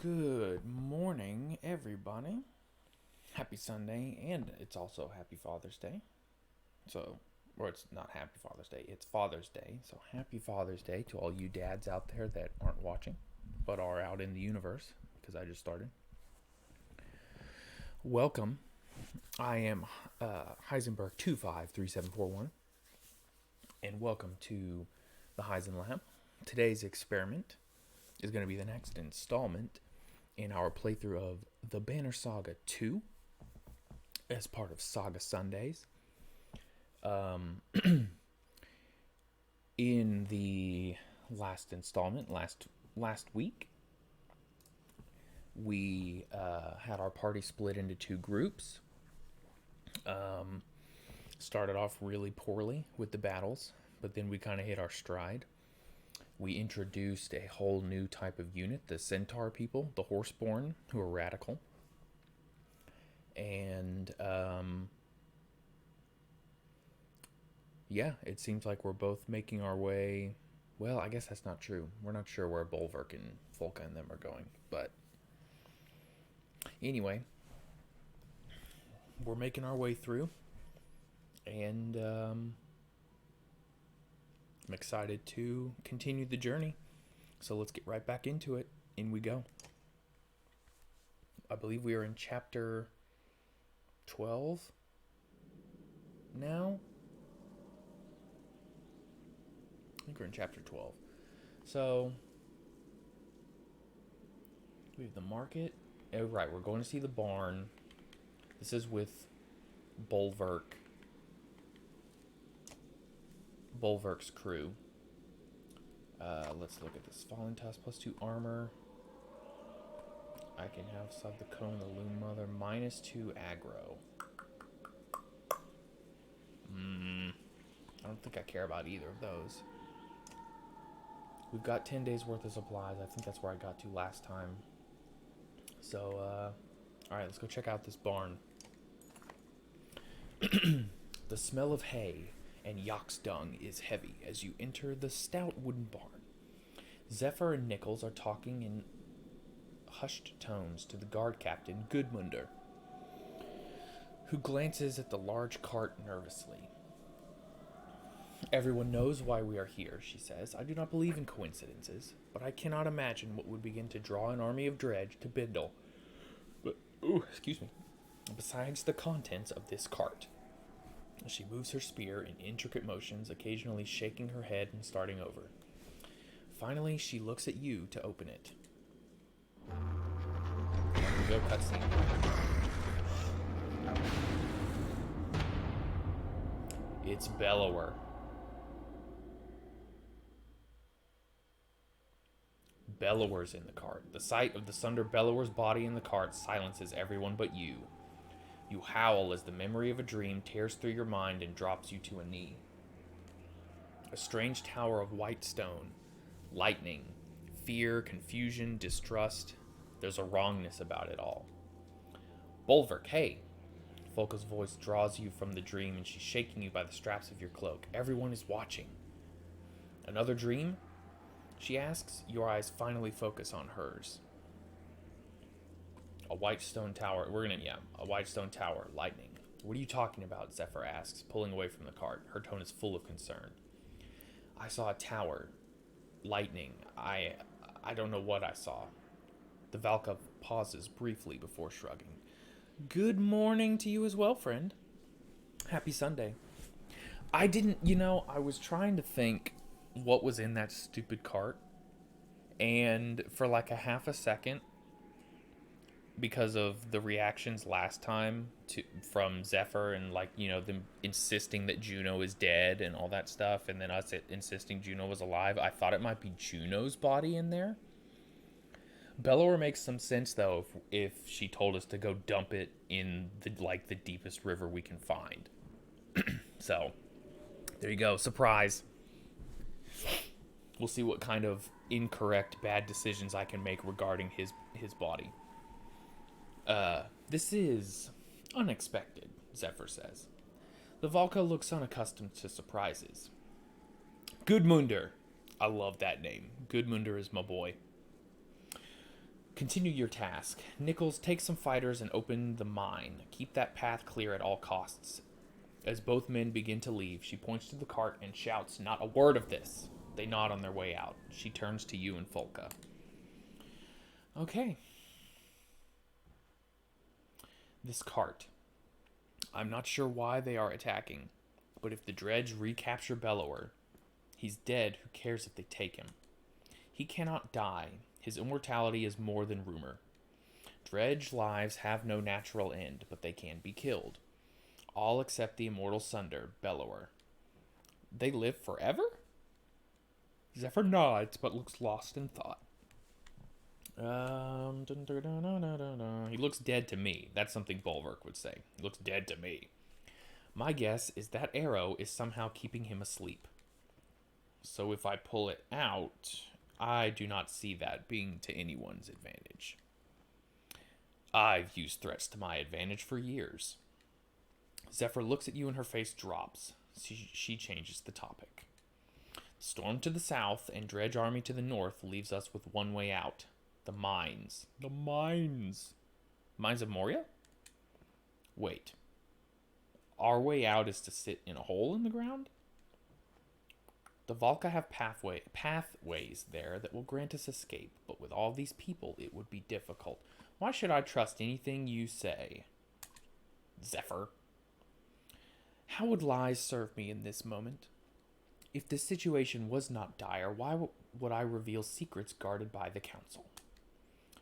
Good morning, everybody. Happy Sunday, and it's also Happy Father's Day. Or it's not Happy Father's Day, it's Father's Day. So, Happy Father's Day to all you dads out there that aren't watching, but are out in the universe, because I just started. Welcome. I am Heisenberg 253741, and welcome to the Heisen Lab. Today's experiment is going to be the next installment in our playthrough of the Banner Saga 2 as part of Saga Sundays. In the last installment, last week, we had our party split into two groups. Started off really poorly with the battles, but then we kind of hit our stride. We introduced a whole new type of unit, the Centaur people, the Horseborn, who are radical. And, yeah, it seems like we're both making our way. Well, I guess that's not true. We're not sure where Bulwark and Folka and them are going. But, anyway, we're making our way through. And, I'm excited to continue the journey. So let's get right back into it. In we go. I believe we are in chapter 12 now. I think we're in chapter 12. So, we have the market. Oh, right, we're going to see the barn. This is with Bulwark's crew. Let's look at this. Falling Tusk +2 armor. I can have Sub the Cone, the Loom Mother, -2 aggro. I don't think I care about either of those. We've got 10 days worth of supplies. I think that's where I got to last time. So, alright, let's go check out this barn. The smell of hay and yak's dung is heavy as you enter the stout wooden barn. Zephyr and Nichols are talking in hushed tones to the guard captain, Gudmundur, who glances at the large cart nervously. Everyone knows why we are here, she says. I do not believe in coincidences, but I cannot imagine what would begin to draw an army of dredge to Bindle. Besides the contents of this cart. She moves her spear in intricate motions, occasionally shaking her head and starting over. Finally, she looks at you to open it. Here we go, cutscene. It's Bellower. Bellower's in the cart. The sight of the Sundr Bellower's body in the cart silences everyone but you. You howl as the memory of a dream tears through your mind and drops you to a knee. A strange tower of white stone, lightning, fear, confusion, distrust. There's a wrongness about it all. Bulwark, hey! Folka's voice draws you from the dream and she's shaking you by the straps of your cloak. Everyone is watching. Another dream? She asks. Your eyes finally focus on hers. A white stone tower. A white stone tower. Lightning. What are you talking about? Zephyr asks, pulling away from the cart. Her tone is full of concern. I saw a tower. Lightning. I don't know what I saw. The Valka pauses briefly before shrugging. Good morning to you as well, friend. Happy Sunday. I was trying to think what was in that stupid cart. And for like a half a second, because of the reactions last time from Zephyr and them insisting that Juno is dead and all that stuff, and then us insisting Juno was alive, I thought it might be Juno's body in there. Bellower makes some sense though if she told us to go dump it in the deepest river we can find. So there you go, surprise. We'll see what kind of incorrect bad decisions I can make regarding his body. This is unexpected, Zephyr says. The Valka looks unaccustomed to surprises. Gudmundur. I love that name. Gudmundur is my boy. Continue your task. Nichols, take some fighters and open the mine. Keep that path clear at all costs. As both men begin to leave, she points to the cart and shouts, "Not a word of this!" They nod on their way out. She turns to you and Folka. Okay. This cart. I'm not sure why they are attacking, but if the Dredge recapture Bellower, he's dead. Who cares if they take him? He cannot die. His immortality is more than rumor. Dredge lives have no natural end, but they can be killed. All except the immortal Sundr, Bellower. They live forever? Zephyr nods, but looks lost in thought. He looks dead to me. That's something Bulwark would say. He looks dead to me. My guess is that arrow is somehow keeping him asleep. So if I pull it out, I do not see that being to anyone's advantage. I've used threats to my advantage for years. Zephyr looks at you and her face drops. She changes the topic. Storm to the south and Dredge army to the north leaves us with one way out. The mines. The mines. Mines of Moria? Wait. Our way out is to sit in a hole in the ground? The Valka have pathways there that will grant us escape, but with all these people, it would be difficult. Why should I trust anything you say? Zephyr. How would lies serve me in this moment? If the situation was not dire, why would I reveal secrets guarded by the council?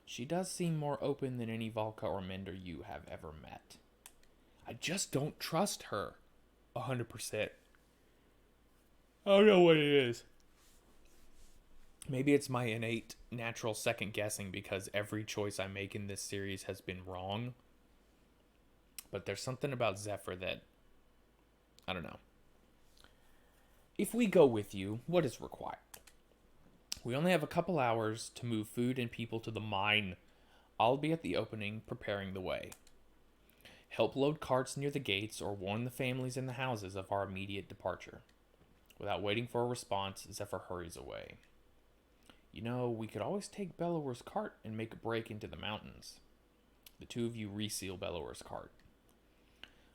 She does seem more open than any Valka or Mender you have ever met. I just don't trust her 100%. I don't know what it is. Maybe it's my innate natural second guessing because every choice I make in this series has been wrong. But there's something about Zephyr that, I don't know. If we go with you, what is required? We only have a couple hours to move food and people to the mine. I'll be at the opening preparing the way. Help load carts near the gates or warn the families in the houses of our immediate departure. Without waiting for a response, Zephyr hurries away. You know, we could always take Bellower's cart and make a break into the mountains. The two of you reseal Bellower's cart.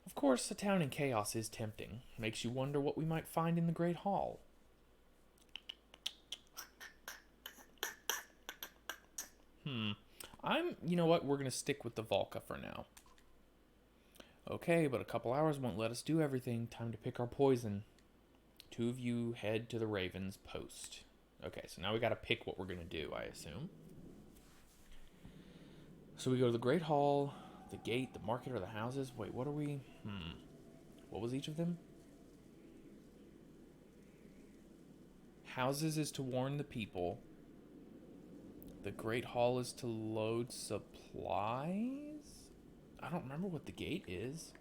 Of course, a town in chaos is tempting. Makes you wonder what we might find in the Great Hall. You know what? We're going to stick with the Valka for now. Okay, but a couple hours won't let us do everything. Time to pick our poison. Two of you head to the Raven's post. Okay, so now we got to pick what we're going to do, I assume. So we go to the Great Hall, the gate, the market, or the houses. Wait, what are we? What was each of them? Houses is to warn the people. The Great Hall is to load supplies? I don't remember what the gate is.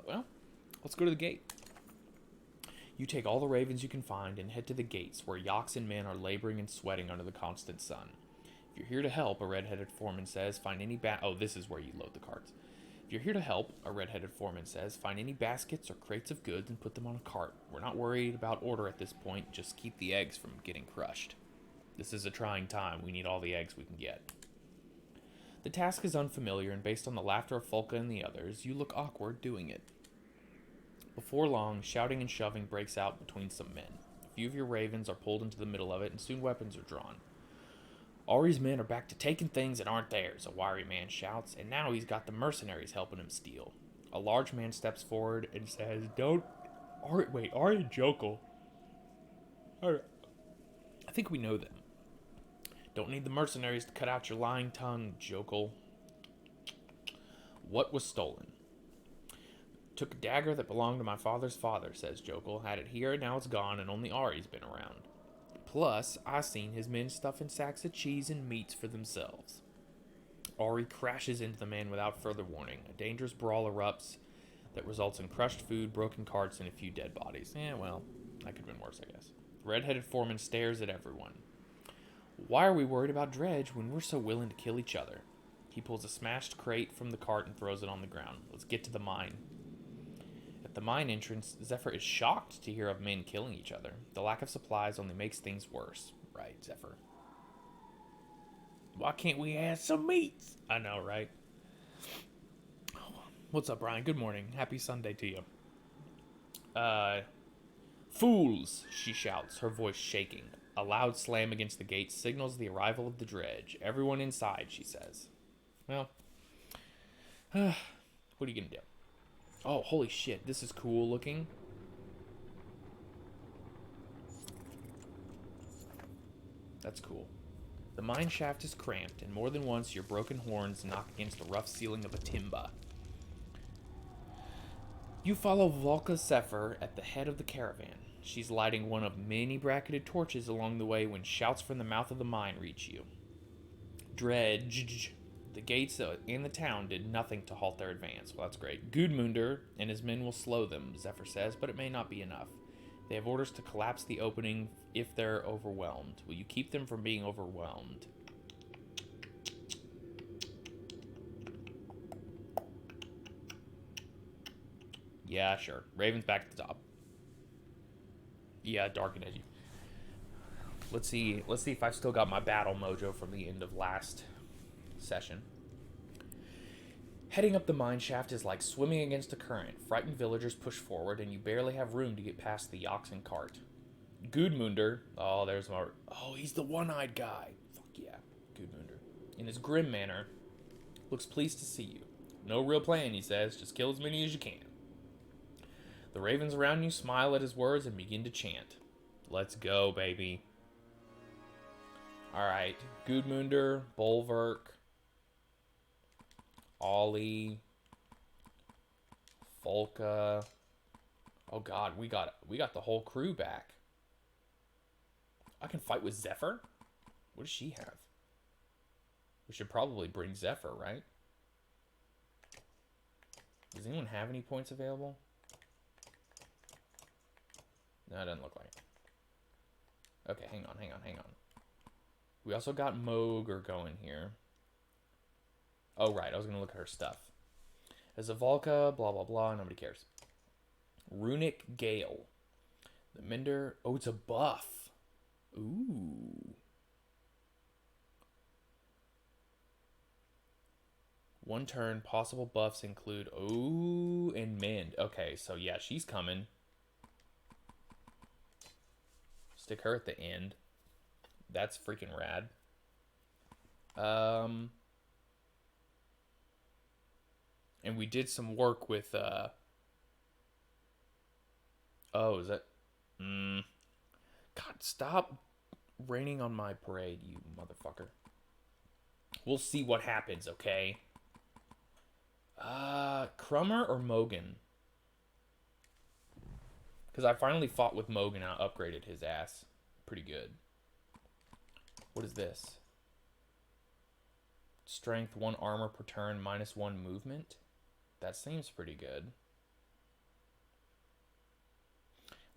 Well, let's go to the gate. You take all the ravens you can find and head to the gates where yaks and men are laboring and sweating under the constant sun. If you're here to help, a red-headed foreman says, find any oh, this is where you load the carts. If you're here to help, a red-headed foreman says, find any baskets or crates of goods and put them on a cart. We're not worried about order at this point, just keep the eggs from getting crushed. This is a trying time, we need all the eggs we can get. The task is unfamiliar, and based on the laughter of Folka and the others, you look awkward doing it. Before long, shouting and shoving breaks out between some men. A few of your ravens are pulled into the middle of it, and soon weapons are drawn. Ari's men are back to taking things that aren't theirs, a wiry man shouts, and now he's got the mercenaries helping him steal. A large man steps forward and says, Ari and Jokel. I think we know them. Don't need the mercenaries to cut out your lying tongue, Jokel. What was stolen? Took a dagger that belonged to my father's father, says Jokel. Had it here, now it's gone, and only Ari's been around. Plus, I seen his men stuffing sacks of cheese and meats for themselves. Ari crashes into the man without further warning. A dangerous brawl erupts that results in crushed food, broken carts, and a few dead bodies. Well, that could have been worse, I guess. The red-headed foreman stares at everyone. Why are we worried about Dredge when we're so willing to kill each other? He pulls a smashed crate from the cart and throws it on the ground. Let's get to the mine. At the mine entrance, Zephyr is shocked to hear of men killing each other. The lack of supplies only makes things worse. right, Zephyr. Why can't we have some meats? I know, right? What's up, Brian? Good morning. Happy Sunday to you. Fools, she shouts, her voice shaking. A loud slam against the gate signals the arrival of the dredge. Everyone inside, she says. Well, what are you gonna do? Oh, holy shit, this is cool looking. That's cool. The mine shaft is cramped, and more than once your broken horns knock against the rough ceiling of a timba. You follow Volka Zephyr at the head of the caravan. She's lighting one of many bracketed torches along the way when shouts from the mouth of the mine reach you. Dredge. The gates in the town did nothing to halt their advance. Well, that's great. Gudmundur and his men will slow them, Zephyr says, but it may not be enough. They have orders to collapse the opening if they're overwhelmed. Will you keep them from being overwhelmed? Yeah, sure. Raven's back at the top. Yeah, dark and edgy. Let's see if I've still got my battle mojo from the end of last session. Heading up the mine shaft is like swimming against a current. Frightened villagers push forward, and you barely have room to get past the oxen cart. Gudmundur, oh, there's my... Oh, he's the one-eyed guy. Fuck yeah, Gudmundur. In his grim manner, looks pleased to see you. No real plan, he says. Just kill as many as you can. The ravens around you smile at his words and begin to chant. Let's go, baby. Alright, Gudmundur, Bolverk, Ollie, Volka. Oh god, we got the whole crew back. I can fight with Zephyr? What does she have? We should probably bring Zephyr, right? Does anyone have any points available? No, it doesn't look like it. Okay, hang on. We also got Mogre going here. Oh, right, I was going to look at her stuff. As a Volka, blah, blah, blah, nobody cares. Runic Gale. The Mender... Oh, it's a buff. Ooh. One turn, possible buffs include... Ooh, and Mend. Okay, so yeah, she's coming. Stick her at the end. That's freaking rad. And we did some work with, Oh, is that... God, stop raining on my parade, you motherfucker. We'll see what happens, okay? Crummer or Mogan? Because I finally fought with Mogan and I upgraded his ass. Pretty good. What is this? Strength, 1 armor per turn, -1 movement. That seems pretty good.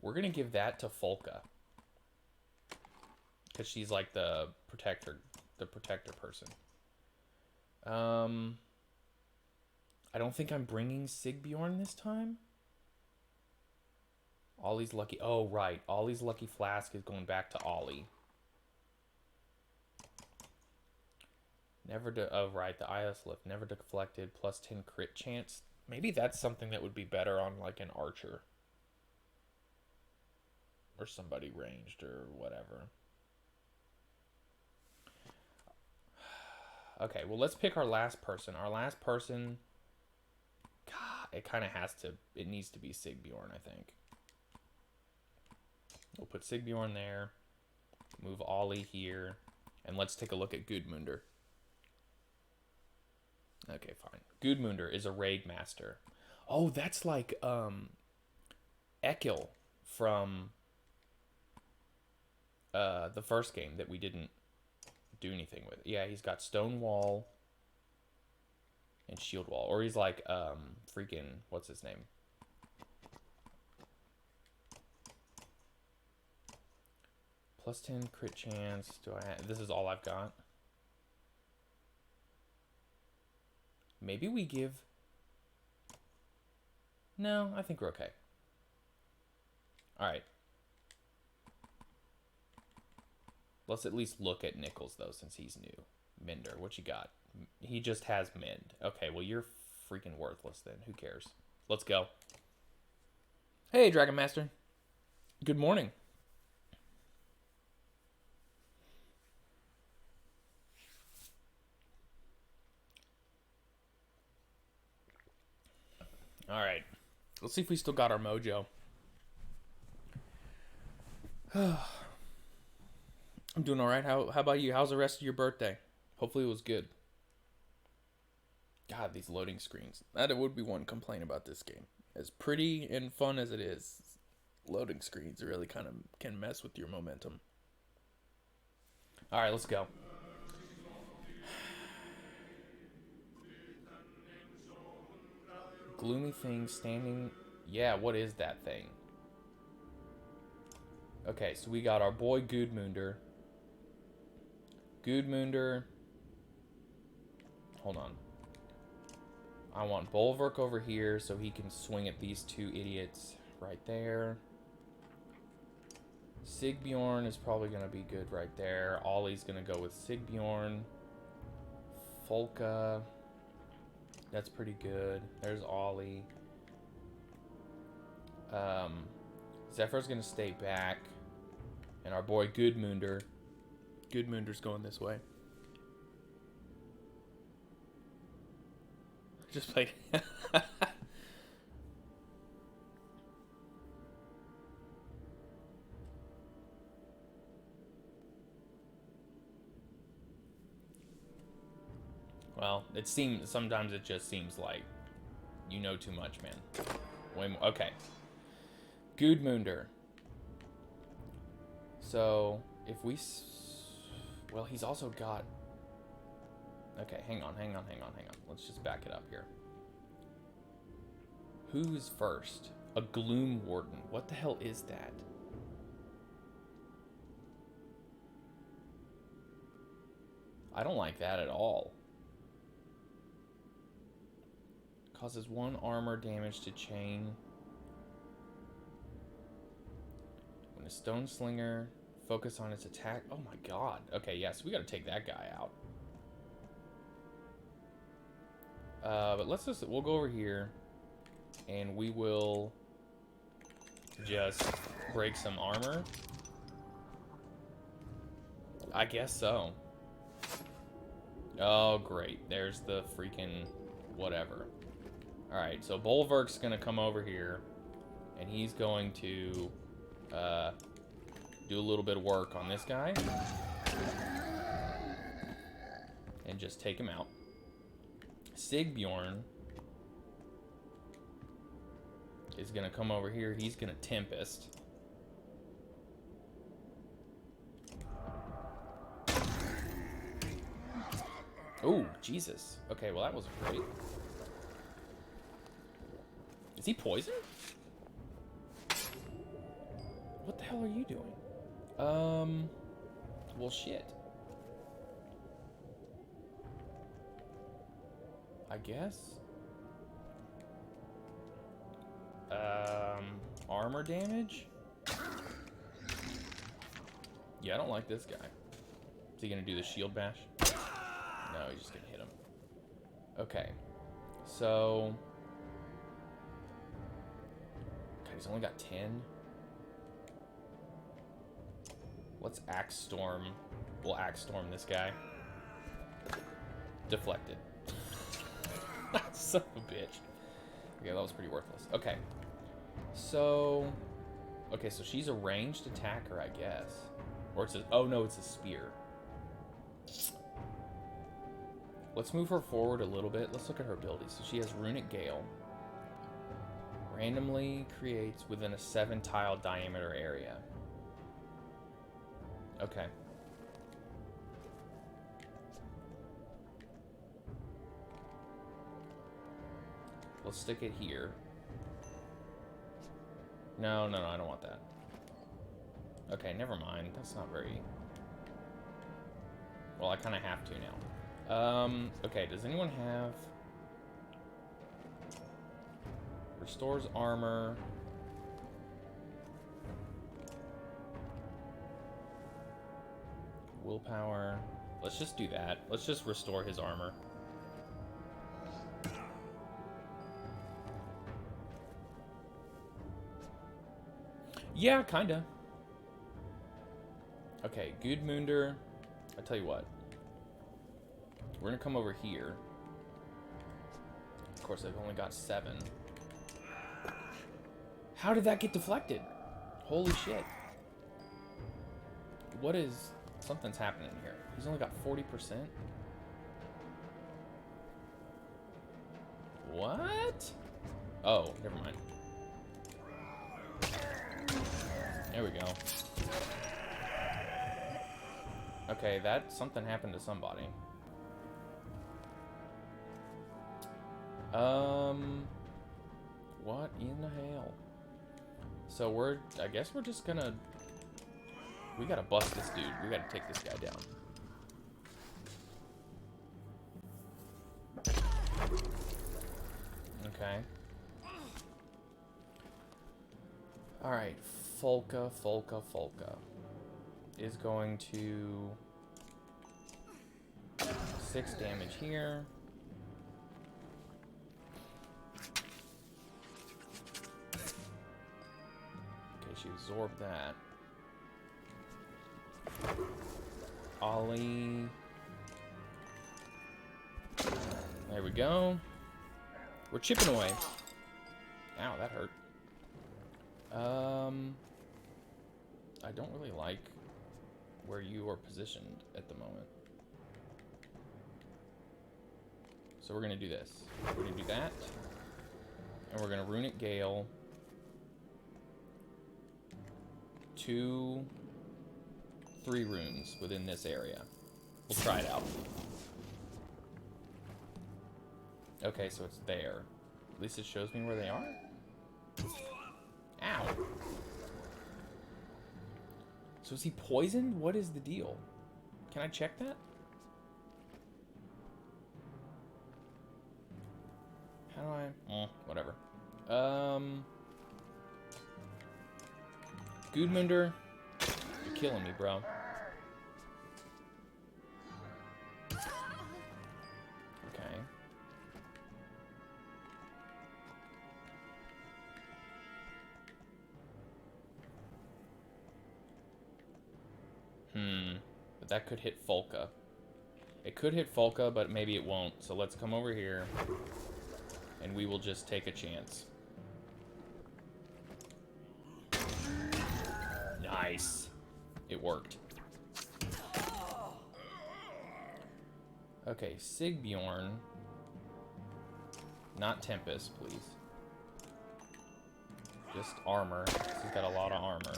We're going to give that to Folka. Because she's like the protector person. I don't think I'm bringing Sigbjorn this time. Ollie's lucky... Oh, right. Ollie's lucky flask is going back to Ollie. Oh, right. The IS lift. Never deflected. +10 crit chance. Maybe that's something that would be better on, like, an archer. Or somebody ranged or whatever. Okay, well, let's pick our last person. Our last person... God, it kind of has to... It needs to be Sigbjorn, I think. We'll put Sigbjorn there. Move Ollie here. And let's take a look at Gudmundur. Okay, fine. Gudmundur is a raid master. Oh, that's like Ekil from the first game that we didn't do anything with. Yeah, he's got stone wall and shield wall. Or he's like freaking... What's his name? +10 crit chance. Do I have... This is all I've got. Maybe we give... No, I think we're okay. Alright. Let's at least look at Nichols, though, since he's new. Minder, what you got? He just has Mend. Okay, well, you're freaking worthless then. Who cares? Let's go. Hey, Dragon Master. Good morning. All right. Let's see if we still got our mojo. I'm doing all right. How about you? How's the rest of your birthday? Hopefully it was good. God, these loading screens. That would be one complaint about this game. As pretty and fun as it is, loading screens really kind of can mess with your momentum. All right, let's go. Gloomy thing standing. Yeah, what is that thing? Okay, so we got our boy Gudmundur. Hold on. I want Bolverk over here so he can swing at these two idiots right there. Sigbjorn is probably going to be good right there. Ollie's going to go with Sigbjorn. Folka. That's pretty good. There's Ollie. Zephyr's going to stay back. And our boy Gudmundur. Gudmundur's going this way. Just played. Well, sometimes it just seems like you know too much, man. Way more. Okay. Gudmundur. So, if we... Well, he's also got... Okay, hang on. Let's just back it up here. Who's first? A Gloom Warden. What the hell is that? I don't like that at all. Causes 1 armor damage to chain. When a stone slinger, focus on its attack. Oh my god. Okay, yeah, so we gotta take that guy out. But we'll go over here and we will just break some armor. I guess so. Oh, great. There's the freaking whatever. Alright, so Bolverk's gonna come over here and he's going to do a little bit of work on this guy and just take him out. Sigbjorn is gonna come over here. He's gonna Tempest. Oh, Jesus. Okay, well that was great. Is he poisoned? What the hell are you doing? Well, shit. I guess. Armor damage? Yeah, I don't like this guy. Is he gonna do the shield bash? No, he's just gonna hit him. Okay. So... God, he's only got 10. Let's Axe Storm. We'll Axe Storm this guy. Deflected. Son of a bitch. Okay, that was pretty worthless. Okay. So... Okay, so she's a ranged attacker, I guess. Or it's a... Oh, no, it's a spear. Let's move her forward a little bit. Let's look at her abilities. So she has Runic Gale. Randomly creates within a 7-tile diameter area. Okay. Let's stick it here. No, I don't want that. Okay, never mind. That's not very... Well, I kind of have to now. Okay, does anyone have... Restores armor. Willpower. Let's just do that. Let's just restore his armor. Yeah, kinda. Okay, Gudmundur. I tell you what. We're gonna come over here. Of course, they've only got 7. How did that get deflected? Holy shit. What is... Something's happening here. He's only got 40%? What? Oh, never mind. There we go. Okay, something happened to somebody. What in the hell? So I guess we're just gonna... We gotta bust this dude. We gotta take this guy down. Okay. Alright, Folka is going to... 6 damage here. Okay, she absorbed that. Ollie. There we go. We're chipping away. Ow, that hurt. I don't really like where you are positioned at the moment. So we're gonna do this. We're gonna do that. And we're gonna Runic Gale. 2, 3 runes within this area. We'll try it out. Okay, so it's there. At least it shows me where they are. Ow. So is he poisoned? What is the deal? Can I check that? How do I... whatever. Gudmundur, you're killing me, bro. Okay. But that could hit Folka. It could hit Folka, but maybe it won't. So let's come over here. And we will just take a chance. Nice. It worked. Okay, Sigbjorn. Not Tempest, please. Just armor. He's got a lot of armor.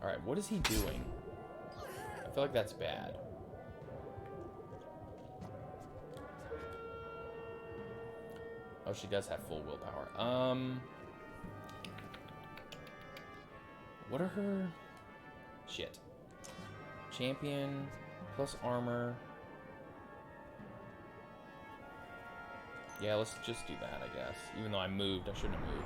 Alright, what is he doing? I feel like that's bad. Oh, she does have full willpower. What are her... Shit. Champion, plus armor. Yeah, let's just do that, I guess. Even though I moved, I shouldn't have moved.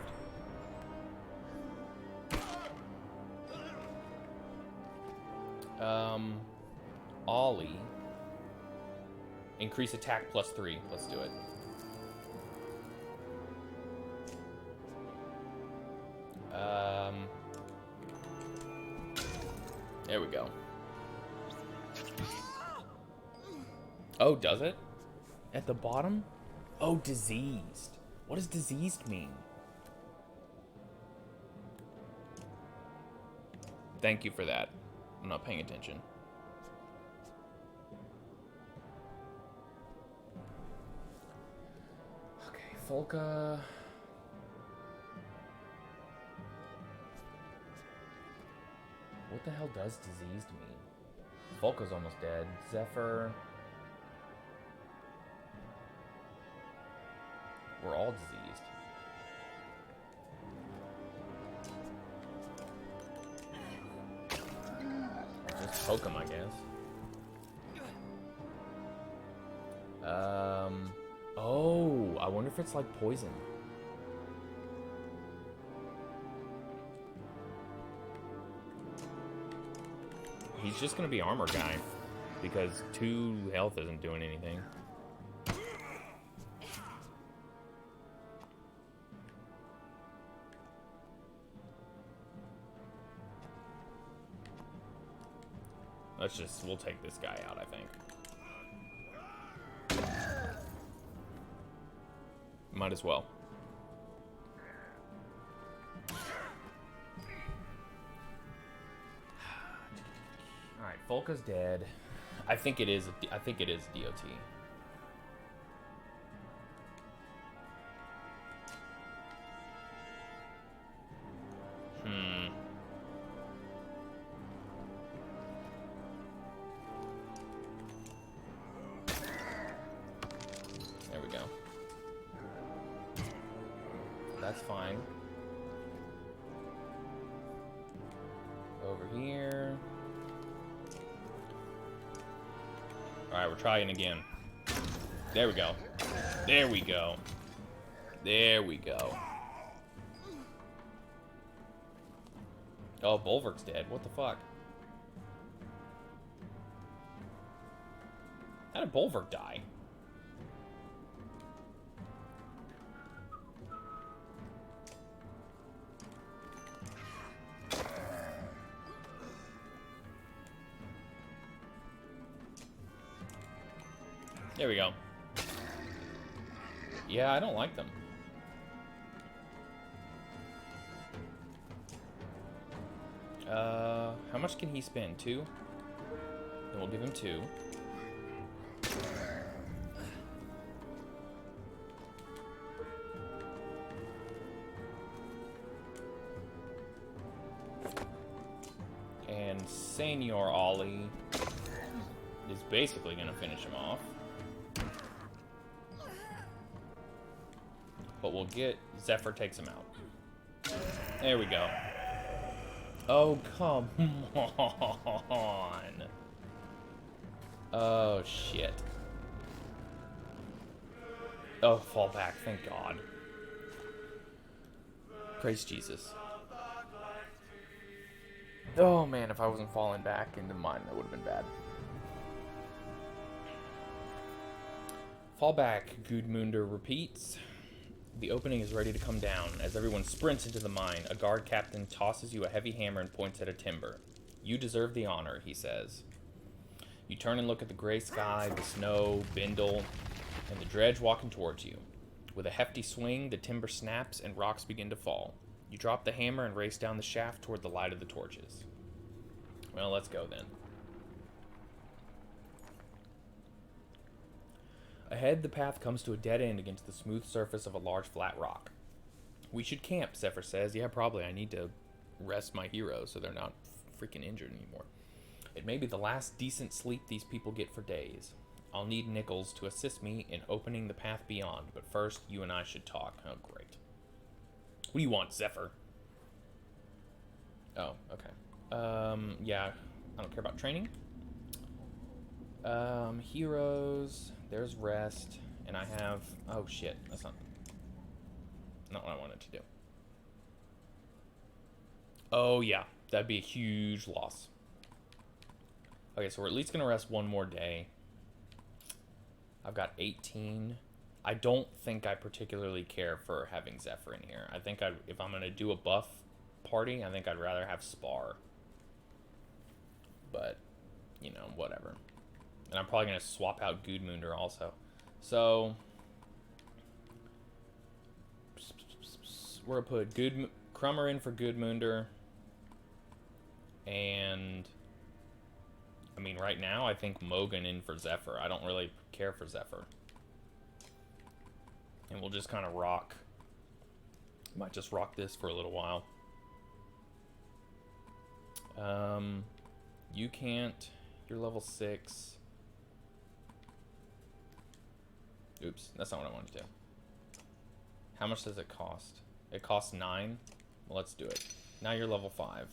Ollie. Increase attack plus 3. Let's do it. There we go. Oh, does it? At the bottom? Oh, diseased. What does diseased mean? Thank you for that. I'm not paying attention. Okay, Folka. What the hell does diseased mean? Folka's almost dead. Zephyr. We're all diseased. Just poke him, I guess. Oh, I wonder if it's like poison. He's just going to be armor guy. Because 2 health isn't doing anything. We'll take this guy out, I think. Might as well. Alright, Volka's dead. I think it is DOT. There we go. That's fine. Over here. Alright, we're trying again. There we go. There we go. There we go. Oh, Bulwark's dead. What the fuck? How did Bulwark die? There we go. Yeah, I don't like them. How much can he spend? 2? Then we'll give him 2. And Senior Ollie is basically going to finish him off. But we'll get... Zephyr takes him out. There we go. Oh, come on. Oh, shit. Oh, fall back. Thank God. Praise Jesus. Oh, man, if I wasn't falling back into mine, that would have been bad. Fall back, Gudmundur repeats. The opening is ready to come down. As everyone sprints into the mine, a guard captain tosses you a heavy hammer and points at a timber. You deserve the honor, he says. You turn and look at the gray sky, the snow, Bindle, and the dredge walking towards you. With a hefty swing, the timber snaps and rocks begin to fall. You drop the hammer and race down the shaft toward the light of the torches. Well, let's go then. Ahead, the path comes to a dead end against the smooth surface of a large flat rock. We should camp, Zephyr says. Yeah, probably. I need to rest my heroes so they're not freaking injured anymore. It may be the last decent sleep these people get for days. I'll need Nichols to assist me in opening the path beyond, but first, you and I should talk. Oh, great. What do you want, Zephyr? Oh, okay. Yeah, I don't care about training. Heroes... There's rest, and I have... Oh, shit. That's not what I wanted to do. Oh, yeah. That'd be a huge loss. Okay, so we're at least going to rest one more day. I've got 18. I don't think I particularly care for having Zephyr in here. I think if I'm going to do a buff party, I think I'd rather have Spar. But, you know, whatever. And I'm probably going to swap out Gudmundur also. So, we're going to put Crummer in for Gudmundur. And, I mean, right now, I think Mogan in for Zephyr. I don't really care for Zephyr. And we'll just kind of rock. Might just rock this for a little while. You can't. You're level 6. Oops, that's not what I wanted to do. How much does it cost? It costs 9. Well, let's do it. Now you're level 5.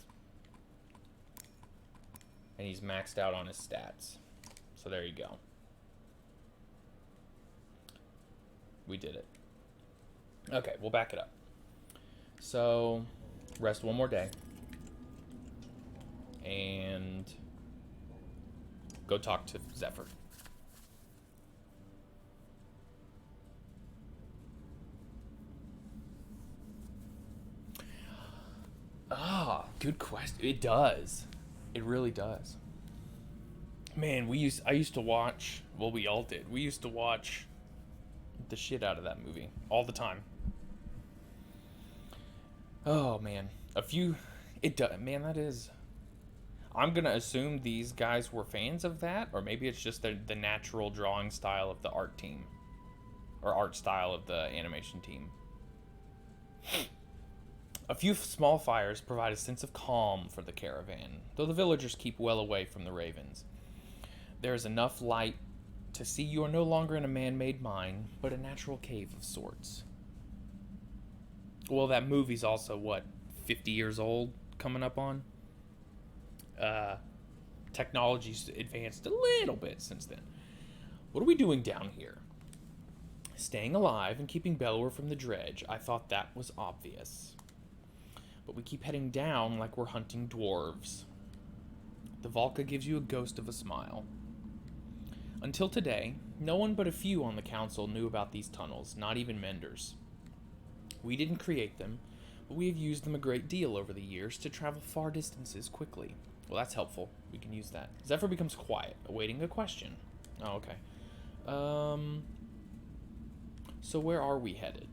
And he's maxed out on his stats. So there you go. We did it. Okay, we'll back it up. So, rest one more day. And go talk to Zephyr. Ah, good question. It does. It really does. Man, I used to watch, well, we all did. We used to watch the shit out of that movie all the time. Oh, man. Man, that is... I'm going to assume these guys were fans of that, or maybe it's just the natural drawing style of the art team. Or art style of the animation team. A few small fires provide a sense of calm for the caravan, though the villagers keep well away from the ravens. There is enough light to see you are no longer in a man-made mine, but a natural cave of sorts. Well, that movie's also, 50 years old, coming up on? Technology's advanced a little bit since then. What are we doing down here? Staying alive and keeping Bellower from the dredge. I thought that was obvious. But we keep heading down like we're hunting dwarves. The Valka gives you a ghost of a smile. Until today, no one but a few on the council knew about these tunnels, not even Menders. We didn't create them, but we have used them a great deal over the years to travel far distances quickly. Well, that's helpful. We can use that. Zephyr becomes quiet, awaiting a question. Oh, okay. So where are we headed?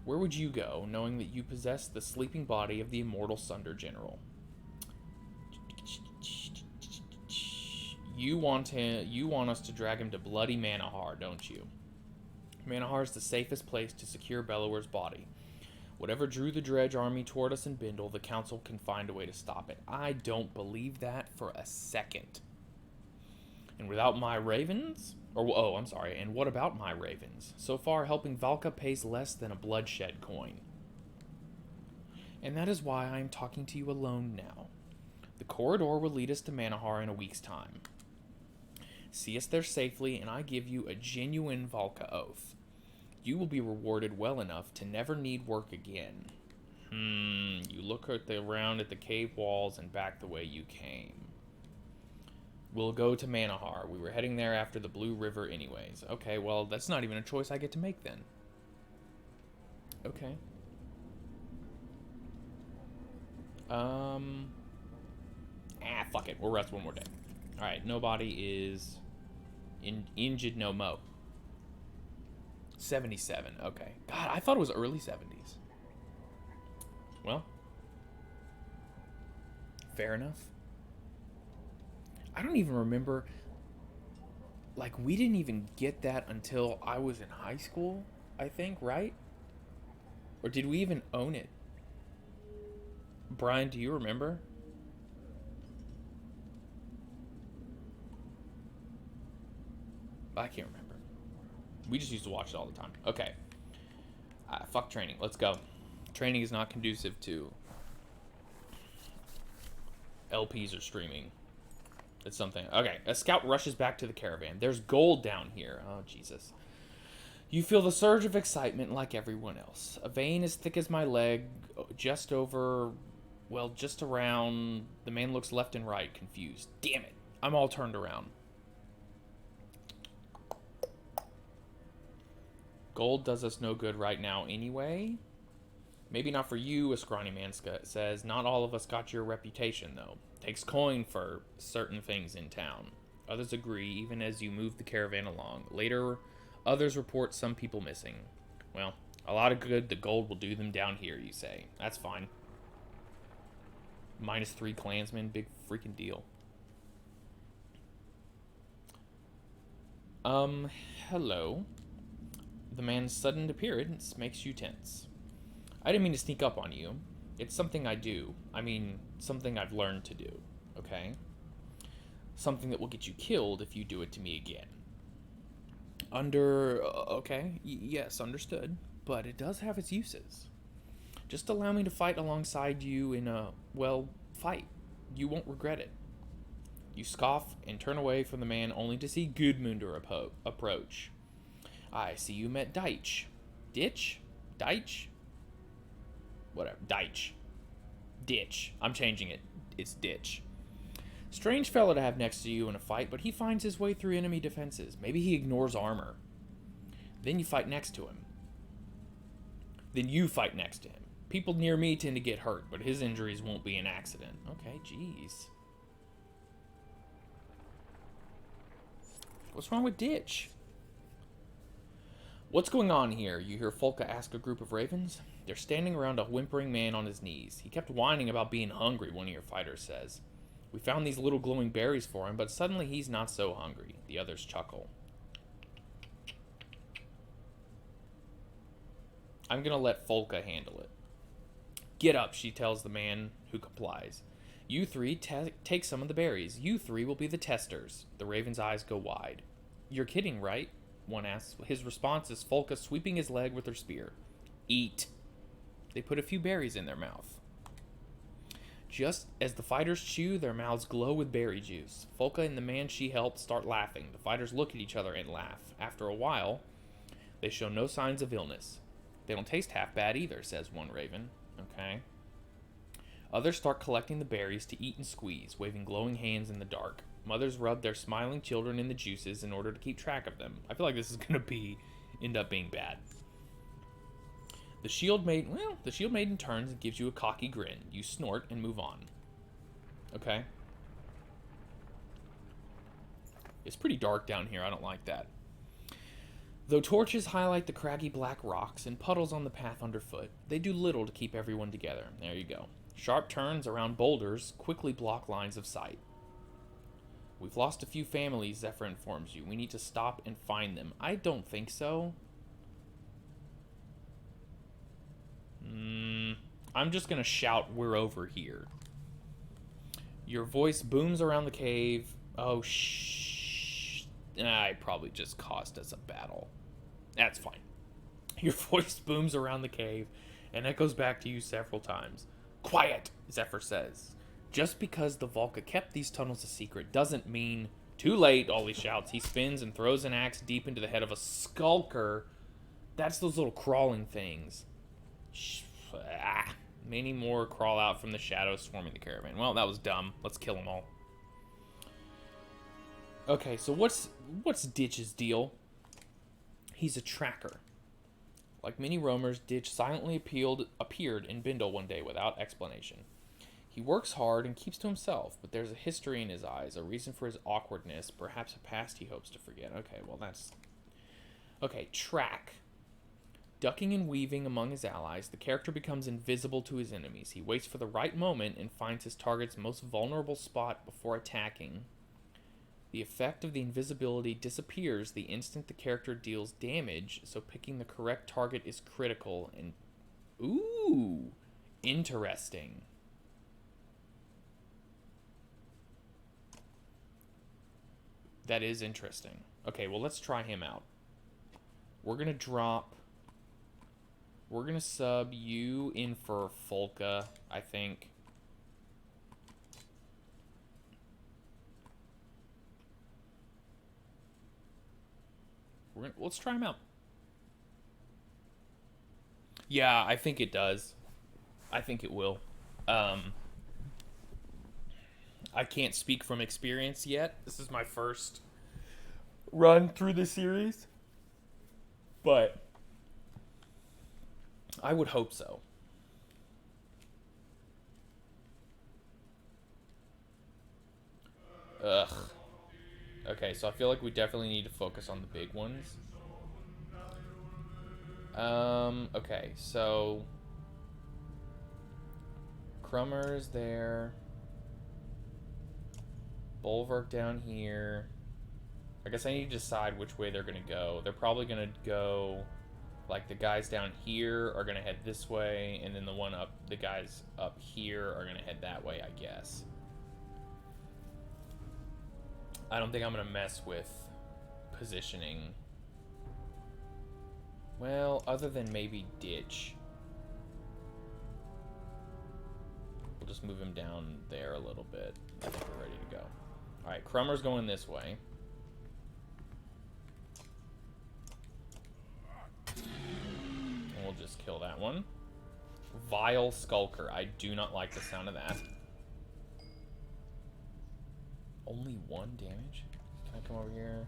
Where would you go, knowing that you possess the sleeping body of the immortal Sundr general? You want us to drag him to bloody Manahar, don't you? Manahar is the safest place to secure Bellower's body. Whatever drew the dredge army toward us in Bindle, the council can find a way to stop it. I don't believe that for a second. And without my ravens? And what about my ravens? So far, helping Valka pays less than a bloodshed coin. And that is why I am talking to you alone now. The corridor will lead us to Manahar in a week's time. See us there safely, and I give you a genuine Valka oath. You will be rewarded well enough to never need work again. You look around at the cave walls and back the way you came. We'll go to Manahar. We were heading there after the Blue River anyways. Okay, well, that's not even a choice I get to make then. Okay. Fuck it. We'll rest one more day. Alright, nobody is injured no mo. 77, okay. God, I thought it was early 70s. Well. Fair enough. I don't even remember. Like, we didn't even get that until I was in high school, I think, right? Or did we even own it? Brian, do you remember? I can't remember. We just used to watch it all the time. Okay. Fuck training. Let's go. Training is not conducive to LPs or streaming. It's something. Okay. A scout rushes back to the caravan. There's gold down here. Oh, Jesus. You feel the surge of excitement like everyone else. A vein as thick as my leg, just around. The man looks left and right, confused. Damn it. I'm all turned around. Gold does us no good right now anyway. Maybe not for you, a scrawny man says. Not all of us got your reputation, though. Takes coin for certain things in town. Others agree, even as you move the caravan along. Later, others report some people missing. Well, a lot of good the gold will do them down here, you say. That's fine. -3 clansmen, big freaking deal. Hello. The man's sudden appearance makes you tense. I didn't mean to sneak up on you. It's something I do. I mean, something I've learned to do. Okay? Something that will get you killed if you do it to me again. Okay. Yes, understood. But it does have its uses. Just allow me to fight alongside you in a, fight. You won't regret it. You scoff and turn away from the man only to see Gudmundur approach. I see you met Deitch. Ditch? Deitch? Whatever. Deitch. Ditch. I'm changing it. It's Ditch. Strange fellow to have next to you in a fight, but he finds his way through enemy defenses. Maybe he ignores armor. Then you fight next to him. Then you fight next to him. People near me tend to get hurt, but his injuries won't be an accident. Okay, jeez. What's wrong with Ditch? What's going on here? You hear Folka ask a group of ravens. They're standing around a whimpering man on his knees. He kept whining about being hungry, one of your fighters says. We found these little glowing berries for him, but suddenly he's not so hungry. The others chuckle. I'm going to let Folka handle it. Get up, she tells the man who complies. You three take some of the berries. You three will be the testers. The raven's eyes go wide. You're kidding, right? One asks. His response is Folka sweeping his leg with her spear. Eat. They put a few berries in their mouth. Just as the fighters chew, their mouths glow with berry juice. Folka and the man she helped start laughing. The fighters look at each other and laugh. After a while, they show no signs of illness. They don't taste half bad either, says one raven. Okay. Others start collecting the berries to eat and squeeze, waving glowing hands in the dark. Mothers rub their smiling children in the juices in order to keep track of them. I feel like this is going to end up being bad. The shield maiden turns and gives you a cocky grin. You snort and move on. Okay. It's pretty dark down here. I don't like that. Though torches highlight the craggy black rocks and puddles on the path underfoot, they do little to keep everyone together. There you go. Sharp turns around boulders quickly block lines of sight. We've lost a few families, Zephyr informs you. We need to stop and find them. I don't think so. I'm just going to shout, we're over here. Your voice booms around the cave. Oh, I probably just caused us a battle. That's fine. Your voice booms around the cave and echoes back to you several times. Quiet, Zephyr says. Just because the Volca kept these tunnels a secret doesn't mean... Too late, Ollie shouts. He spins and throws an axe deep into the head of a skulker. That's those little crawling things. Many more crawl out from the shadows swarming the caravan. Well, that was dumb. Let's kill them all. Okay, so what's Ditch's deal? He's a tracker. Like many roamers, Ditch silently appeared in Bindle one day without explanation. He works hard and keeps to himself, but there's a history in his eyes, a reason for his awkwardness, perhaps a past he hopes to forget. Okay, well that's... Okay, track. Ducking and weaving among his allies, the character becomes invisible to his enemies. He waits for the right moment and finds his target's most vulnerable spot before attacking. The effect of the invisibility disappears the instant the character deals damage, so picking the correct target is critical and... Ooh! Interesting. That is interesting. Okay, well, let's try him out. We're going to sub you in for Folka, I think. Let's try him out. Yeah, I think it does. I think it will. I can't speak from experience yet. This is my first run through the series. But I would hope so. Ugh. Okay, so I feel like we definitely need to focus on the big ones. Okay, so Crummer's there. Bulwark down here. I guess I need to decide which way they're going to go. They're probably going to go, like, the guys down here are going to head this way, and then the guys up here are going to head that way, I guess. I don't think I'm going to mess with positioning. Well, other than maybe Ditch. We'll just move him down there a little bit. I think we're ready to go. Alright, Crummer's going this way. And we'll just kill that one. Vile Skulker. I do not like the sound of that. Only 1 damage? Can I come over here?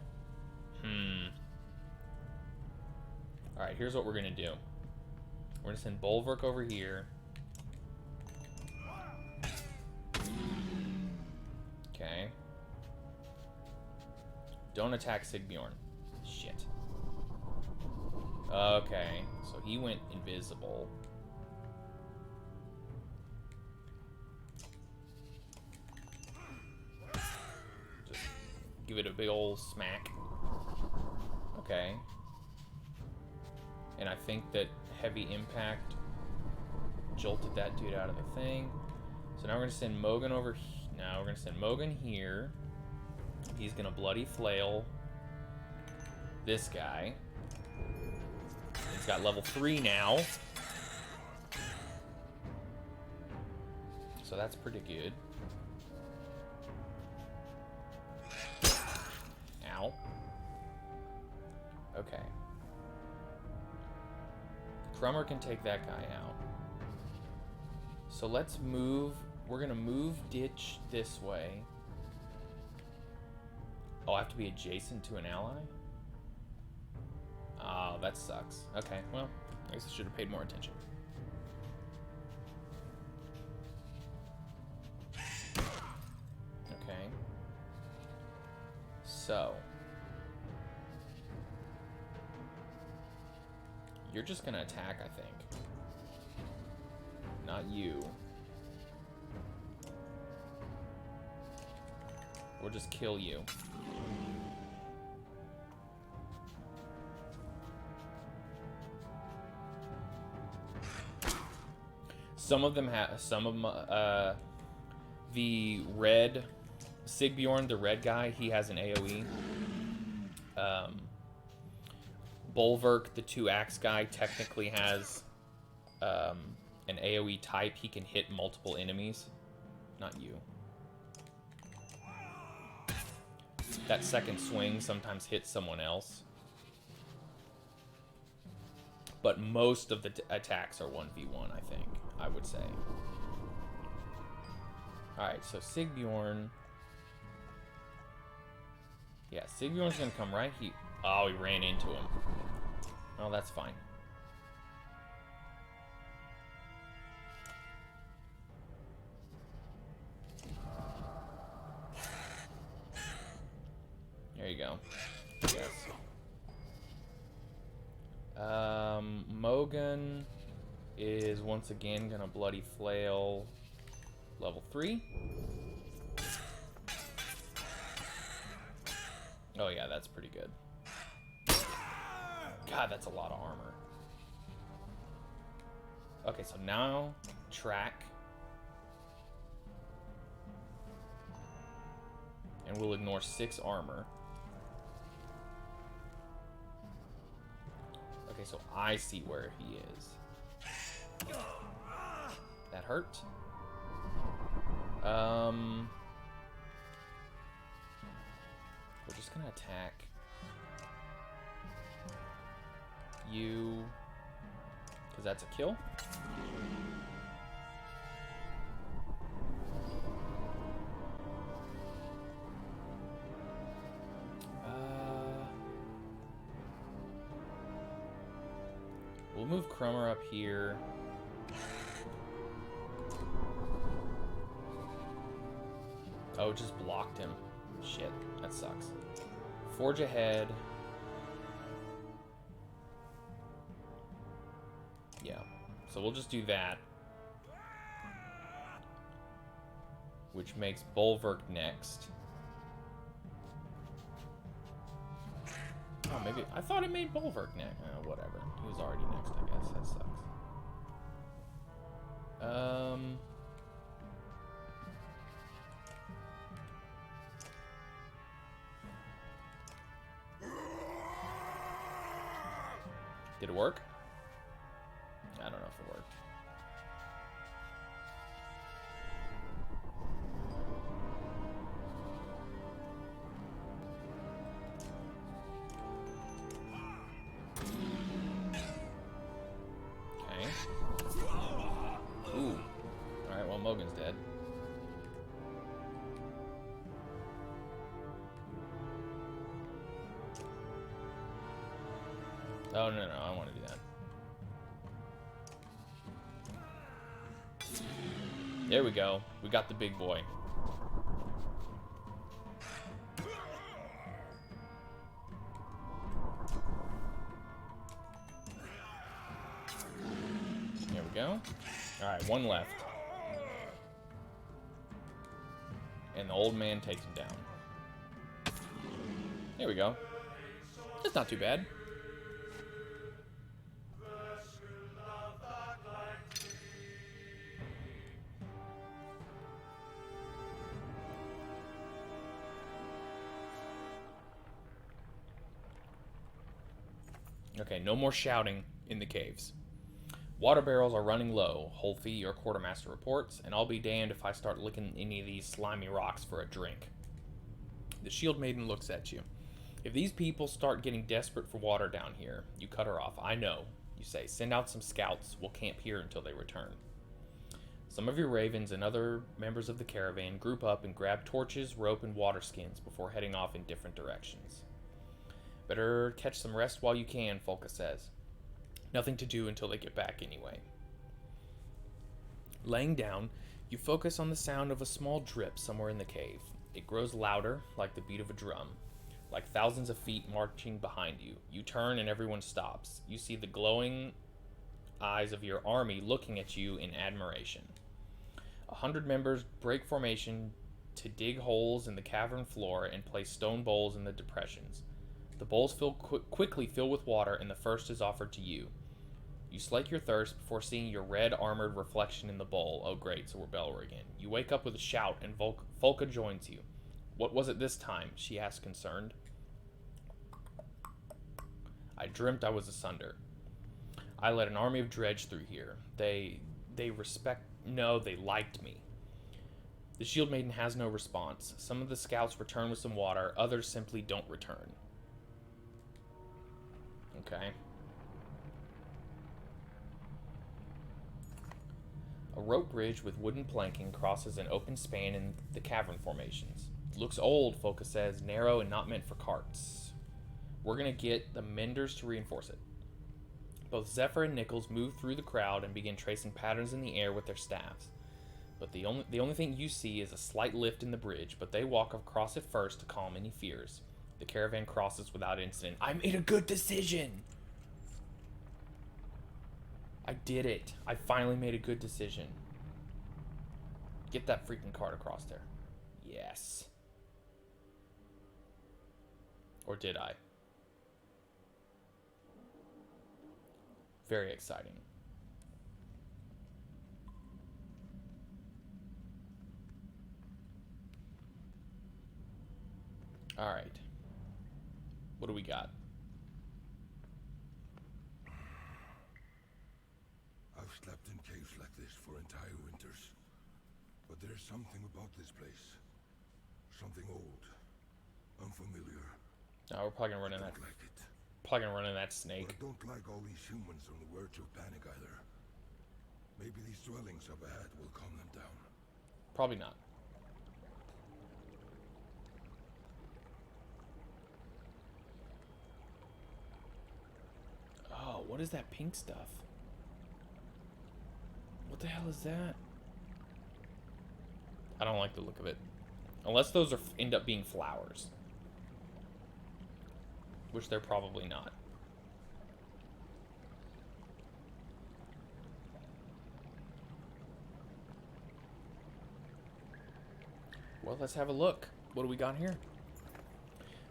Alright, here's what we're gonna do. We're gonna send Bulwark over here. Okay. Don't attack Sigbjorn. Shit. Okay, so he went invisible. Just give it a big old smack. Okay. And I think that heavy impact jolted that dude out of the thing. So now we're gonna send Mogan over. Now we're gonna send Mogan here. He's gonna bloody flail this guy. He's got level 3 now. So that's pretty good. Ow. Okay. Crummer can take that guy out. So let's move. We're gonna move Ditch this way. Oh, I have to be adjacent to an ally? Oh, that sucks. Okay, well, I guess I should have paid more attention. Okay. So. You're just gonna attack, I think. Not you. Or just kill you. Some of them have, the red, Sigbjorn, the red guy, he has an AoE. Bulwark, the 2-axe guy, technically has an AoE type. He can hit multiple enemies. Not you. That second swing sometimes hits someone else. But most of the attacks are 1v1, I think. I would say. Alright, so Sigbjorn. Yeah, Sigbjorn's gonna come right here. Oh, he ran into him. Oh, that's fine. There you go. Yes. Mogan is once again gonna bloody flail level 3. Oh yeah, that's pretty good. God, that's a lot of armor. Okay, so now track. And we'll ignore 6 armor. Okay, so I see where he is. That hurt. We're just gonna attack you, because that's a kill. We'll move Crummer up here. Oh, it just blocked him. Shit, that sucks. Forge ahead. Yeah, so we'll just do that. Which makes Bulwark next. Oh, maybe... I thought it made Bulwark next. Whatever. He was already next, I guess. That sucks. Did it work? I don't know if it worked. Okay. Ooh. Alright, well, Mogan's dead. Oh, no, I don't want to do that. There we go. We got the big boy. There we go. Alright, one left. And the old man takes him down. There we go. That's not too bad. Okay, no more shouting in the caves. Water barrels are running low, Holfie, your quartermaster reports, and I'll be damned if I start licking any of these slimy rocks for a drink. The shield maiden looks at you. If these people start getting desperate for water down here, you cut her off. I know, you say. Send out some scouts. We'll camp here until they return. Some of your ravens and other members of the caravan group up and grab torches, rope, and water skins before heading off in different directions. Better catch some rest while you can, Folka says. Nothing to do until they get back anyway. Laying down, you focus on the sound of a small drip somewhere in the cave. It grows louder, like the beat of a drum, like thousands of feet marching behind you. You turn and everyone stops. You see the glowing eyes of your army looking at you in admiration. 100 members break formation to dig holes in the cavern floor and place stone bowls in the depressions. The bowls quickly fill with water, and the first is offered to you. You slake your thirst before seeing your red armored reflection in the bowl. Oh great, so we're Belor again. You wake up with a shout, and Folka joins you. What was it this time? She asks, concerned. I dreamt I was a Sundr. I led an army of dredge through here. They liked me. The shield maiden has no response. Some of the scouts return with some water, others simply don't return. Okay. A rope bridge with wooden planking crosses an open span in the cavern formations. It looks old, Folka says, narrow and not meant for carts. We're gonna get the menders to reinforce it. Both Zephyr and Nichols move through the crowd and begin tracing patterns in the air with their staffs. But the only thing you see is a slight lift in the bridge, but they walk across it first to calm any fears. The caravan crosses without incident. I made a good decision! I did it. I finally made a good decision. Get that freaking cart across there. Yes. Or did I? Very exciting. Alright. What do we got? I've slept in caves like this for entire winters. But there's something about this place. Something old. Unfamiliar. No, we're probably gonna run in that. Like it. Probably gonna run in that snake. But I don't like all these humans on the verge of panic either. Maybe these dwellings up ahead will calm them down. Probably not. Oh, what is that pink stuff? What the hell is that? I don't like the look of it. Unless those end up being flowers. Which they're probably not. Well, let's have a look. What do we got here?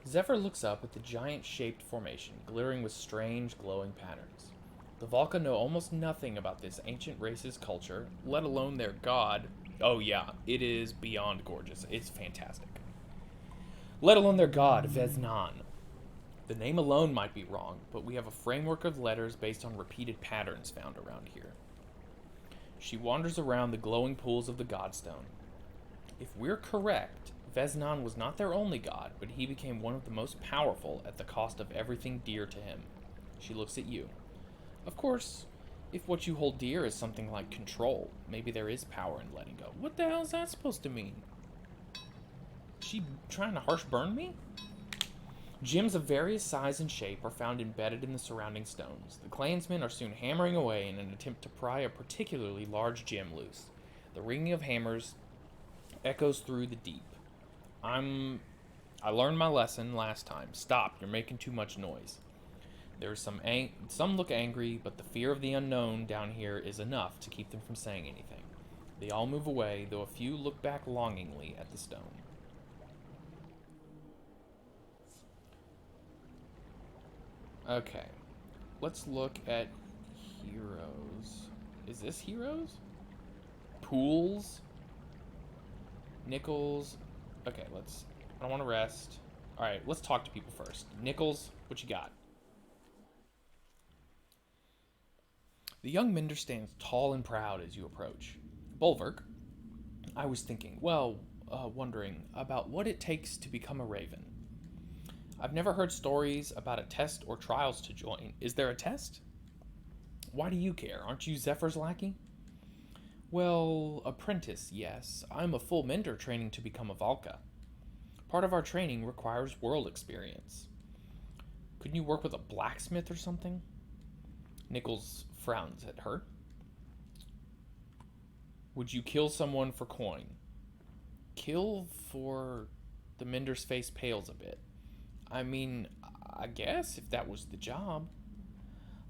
Zephyr looks up at the giant-shaped formation, glittering with strange, glowing patterns. The Valka know almost nothing about this ancient race's culture, let alone their god. Oh yeah, it is beyond gorgeous. It's fantastic. Let alone their god, Veznan. The name alone might be wrong, but we have a framework of letters based on repeated patterns found around here. She wanders around the glowing pools of the Godstone. If we're correct, Veznan was not their only god, but he became one of the most powerful at the cost of everything dear to him. She looks at you. Of course, if what you hold dear is something like control, maybe there is power in letting go. What the hell is that supposed to mean? Is she trying to harsh burn me? Gems of various size and shape are found embedded in the surrounding stones. The clansmen are soon hammering away in an attempt to pry a particularly large gem loose. The ringing of hammers echoes through the deep. I learned my lesson last time. Stop, you're making too much noise. There's some look angry, but the fear of the unknown down here is enough to keep them from saying anything. They all move away, though a few look back longingly at the stone. Okay, let's look at heroes. Is this heroes? Pools? Nichols? Okay, I don't want to rest. Alright, let's talk to people first. Nichols, what you got? The young mender stands tall and proud as you approach. Bulwark, I was thinking, wondering about what it takes to become a raven. I've never heard stories about a test or trials to join. Is there a test? Why do you care? Aren't you Zephyr's lackey? Well, apprentice, yes. I'm a full mender training to become a Valka. Part of our training requires world experience. Couldn't you work with a blacksmith or something? Nichols frowns at her. Would you kill someone for coin? Kill for... The mender's face pales a bit. I mean, I guess if that was the job.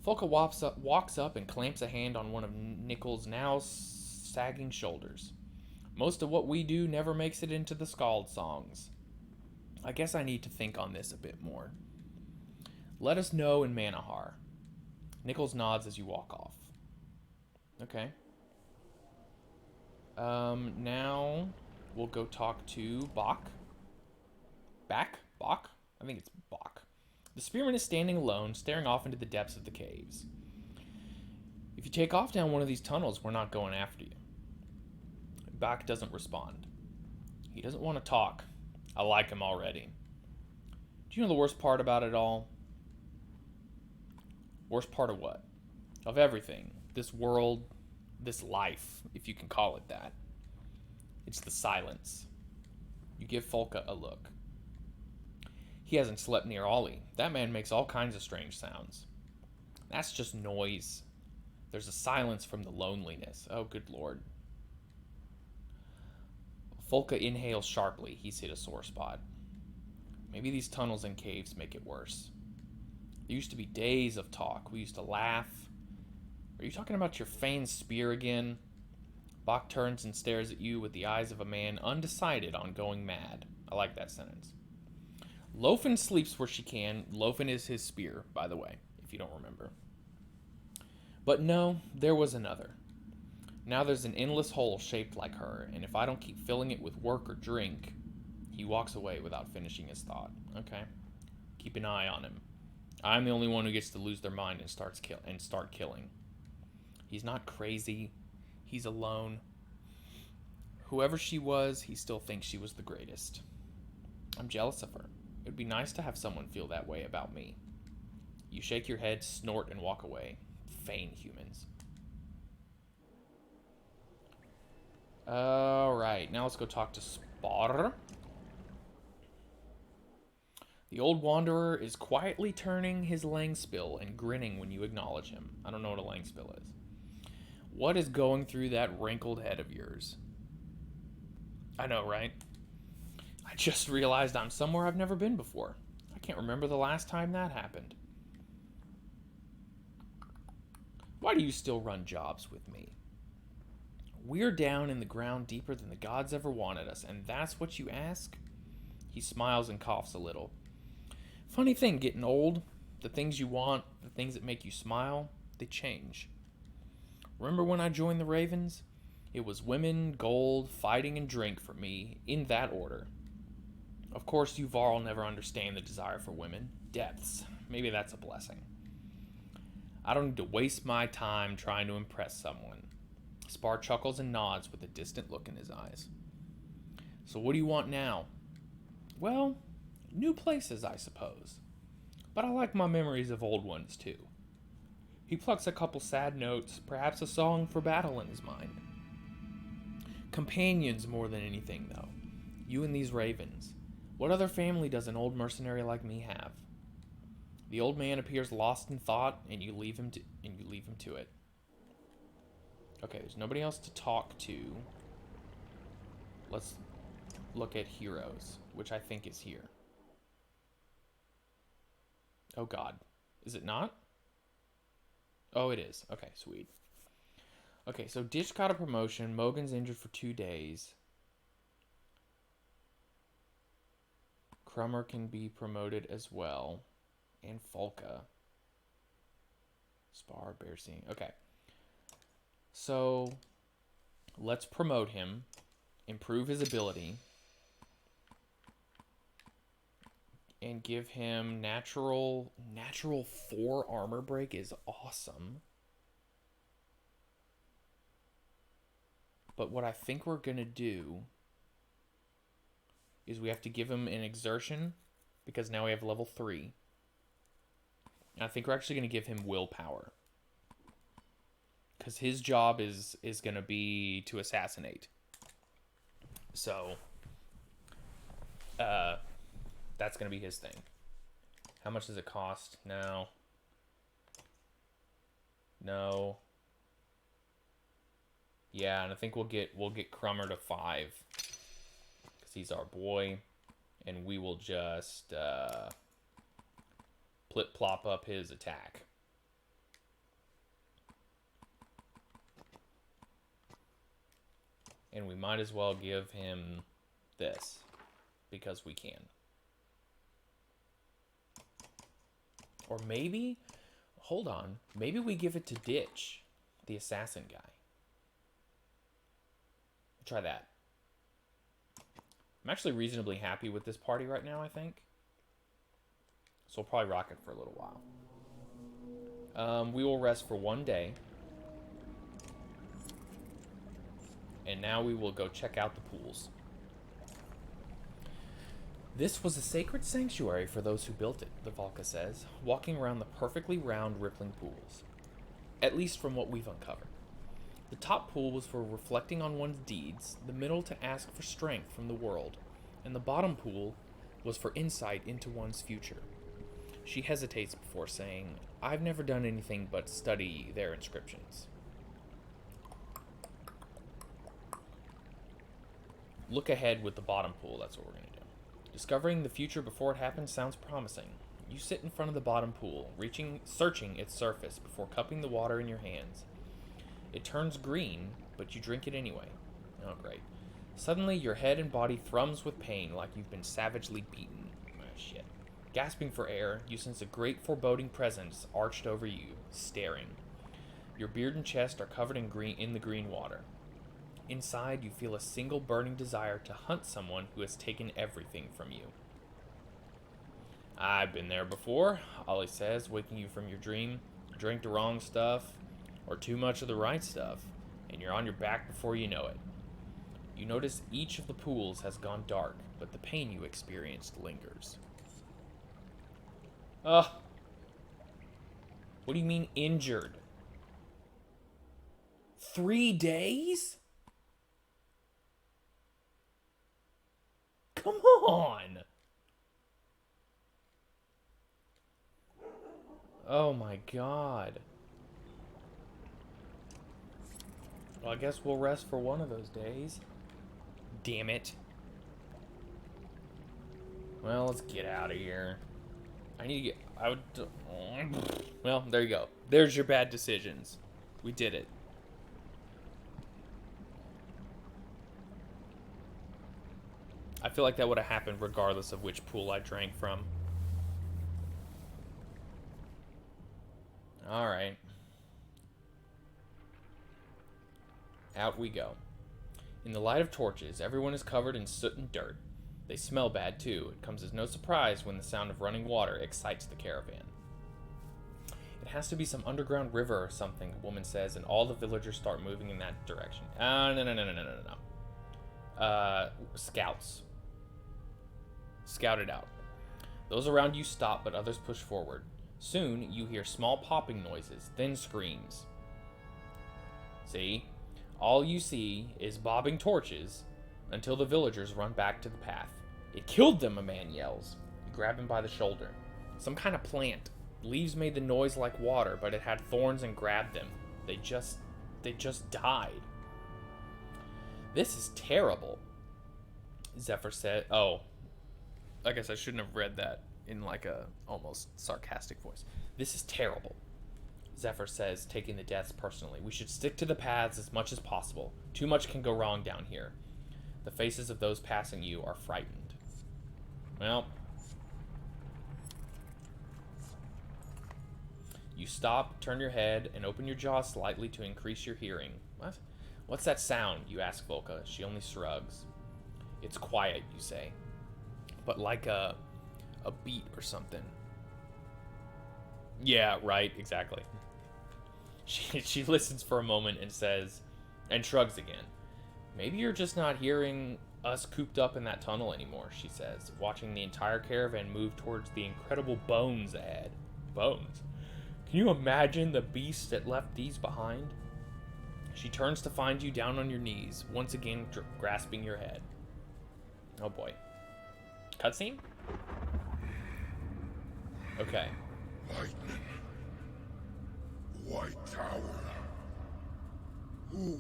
Folka walks up and clamps a hand on one of Nichols' now sagging shoulders. Most of what we do never makes it into the Scald songs. I guess I need to think on this a bit more. Let us know in Manahar. Nichols nods as you walk off. Okay. Now we'll go talk to Bach. Bach? I think it's Bach. The spearman is standing alone, staring off into the depths of the caves. If you take off down one of these tunnels, we're not going after you. Bach doesn't respond. He doesn't want to talk. I like him already. Do you know the worst part about it all? Worst part of what? Of everything. This world, this life, if you can call it that. It's the silence. You give Folka a look. He hasn't slept near Ollie. That man makes all kinds of strange sounds. That's just noise. There's a silence from the loneliness. Oh, good lord. Folka inhales sharply. He's hit a sore spot. Maybe these tunnels and caves make it worse. There used to be days of talk. We used to laugh. Are you talking about your feigned spear again? Bach turns and stares at you with the eyes of a man undecided on going mad. I like that sentence. Lofen sleeps where she can. Lofen is his spear, by the way, if you don't remember. But no, there was another. Now there's an endless hole shaped like her, and if I don't keep filling it with work or drink... He walks away without finishing his thought. Okay. Keep an eye on him. I'm the only one who gets to lose their mind and start killing. He's not crazy. He's alone. Whoever she was, he still thinks she was the greatest. I'm jealous of her. It would be nice to have someone feel that way about me. You shake your head, snort, and walk away. Vain humans. Alright, now let's go talk to Spar. The old wanderer is quietly turning his langspill and grinning when you acknowledge him. I don't know what a langspill is. What is going through that wrinkled head of yours? I know, right? I just realized I'm somewhere I've never been before. I can't remember the last time that happened. Why do you still run jobs with me? We're down in the ground deeper than the gods ever wanted us, and that's what you ask? He smiles and coughs a little. Funny thing, getting old. The things you want, the things that make you smile, they change. Remember when I joined the Ravens? It was women, gold, fighting, and drink for me, in that order. Of course, you Varl never understand the desire for women. Depths. Maybe that's a blessing. I don't need to waste my time trying to impress someone. Spar chuckles and nods with a distant look in his eyes. So what do you want now? Well, new places, I suppose. But I like my memories of old ones, too. He plucks a couple sad notes, perhaps a song for battle in his mind. Companions more than anything, though. You and these ravens. What other family does an old mercenary like me have? The old man appears lost in thought, and you leave him to it. Okay, there's nobody else to talk to. Let's look at heroes, which I think is here. Oh god. Is it not? Oh, it is. Okay, sweet. Okay, so Ditch got a promotion. Mogan's injured for 2 days. Crummer can be promoted as well. And Folka. Spar, Bearsing. Okay. So, let's promote him. Improve his ability. And give him natural 4 armor break is awesome. But what I think we're going to do is we have to give him an exertion because now we have level 3. And I think we're actually going to give him willpower. Because his job is going to be to assassinate. So, that's going to be his thing. How much does it cost? No. No. Yeah, and I think we'll get Crummer to 5. Because he's our boy. And we will just plop up his attack. And we might as well give him this. Because we can. Or maybe, hold on, maybe we give it to Ditch, the assassin guy. Try that. I'm actually reasonably happy with this party right now, I think. So we'll probably rock it for a little while. We will rest for 1 day. And now we will go check out the pools. This was a sacred sanctuary for those who built it, the Valka says, walking around the perfectly round, rippling pools. At least from what we've uncovered. The top pool was for reflecting on one's deeds, the middle to ask for strength from the world, and the bottom pool was for insight into one's future. She hesitates before saying, I've never done anything but study their inscriptions. Look ahead with the bottom pool, that's what we're going to do. Discovering the future before it happens sounds promising. You sit in front of the bottom pool, searching its surface before cupping the water in your hands. It turns green, but you drink it anyway. Oh, great. Suddenly, your head and body thrums with pain like you've been savagely beaten. Oh, shit. Gasping for air, you sense a great foreboding presence arched over you, staring. Your beard and chest are covered in the green water. Inside, you feel a single burning desire to hunt someone who has taken everything from you. I've been there before, Ollie says, waking you from your dream. You drink the wrong stuff, or too much of the right stuff, and you're on your back before you know it. You notice each of the pools has gone dark, but the pain you experienced lingers. Ugh. What do you mean injured? 3 days? Come on! Oh my god. Well, I guess we'll rest for one of those days. Damn it. Well, let's get out of here. I need to get... Well, there you go. There's your bad decisions. We did it. I feel like that would have happened regardless of which pool I drank from. Alright. Out we go. In the light of torches, everyone is covered in soot and dirt. They smell bad too. It comes as no surprise when the sound of running water excites the caravan. It has to be some underground river or something, the woman says, and all the villagers start moving in that direction. No. Scouts. Scout it out. Those around you stop, but others push forward. Soon, you hear small popping noises, then screams. See? All you see is bobbing torches until the villagers run back to the path. It killed them, a man yells. You grab him by the shoulder. Some kind of plant. Leaves made the noise like water, but it had thorns and grabbed them. They just died. This is terrible, Zephyr said. Oh, I guess I shouldn't have read that in like a almost sarcastic voice. This is terrible, Zephyr says, taking the deaths personally. We should stick to the paths as much as possible. Too much can go wrong down here. The faces of those passing you are frightened. Well, you stop, turn your head, and open your jaw slightly to increase your hearing. What? What's that sound? You ask Volka. She only shrugs. It's quiet, you say. But like a beat or something. Yeah, right, exactly. She listens for a moment and says, and shrugs again. Maybe you're just not hearing us cooped up in that tunnel anymore, she says, watching the entire caravan move towards the incredible bones ahead. Bones? Can you imagine the beast that left these behind? She turns to find you down on your knees, once again grasping your head. Oh boy. Cutscene? Okay. Lightning. White Tower. Who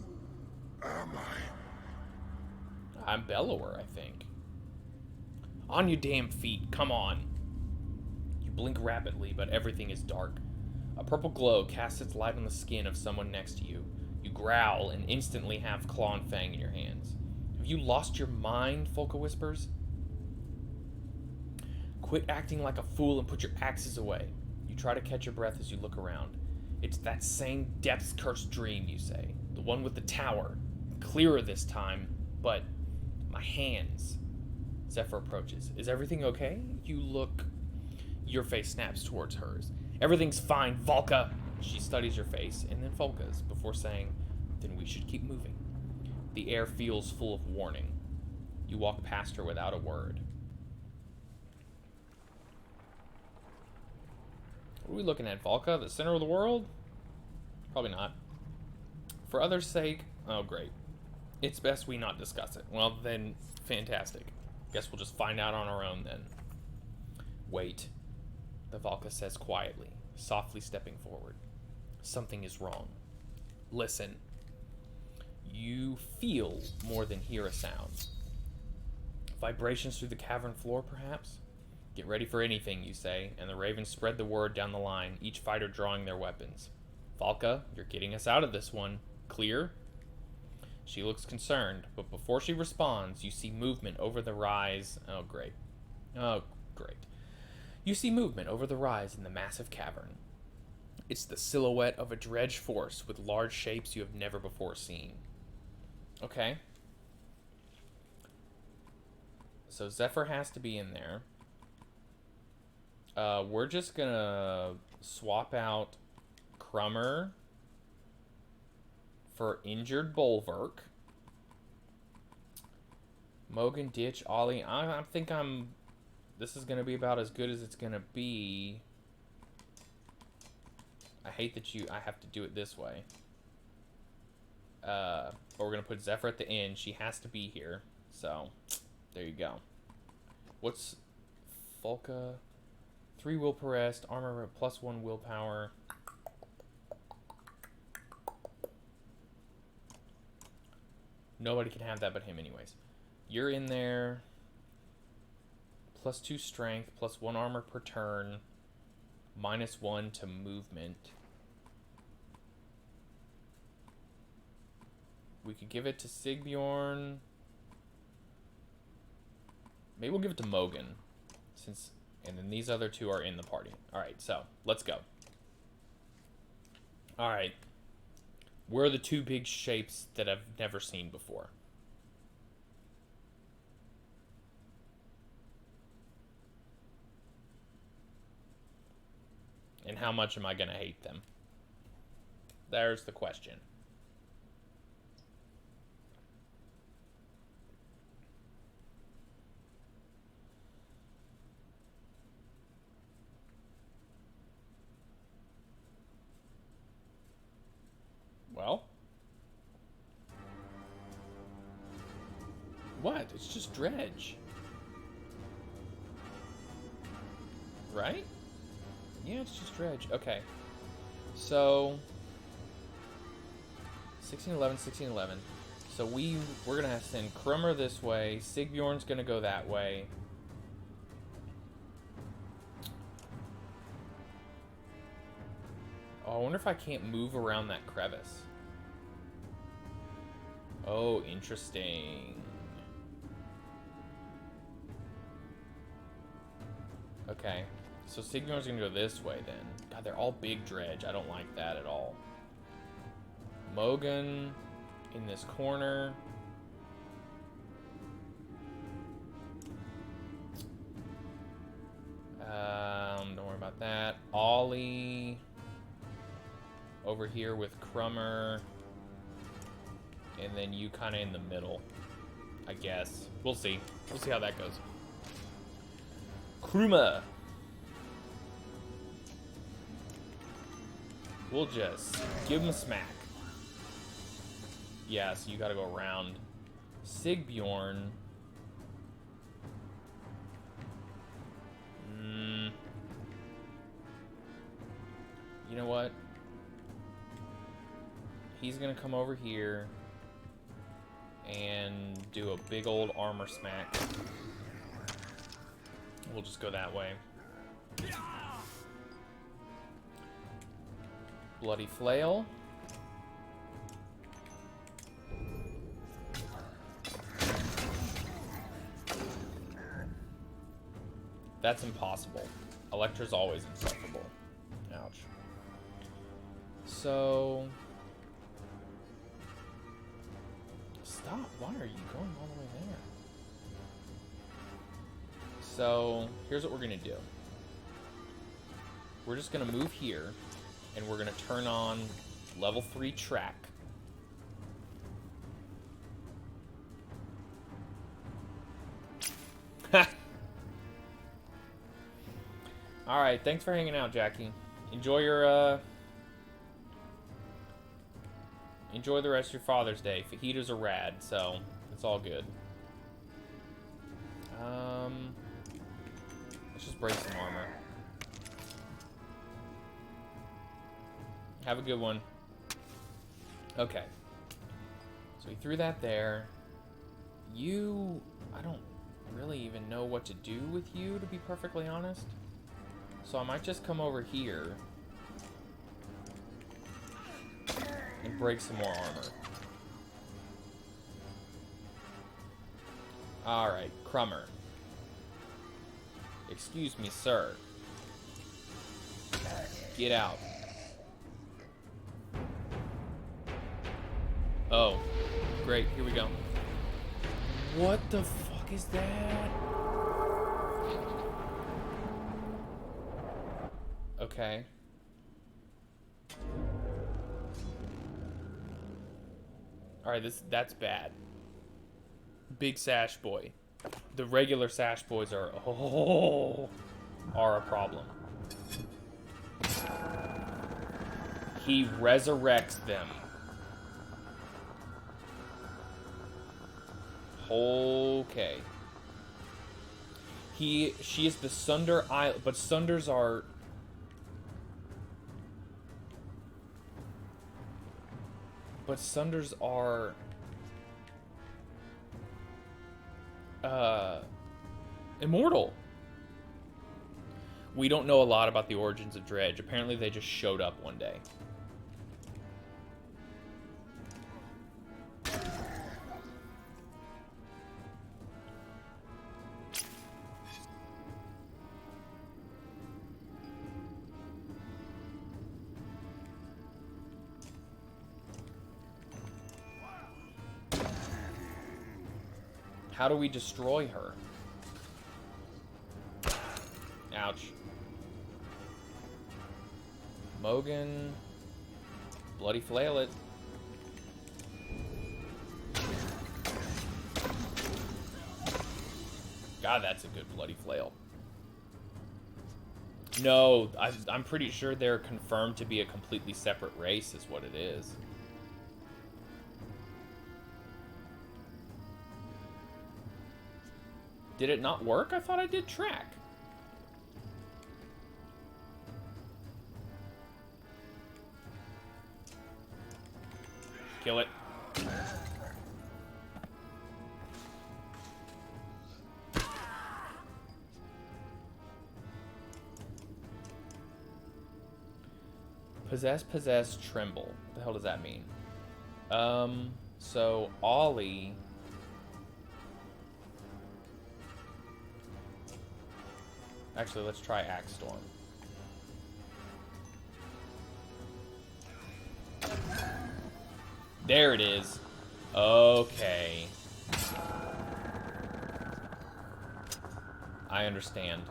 am I? I'm Bellower, I think. On your damn feet, come on. You blink rapidly, but everything is dark. A purple glow casts its light on the skin of someone next to you. You growl and instantly have Claw and Fang in your hands. Have you lost your mind? Volka whispers. Quit acting like a fool and put your axes away. You try to catch your breath as you look around. It's that same depth-cursed dream, you say. The one with the tower. Clearer this time, but my hands. Zephyr approaches. Is everything okay? You look... Your face snaps towards hers. Everything's fine, Volka! She studies your face, and then Volka's, before saying, then we should keep moving. The air feels full of warning. You walk past her without a word. What are we looking at, Volka? The center of the world? Probably not. For others' sake, oh great. It's best we not discuss it. Well then, fantastic. Guess we'll just find out on our own then. Wait, the Volka says quietly, softly stepping forward. Something is wrong. Listen. You feel more than hear a sound. Vibrations through the cavern floor, perhaps? Get ready for anything, you say, and the ravens spread the word down the line, each fighter drawing their weapons. Volka, you're getting us out of this one. Clear? She looks concerned, but before she responds, you see movement over the rise. Oh, great. Oh, great. You see movement over the rise in the massive cavern. It's the silhouette of a dredge force with large shapes you have never before seen. Okay. So Zephyr has to be in there. We're just gonna swap out Crummer for injured Bulwark. Mogan, Ditch, Ollie. I think this is gonna be about as good as it's gonna be. I hate that I have to do it this way. But we're gonna put Zephyr at the end. She has to be here. So, there you go. What's Volka? 3 will per rest, armor +1 willpower. Nobody can have that but him anyways. You're in there. +2 strength, +1 armor per turn. -1 to movement. We could give it to Sigbjorn. Maybe we'll give it to Mogan. And then these other two are in the party. Alright, so, let's go. Alright. Where are the 2 big shapes that I've never seen before? And how much am I going to hate them? There's the question. Well. What? It's just dredge. right? Yeah, it's just dredge. Okay. So 1611, 1611. So we're gonna have to send Krummer this way. Sigbjorn's gonna go that way. Oh, I wonder if I can't move around that crevice. Oh, interesting. Okay. So Sigbjorn's gonna go this way then. God, they're all big dredge. I don't like that at all. Mogan in this corner. Don't worry about that. Ollie over here with Krummer. And then you kind of in the middle, I guess. We'll see. We'll see how that goes. Krummer. We'll just give him a smack. Yeah, so you gotta go around. Sigbjorn. You know what? He's gonna come over here and do a big old armor smack. We'll just go that way. Bloody flail. That's impossible. Electra's always insufferable. Ouch. So... Stop. Why are you going all the way there? So, here's what we're going to do. We're just going to move here, and we're going to turn on level 3 track. Alright, thanks for hanging out, Jackie. Enjoy your, enjoy the rest of your Father's Day. Fajitas are rad, so it's all good. Let's just break some armor. Have a good one. Okay. So we threw that there. You... I don't really even know what to do with you, to be perfectly honest. So I might just come over here and break some more armor. Alright, Krummer. Excuse me, sir. Get out. Oh, great, here we go. What the fuck is that? Okay. Alright, that's bad. Big Sash Boy. The regular Sash Boys are a problem. He resurrects them. Okay. She is the Sundr Island, but Sundrs are... But Sundrs are... immortal. We don't know a lot about the origins of Dredge. Apparently they just showed up one day. How do we destroy her? Ouch. Mogan. Bloody flail it. God, that's a good bloody flail. No, I'm pretty sure they're confirmed to be a completely separate race is what it is. Did it not work? I thought I did track. Kill it. Possess, tremble. What the hell does that mean? So Ollie. Actually, let's try Axe Storm. There it is. Okay. I understand.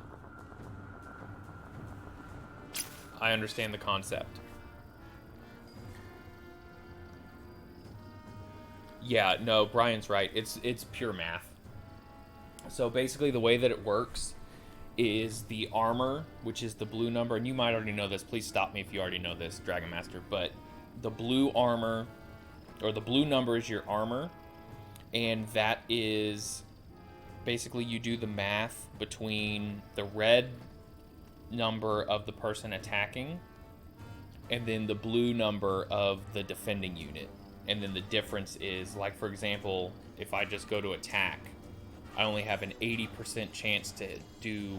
I understand the concept. Yeah, no, Brian's right. It's pure math. So basically the way that it works is the armor, which is the blue number, and you might already know this. Please stop me if you already know this, Dragon Master, but the blue armor, or the blue number is your armor, and that is basically you do the math between the red number of the person attacking and then the blue number of the defending unit. And then the difference is, like, for example, if I just go to attack, I only have an 80% chance to do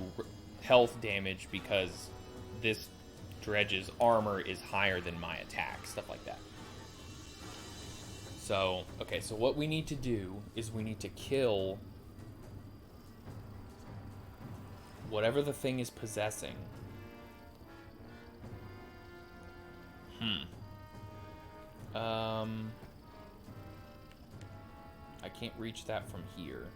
health damage because this dredge's armor is higher than my attack, stuff like that. So, okay, so what we need to do is we need to kill whatever the thing is possessing. I can't reach that from here.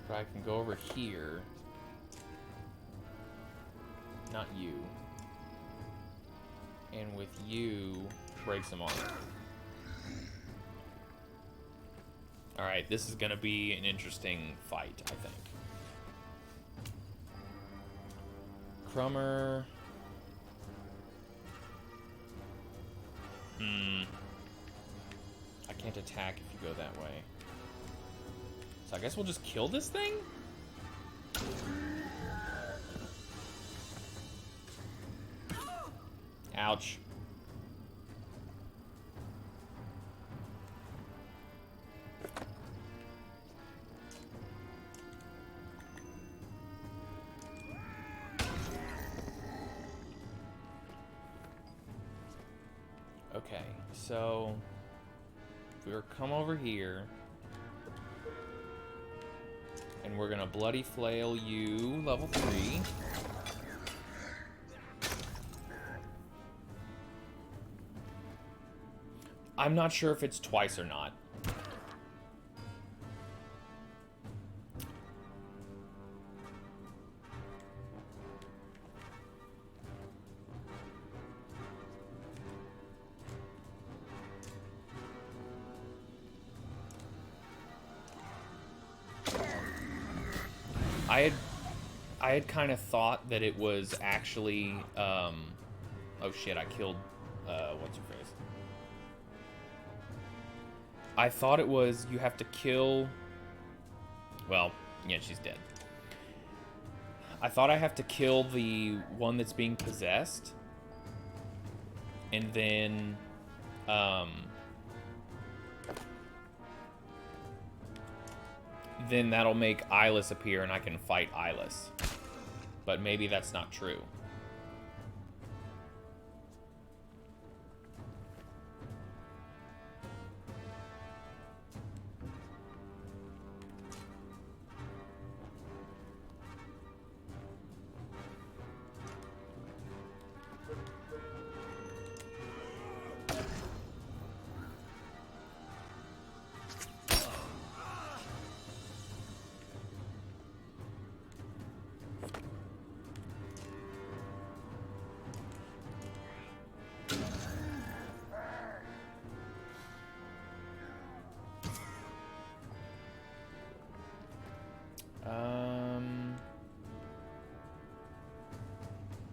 But I can go over here. Not you. And with you, break some armor. Alright, this is gonna be an interesting fight, I think. Crummer. I can't attack if you go that way. So I guess we'll just kill this thing? Ouch. Okay, so we're come over here and we're gonna bloody flail you, level 3. I'm not sure if it's twice or not. I had kind of thought that it was actually, oh shit, I killed, what's her face? I thought it was you have to kill, well, yeah, she's dead. I thought I have to kill the one that's being possessed, and then, then that'll make Eyeless appear and I can fight Eyeless. But maybe that's not true.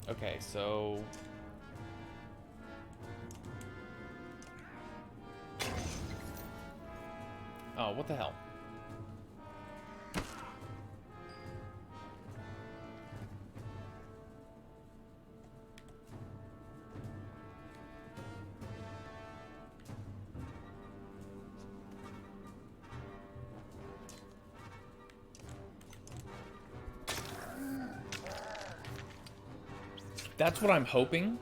Okay, so oh, what the hell? That's what I'm hoping.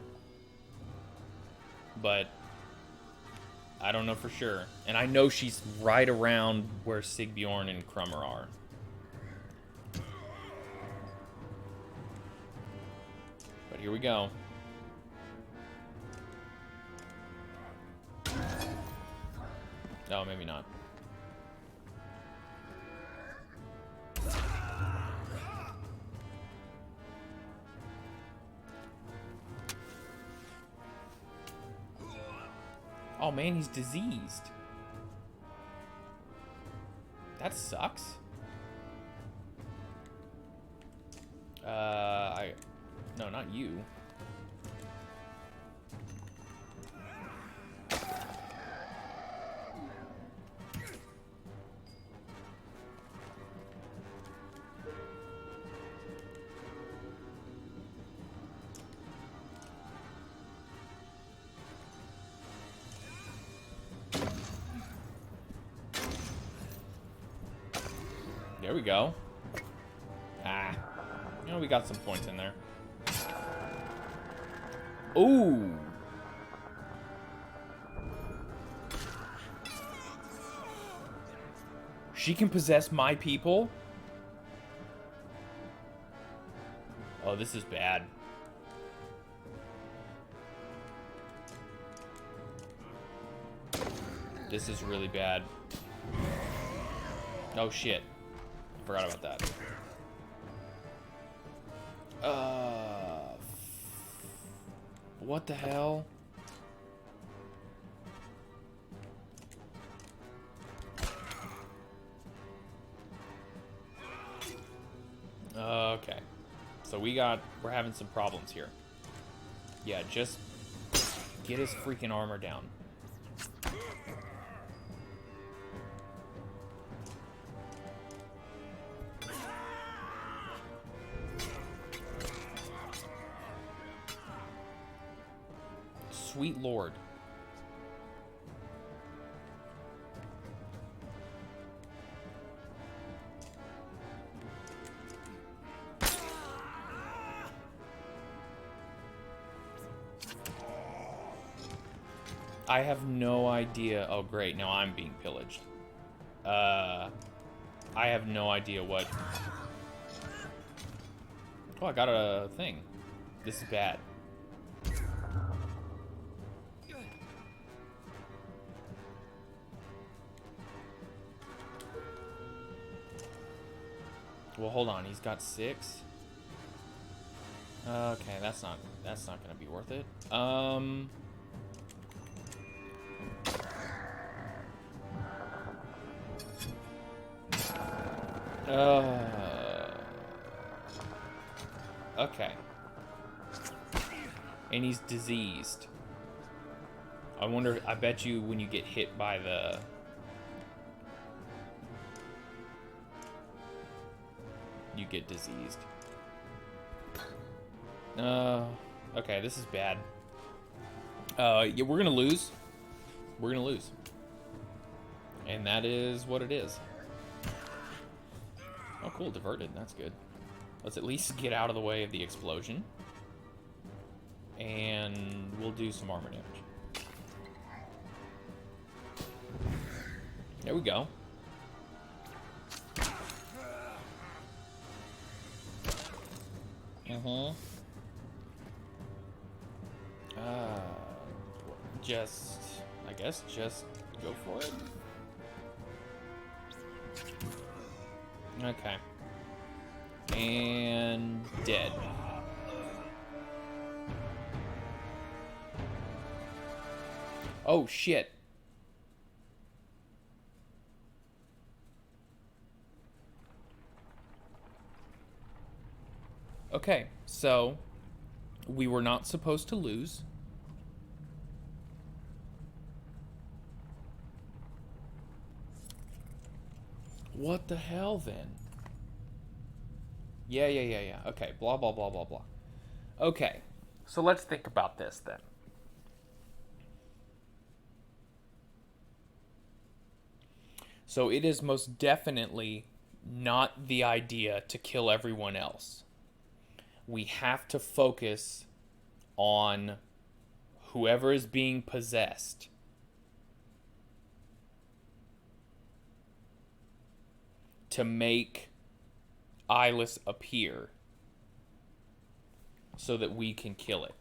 But I don't know for sure. And I know she's right around where Sigbjorn and Krummer are. But here we go. No, maybe not. Oh man, he's diseased. That sucks. No, not you. There we go. Ah. You know, we got some points in there. Ooh. She can possess my people? Oh, this is bad. This is really bad. Oh, shit. Forgot about that. What the hell? Okay. So we're having some problems here. Yeah, just get his freaking armor down. Sweet Lord. I have no idea. Oh, great. Now I'm being pillaged. I have no idea what... Oh, I got a thing. This is bad. Well, hold on. He's got 6. Okay, that's not gonna be worth it. Okay. And he's diseased. I bet you when you get hit by the... you get diseased. Okay, this is bad. Yeah, we're gonna lose. We're gonna lose. And that is what it is. Oh, cool, diverted. That's good. Let's at least get out of the way of the explosion. And we'll do some armor damage. There we go. I guess just go for it. Okay. And dead. Oh, shit. Okay, so we were not supposed to lose. What the hell, then? Yeah. Okay, blah, blah, blah, blah, blah. Okay, so let's think about this, then. So it is most definitely not the idea to kill everyone else. We have to focus on whoever is being possessed to make Eyeless appear so that we can kill it.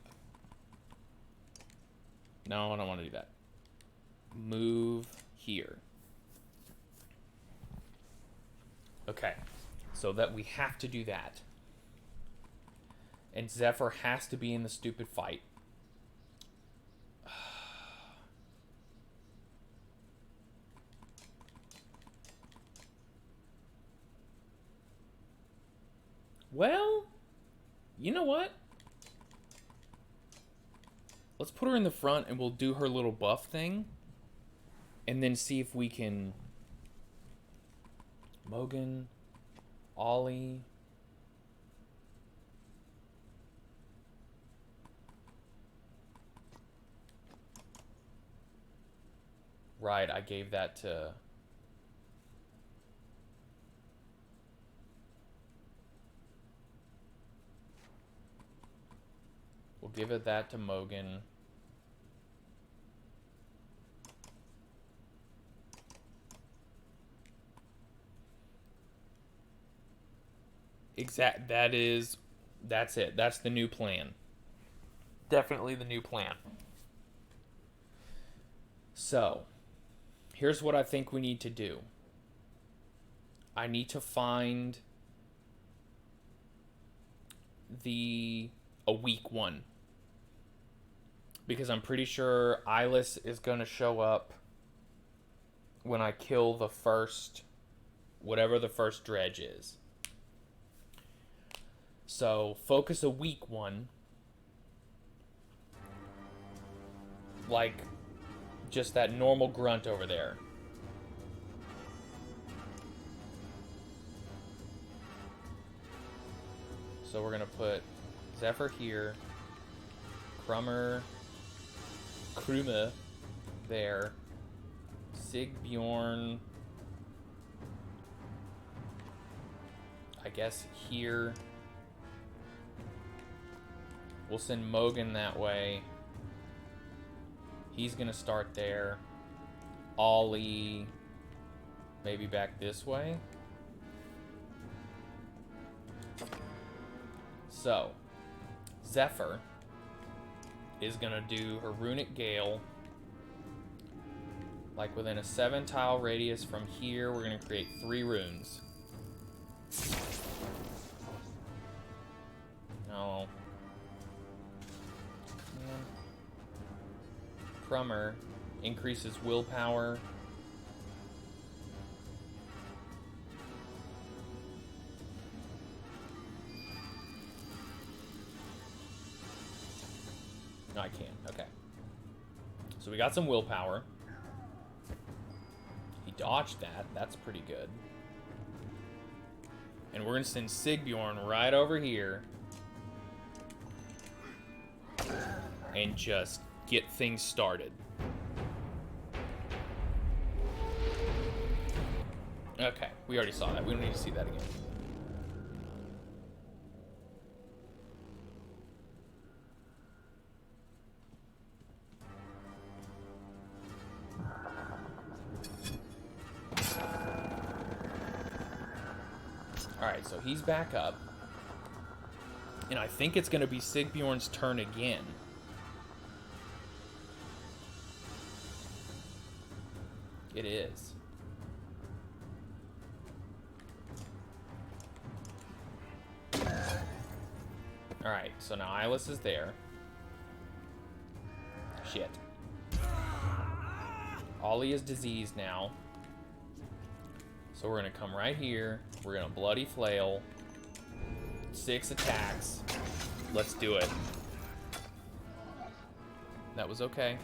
No, I don't want to do that. Move here. Okay, so that we have to do that. And Zephyr has to be in the stupid fight. Well, you know what? Let's put her in the front and we'll do her little buff thing. And then see if we can... Mogan, Ollie... Right, I gave that to... We'll give it that to Mogan. That's it. That's the new plan. Definitely the new plan. So, here's what I think we need to do. I need to find a weak one. Because I'm pretty sure Eyeless is going to show up when I kill the first, whatever the first dredge is. So, focus a weak one. Like, just that normal grunt over there. So we're going to put Zephyr here. Krummer there. Sigbjorn, I guess here. We'll send Mogan that way. He's gonna start there. Ollie, maybe back this way. So, Zephyr is gonna do her Runic Gale. Like within a 7-tile radius from here, we're gonna create 3 runes. No. Krummer increases willpower. No, I can't. Okay. So we got some willpower. He dodged that. That's pretty good. And we're going to send Sigbjorn right over here. And just get things started. Okay. We already saw that. We don't need to see that again. Alright, so he's back up. And I think it's going to be Sigbjorn's turn again. It is. Alright, so now Eyeless is there. Shit. Ollie is diseased now. So we're going to come right here. We're going to Bloody Flail. 6 attacks. Let's do it. That was okay.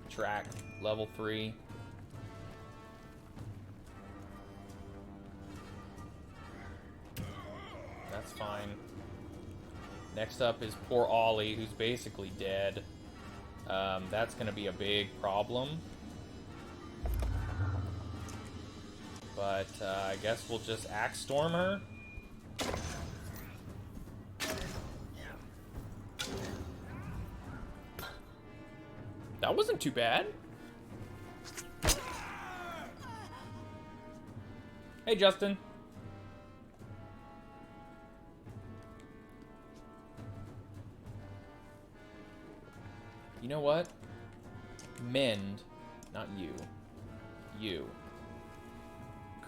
Track. Level 3. That's fine. Next up is poor Ollie, who's basically dead. That's going to be a big problem. But I guess we'll just Axe Storm her. That wasn't too bad. Hey, Justin. You know what? Mend. Not you. You.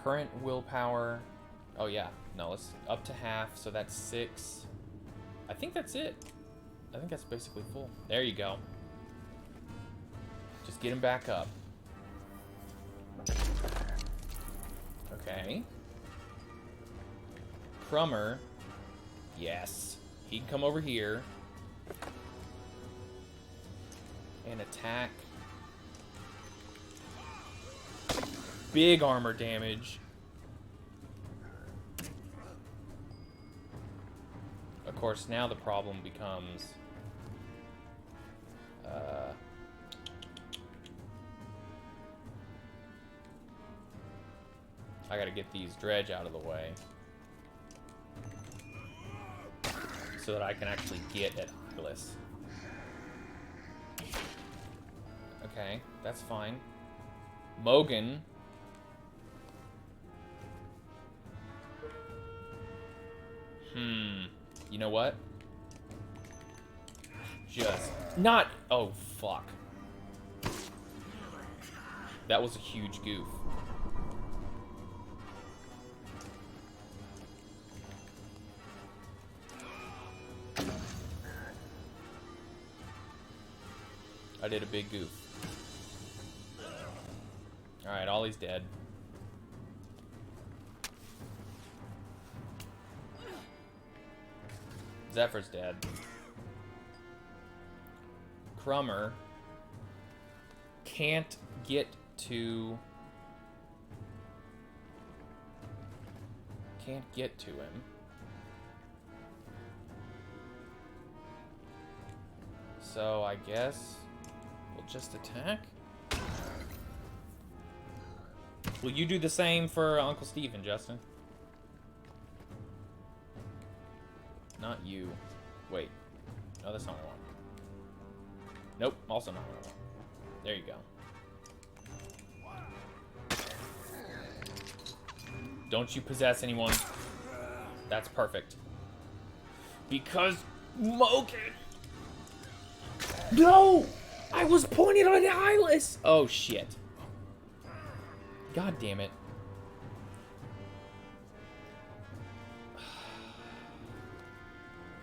Current willpower. Oh, yeah. No, let's up to half, so that's 6. I think that's it. I think that's basically full. There you go. Just get him back up. Okay. Crummer. Yes. He can come over here. And attack. Big armor damage. Of course, now the problem becomes... I gotta get these dredge out of the way. So that I can actually get at Hylas. Okay, that's fine. Mogan. You know what? Just not... Oh, fuck. That was a huge goof. I did a big goof. Alright, Ollie's dead. Zephyr's dead. Crummer can't get to... Can't get to him. So I guess we'll just attack. Will you do the same for Uncle Steven, Justin? Not you. Wait. No, that's not what I want. Nope, also not what I want. There you go. Don't you possess anyone. That's perfect. Because Mogan. No! I was pointing on Hylas! Oh, shit. God damn it.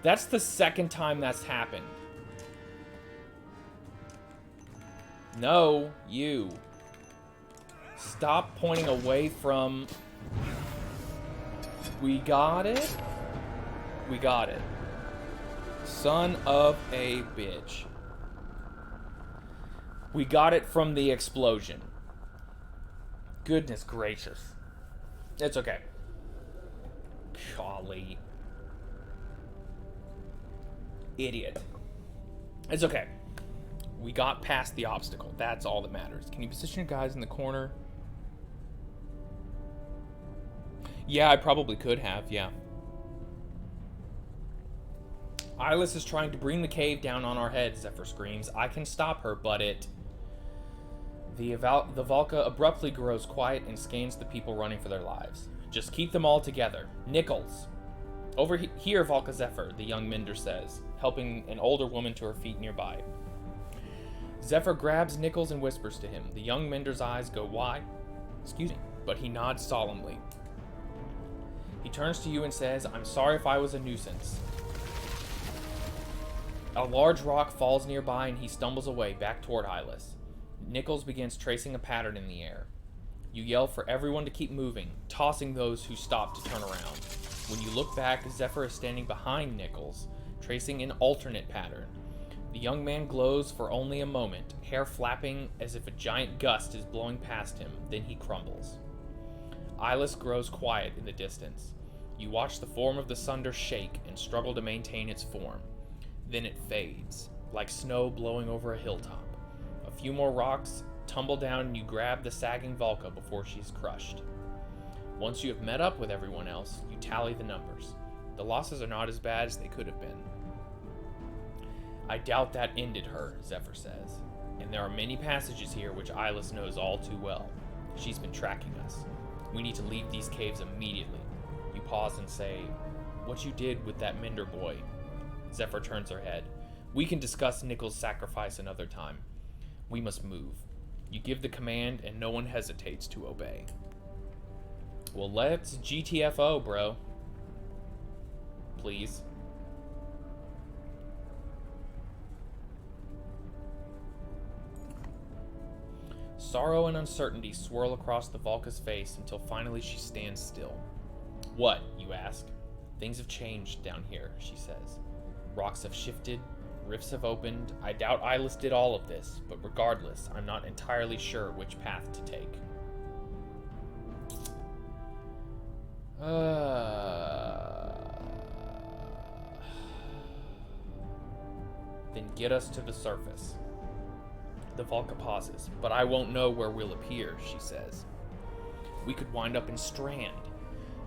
That's the second time that's happened. No, you. Stop pointing away from... We got it? We got it. Son of a bitch. We got it from the explosion. Goodness gracious. It's okay. Golly. Idiot. It's okay. We got past the obstacle. That's all that matters. Can you position your guys in the corner? Yeah, I probably could have, yeah. Hylas is trying to bring the cave down on our heads, Zephyr screams. I can stop her, but it... The Valka abruptly grows quiet and scans the people running for their lives. Just keep them all together. Nichols. Over here, Valka Zephyr, the young Mender says, helping an older woman to her feet nearby. Zephyr grabs Nichols and whispers to him. The young Mender's eyes go wide, but he nods solemnly. He turns to you and says, I'm sorry if I was a nuisance. A large rock falls nearby and he stumbles away, back toward Hylas. Nichols begins tracing a pattern in the air. You yell for everyone to keep moving, tossing those who stop to turn around. When you look back, Zephyr is standing behind Nichols, tracing an alternate pattern. The young man glows for only a moment, hair flapping as if a giant gust is blowing past him, then he crumbles. Hylas grows quiet in the distance. You watch the form of the Sundr shake and struggle to maintain its form. Then it fades, like snow blowing over a hilltop. A few more rocks tumble down and you grab the sagging Valka before she's crushed. Once you have met up with everyone else, you tally the numbers. The losses are not as bad as they could have been. I doubt that ended her, Zephyr says. And there are many passages here which Eyeless knows all too well. She's been tracking us. We need to leave these caves immediately. You pause and say, "What you did with that Mender boy?" Zephyr turns her head. "We can discuss Nickel's sacrifice another time. We must move." You give the command and no one hesitates to obey. Well, let's GTFO, bro. Please. Sorrow and uncertainty swirl across the Valka's face until finally she stands still. "What?" you ask. "Things have changed down here," she says. "Rocks have shifted, rifts have opened. I doubt Eyeless did all of this, but regardless, I'm not entirely sure which path to take." Then get us to the surface. The Valka pauses. "But I won't know where we'll appear," she says. "We could wind up in Strand."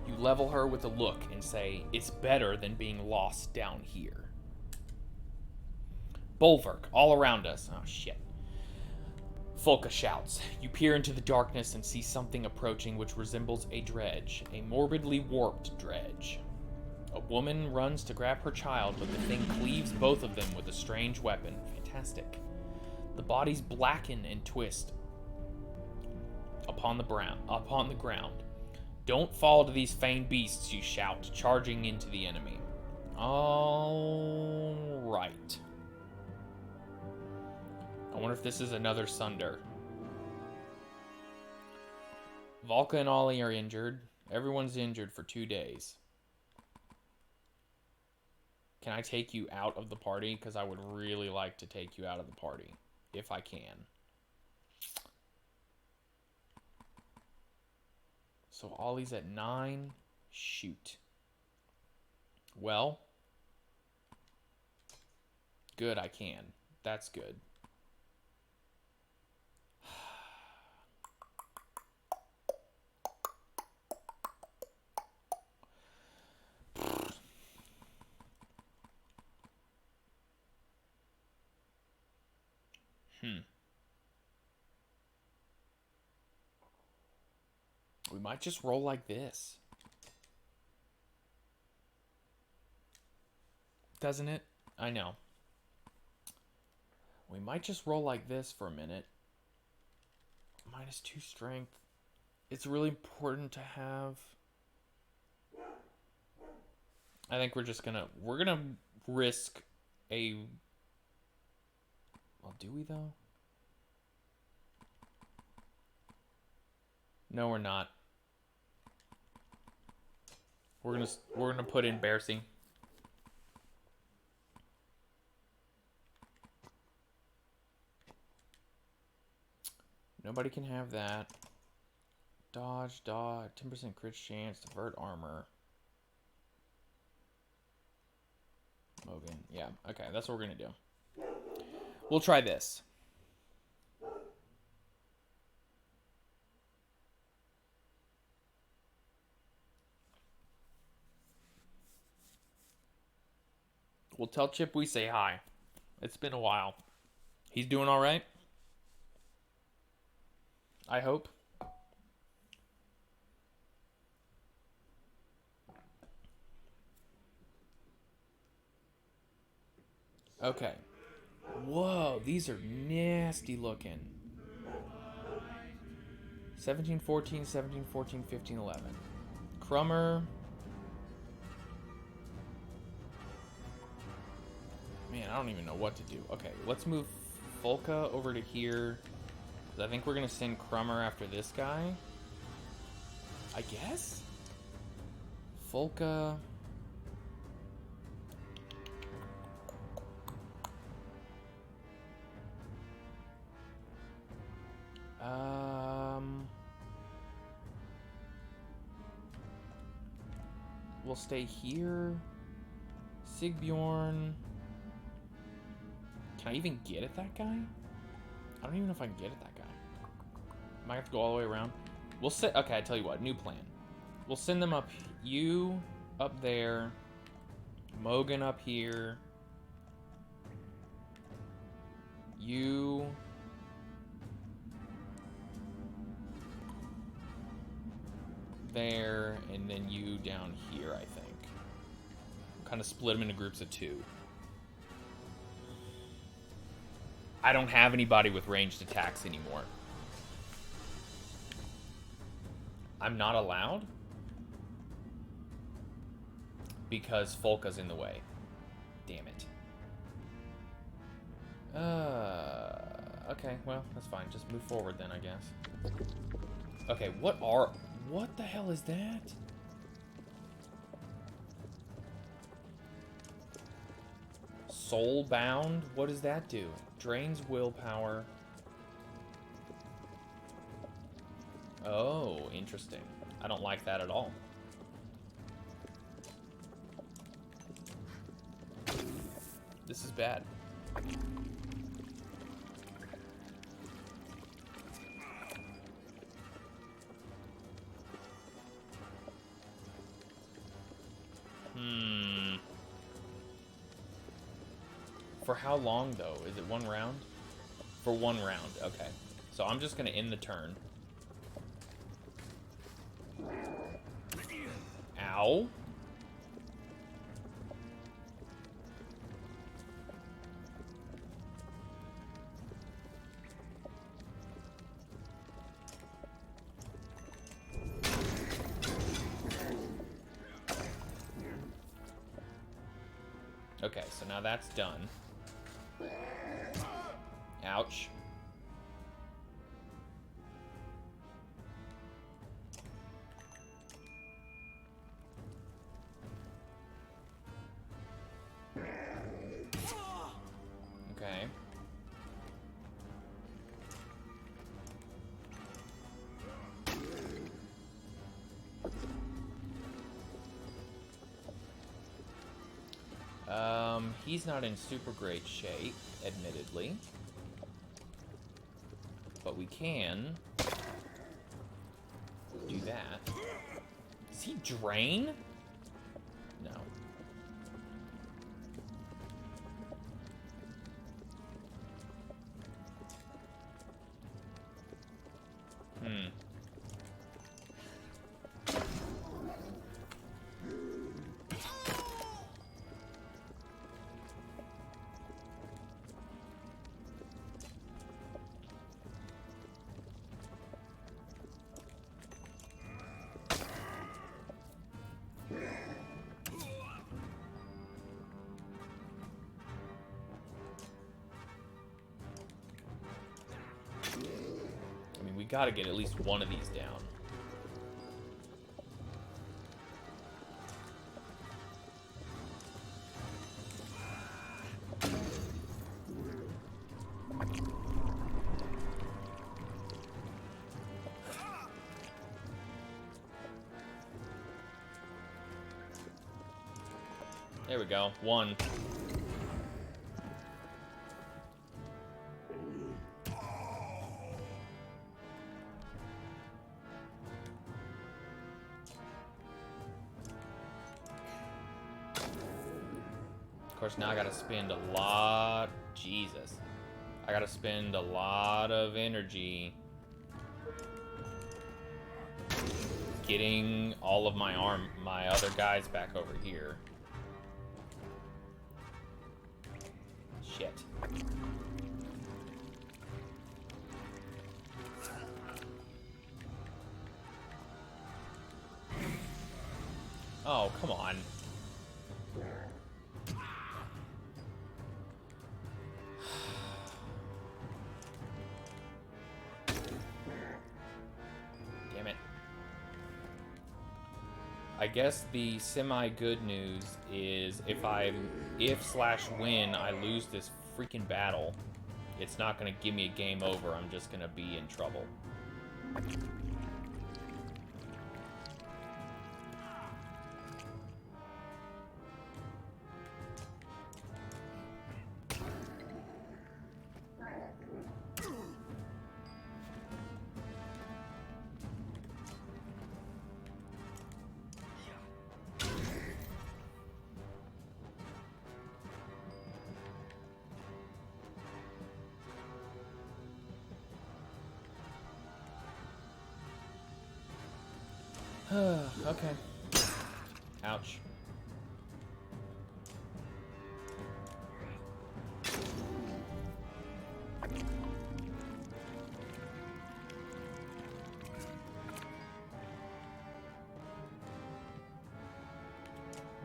You level her with a look and say, "It's better than being lost down here." "Bulwark, all around us." Oh, shit. Volka shouts. You peer into the darkness and see something approaching which resembles a dredge, a morbidly warped dredge. A woman runs to grab her child, but the thing cleaves both of them with a strange weapon. Fantastic. The bodies blacken and twist upon the ground. "Don't fall to these feigned beasts," you shout, charging into the enemy. All right. I wonder if this is another Sundr. Valka and Ollie are injured. Everyone's injured for 2 days. Can I take you out of the party? Because I would really like to take you out of the party, if I can. So Ollie's at 9. Shoot. Well. Good, I can. That's good. We might just roll like this. Doesn't it? I know. We might just roll like this for a minute. -2 strength. It's really important to have. I think we're gonna risk a. Well, do we though? No, we're not. We're gonna put in Bearsy. Nobody can have that. Dodge, 10% crit chance, divert armor. Mogan, yeah, okay, that's what we're gonna do. We'll try this. We'll tell Chip we say hi. It's been a while. He's doing all right? I hope. Okay. Whoa, these are nasty looking. 17, 14, 17, 14, 15, 11. Crummer. Man, I don't even know what to do. Okay, let's move Volka over to here. I think we're going to send Crummer after this guy. I guess? Volka. We'll stay here. Sigbjorn. Can I even get at that guy? I don't even know if I can get at that guy. Might have to go all the way around. We'll sit. Okay, I tell you what. New plan. We'll send them up. You up there. Mogan up here. You. There, and then you down here, I think. Kind of split them into groups of 2. I don't have anybody with ranged attacks anymore. I'm not allowed? Because Folka's in the way. Damn it. Okay, well, that's fine. Just move forward then, I guess. Okay, what the hell is that? Soulbound? What does that do? Drains willpower. Oh, interesting. I don't like that at all. This is bad. For how long, though? Is it 1 round? For 1 round, okay. So I'm just going to end the turn. Ow. Okay, so now that's done. Ouch. Okay. He's not in super great shape, admittedly. But we can do that. Does he drain? No. We gotta get at least one of these down. There we go. 1. Of course, now I gotta spend a lot... Jesus. I gotta spend a lot of energy getting all of my other guys back over here. Shit. Oh, come on. Damn it. I guess the semi-good news is if/when I lose this freaking battle, it's not gonna give me a game over. I'm just gonna be in trouble. Okay. Ouch.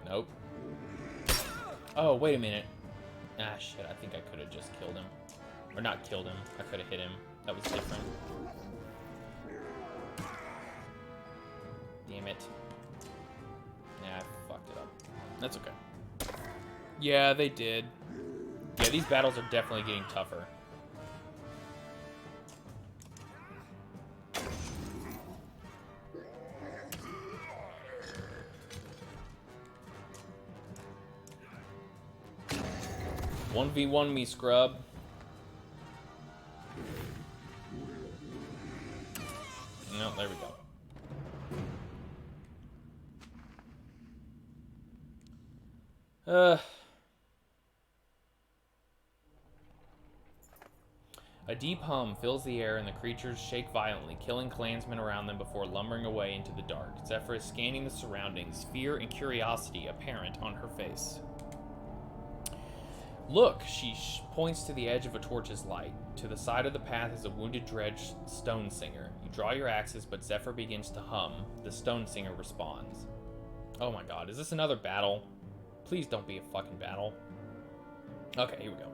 Nope. Oh, wait a minute. Ah, shit. I think I could have just killed him. Or not killed him. I could have hit him. That was different. Damn it. Nah, I fucked it up. That's okay. Yeah, they did. Yeah, these battles are definitely getting tougher. One v one me, scrub. No, there we go. A deep hum fills the air and the creatures shake violently, killing clansmen around them before lumbering away into the dark. Zephyr is scanning the surroundings, fear and curiosity apparent on her face. Look, she points to the edge of a torch's light. To the side of the path is a wounded dredge stone singer. You draw your axes, but Zephyr begins to hum. The stone singer responds. Oh my god, is this another battle? Please don't be a fucking battle. Okay, here we go.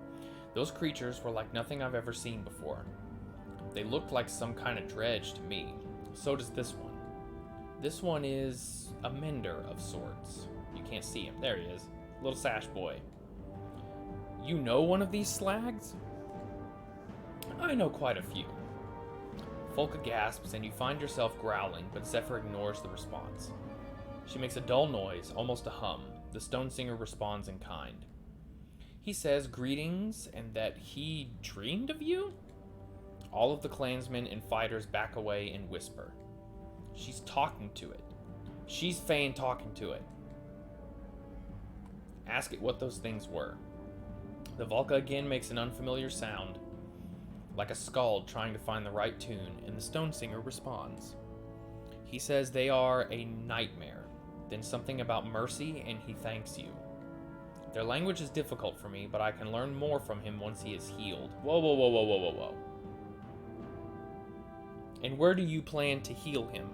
Those creatures were like nothing I've ever seen before. They looked like some kind of dredge to me. So does this one. This one is a mender of sorts. You can't see him. There he is. Little sash boy. You know one of these slags? I know quite a few. Folka gasps and you find yourself growling, but Zephyr ignores the response. She makes a dull noise, almost a hum. The stone singer responds in kind. He says greetings and that he dreamed of you? All of the clansmen and fighters back away and whisper. She's talking to it. She's Fane talking to it. Ask it what those things were. The Volca again makes an unfamiliar sound, like a skald trying to find the right tune, and the stone singer responds. He says they are a nightmare, then something about mercy, and he thanks you. Their language is difficult for me, but I can learn more from him once he is healed. Whoa, whoa, whoa, whoa, whoa, whoa, whoa. And where do you plan to heal him?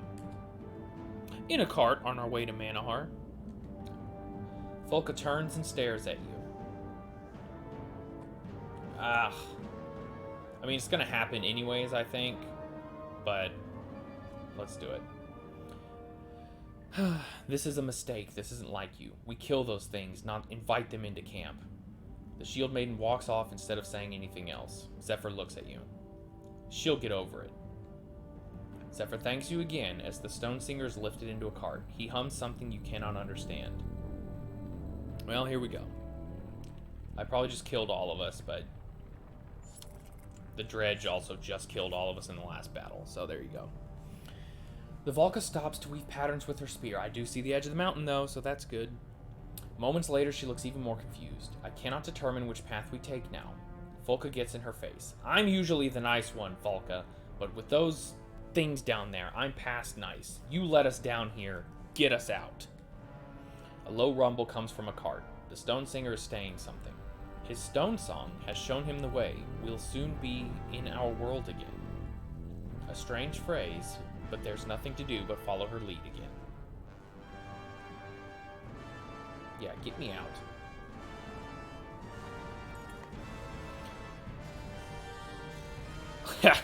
In a cart on our way to Manahar. Folka turns and stares at you. I mean, it's gonna happen anyways, I think. But let's do it. This is a mistake. This isn't like you. We kill those things, not invite them into camp. The shield maiden walks off instead of saying anything else. Zephyr looks at you. She'll get over it. Zephyr thanks you again as the stone singer is lifted into a cart. He hums something you cannot understand. Well, here we go. I probably just killed all of us, but the dredge also just killed all of us in the last battle, so there you go. The Volca stops to weave patterns with her spear. I do see the edge of the mountain, though, so that's good. Moments later, she looks even more confused. I cannot determine which path we take now. Volca gets in her face. I'm usually the nice one, Volca, but with those things down there, I'm past nice. You let us down here. Get us out. A low rumble comes from a cart. The stone singer is saying something. His stone song has shown him the way. We'll soon be in our world again. A strange phrase, but there's nothing to do but follow her lead again. Yeah, get me out. Yeah,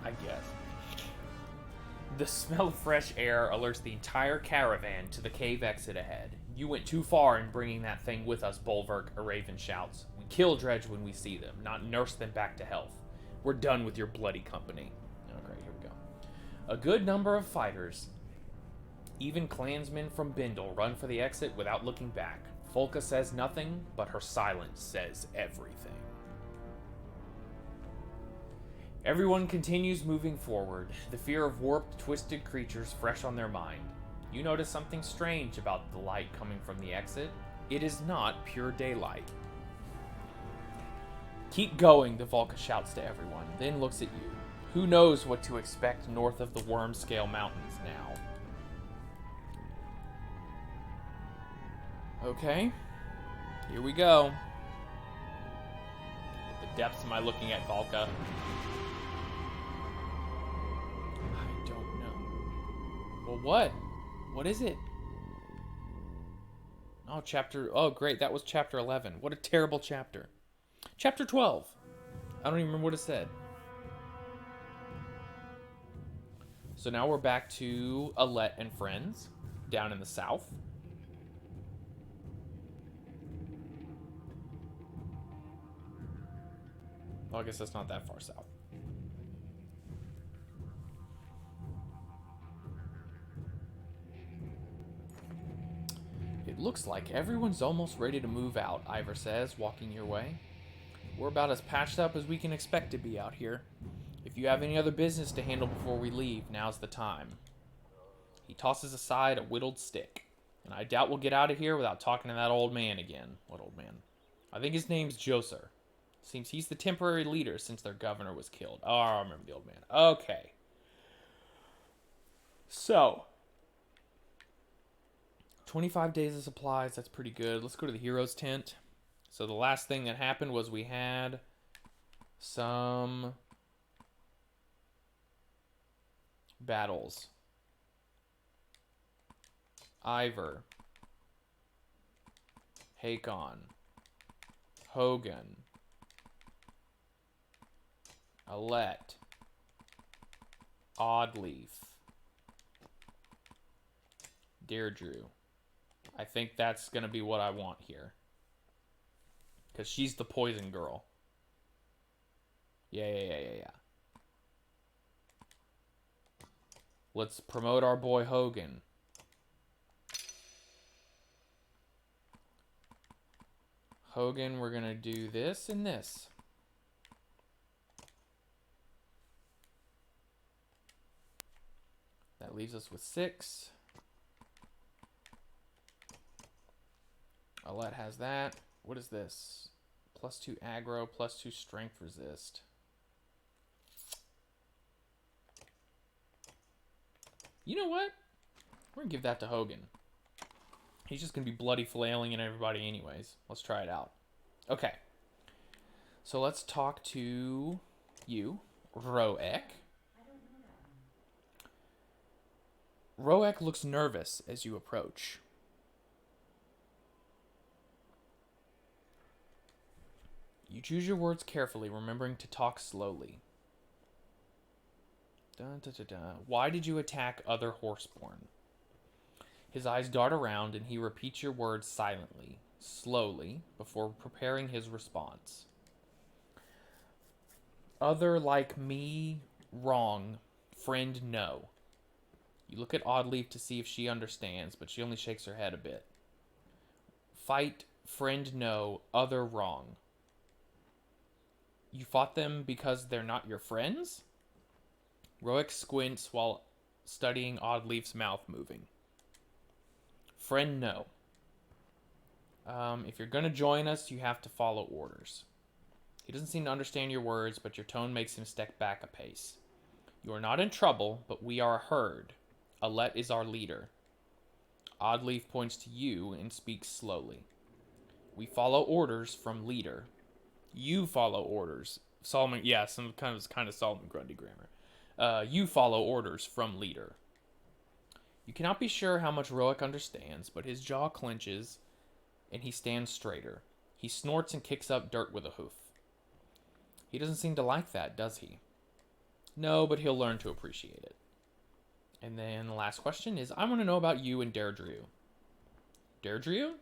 I guess. The smell of fresh air alerts the entire caravan to the cave exit ahead. You went too far in bringing that thing with us, Bulwark, a raven shouts. We kill dredge when we see them, not nurse them back to health. We're done with your bloody company. Oh, great, here we go. A good number of fighters, even clansmen from Bindle, run for the exit without looking back. Folka says nothing, but her silence says everything. Everyone continues moving forward, the fear of warped, twisted creatures fresh on their mind. You notice something strange about the light coming from the exit. It is not pure daylight. Keep going, the Volca shouts to everyone, then looks at you. Who knows what to expect north of the Wormscale Mountains now? Okay. Here we go. The depths am I looking at, Valka? I don't know. Well, what? What is it? Oh, chapter... Oh, great. That was chapter 11. What a terrible chapter. Chapter 12. I don't even remember what it said. So now we're back to Alette and friends down in the south. Well, I guess that's not that far south. It looks like everyone's almost ready to move out, Ivor says, walking your way. We're about as patched up as we can expect to be out here. If you have any other business to handle before we leave, now's the time. He tosses aside a whittled stick. And I doubt we'll get out of here without talking to that old man again. What old man? I think his name's Joser. Seems he's the temporary leader since their governor was killed. Oh, I remember the old man. Okay. So, 25 days of supplies. That's pretty good. Let's go to the hero's tent. So the last thing that happened was we had some battles. Ivor, Hakon, Hogan, Alette, Oddleaf, Deirdre. I think that's going to be what I want here. Because she's the poison girl. Yeah. Let's promote our boy Hogan. Hogan, we're going to do this and this. That leaves us with 6. Alette has that. What is this? +2 aggro, +2 strength resist. You know what? We're going to give that to Hogan. He's just going to be bloody flailing at everybody anyways. Let's try it out. Okay. So let's talk to you, Roek. Roek looks nervous as you approach. You choose your words carefully, remembering to talk slowly. Why did you attack other Horseborn? His eyes dart around and he repeats your words silently, slowly, before preparing his response. Other like me, wrong. Friend, no. You look at Oddleaf to see if she understands, but she only shakes her head a bit. Fight, friend, no. Other, wrong. You fought them because they're not your friends? Roek squints while studying Oddleaf's mouth moving. Friend, no. If you're going to join us, you have to follow orders. He doesn't seem to understand your words, but your tone makes him step back a pace. You are not in trouble, but we are a herd. Alette is our leader. Oddleaf points to you and speaks slowly. We follow orders from leader. You follow orders. Solomon, yeah, some kind of Solomon Grundy grammar. You follow orders from leader. You cannot be sure how much Roek understands, but his jaw clenches and he stands straighter. He snorts and kicks up dirt with a hoof. He doesn't seem to like that, does he? No, but he'll learn to appreciate it. And then the last question is, I want to know about you and Deirdre. Deirdre?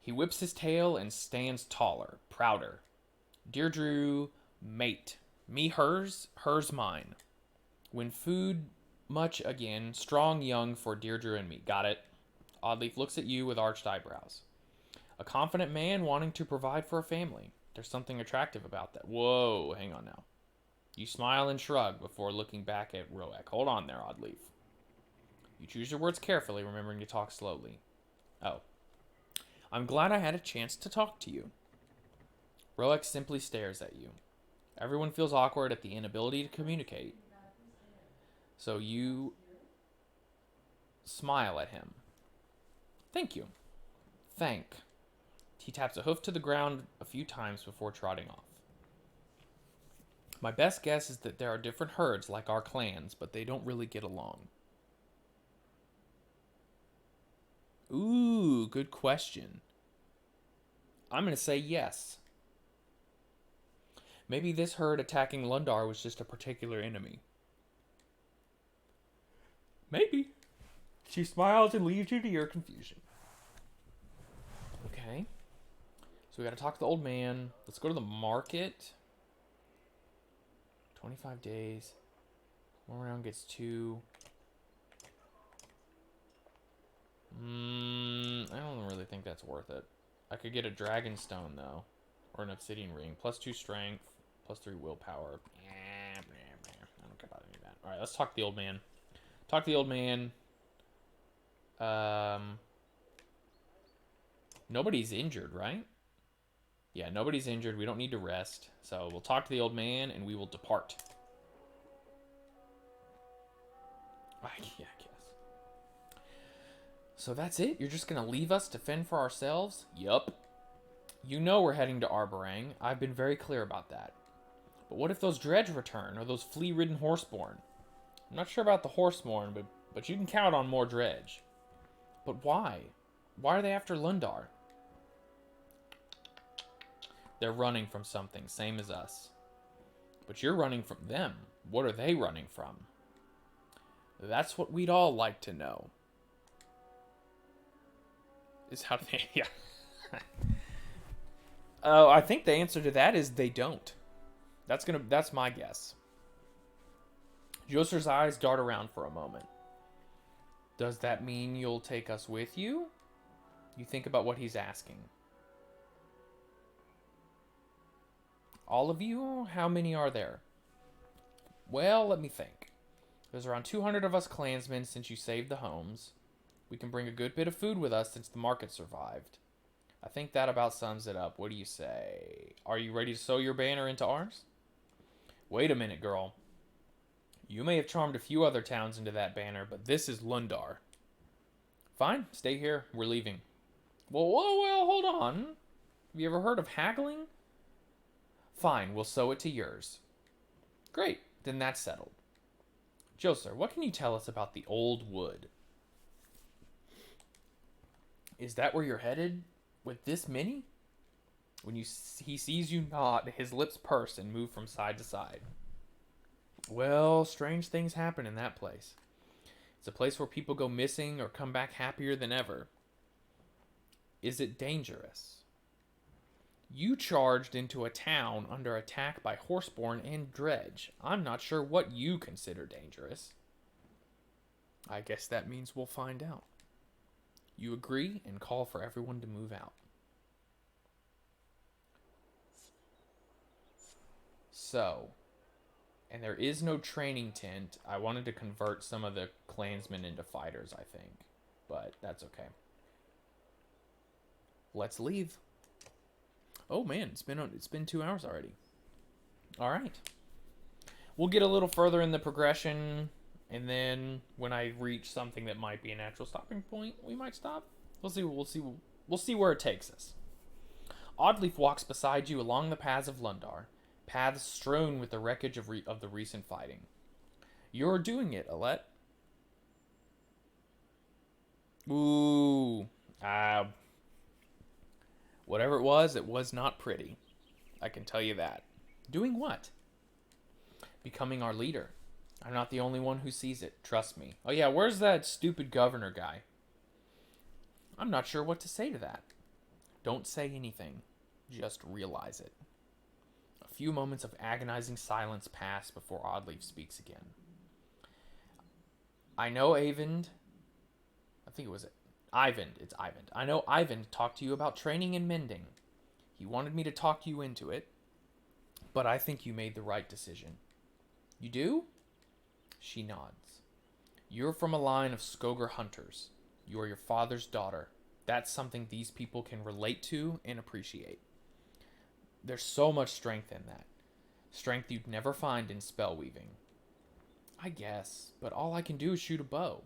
He whips his tail and stands taller, prouder. Deirdre, mate. Me hers, hers mine. When food much again, strong young for Deirdre and me. Got it? Oddleaf looks at you with arched eyebrows. A confident man wanting to provide for a family. There's something attractive about that. Whoa, hang on now. You smile and shrug before looking back at Roek. Hold on there, Oddleaf. You choose your words carefully, remembering to talk slowly. Oh. I'm glad I had a chance to talk to you. Roek simply stares at you. Everyone feels awkward at the inability to communicate. So you smile at him. Thank you. Thank. He taps a hoof to the ground a few times before trotting off. My best guess is that there are different herds like our clans, but they don't really get along. Ooh, good question. I'm going to say yes. Maybe this herd attacking Lundar was just a particular enemy. Maybe. She smiles and leaves you to your confusion. Okay. So we gotta talk to the old man. Let's go to the market. 25 days. One round gets 2. I don't really think that's worth it. I could get a dragon stone though. Or an obsidian ring. +2 strength. +3 willpower. I don't care about any of that. Alright, let's talk to the old man. Talk to the old man. Nobody's injured, right? Yeah, nobody's injured. We don't need to rest. So we'll talk to the old man and we will depart. Yeah, I guess. So that's it? You're just going to leave us to fend for ourselves? Yup. You know we're heading to Arberrang. I've been very clear about that. But what if those dredge return, or those flea-ridden horseborn? I'm not sure about the horseborn, but you can count on more dredge. But why? Why are they after Lundar? They're running from something, same as us. But you're running from them. What are they running from? That's what we'd all like to know. Is how they... Yeah. I think the answer to that is they don't. That's my guess. Joser's eyes dart around for a moment. Does that mean you'll take us with you? You think about what he's asking. All of you? How many are there? Well, let me think. There's around 200 of us clansmen since you saved the homes. We can bring a good bit of food with us since the market survived. I think that about sums it up. What do you say? Are you ready to sew your banner into ours? Wait a minute, girl. You may have charmed a few other towns into that banner, but this is Lundar. Fine, stay here. We're leaving. Well, hold on. Have you ever heard of haggling? Fine, we'll sew it to yours. Great, then that's settled. Joser, what can you tell us about the old wood? Is that where you're headed with this many? When he sees you nod, his lips purse and move from side to side. Well, strange things happen in that place. It's a place where people go missing or come back happier than ever. Is it dangerous? You charged into a town under attack by Horseborn and Dredge. I'm not sure what you consider dangerous. I guess that means we'll find out. You agree and call for everyone to move out. So, and there is no training tent. I wanted to convert some of the clansmen into fighters, I think. But that's okay. Let's leave. Oh man, it's been 2 hours already. All right. We'll get a little further in the progression, and then when I reach something that might be a natural stopping point, we might stop. We'll see where it takes us. Oddleaf walks beside you along the paths of Lundar, paths strewn with the wreckage of the recent fighting. You're doing it, Alette. Ooh. Whatever it was not pretty. I can tell you that. Doing what? Becoming our leader. I'm not the only one who sees it. Trust me. Oh yeah, where's that stupid governor guy? I'm not sure what to say to that. Don't say anything. Just realize it. A few moments of agonizing silence pass before Oddleaf speaks again. I know Eyvind. I think it was Eyvind. It's Eyvind. I know Eyvind talked to you about training and mending. He wanted me to talk you into it, but I think you made the right decision. You do? She nods. You're from a line of Skogr hunters. You are your father's daughter. That's something these people can relate to and appreciate. There's so much strength in that. Strength you'd never find in spell weaving. I guess, but all I can do is shoot a bow.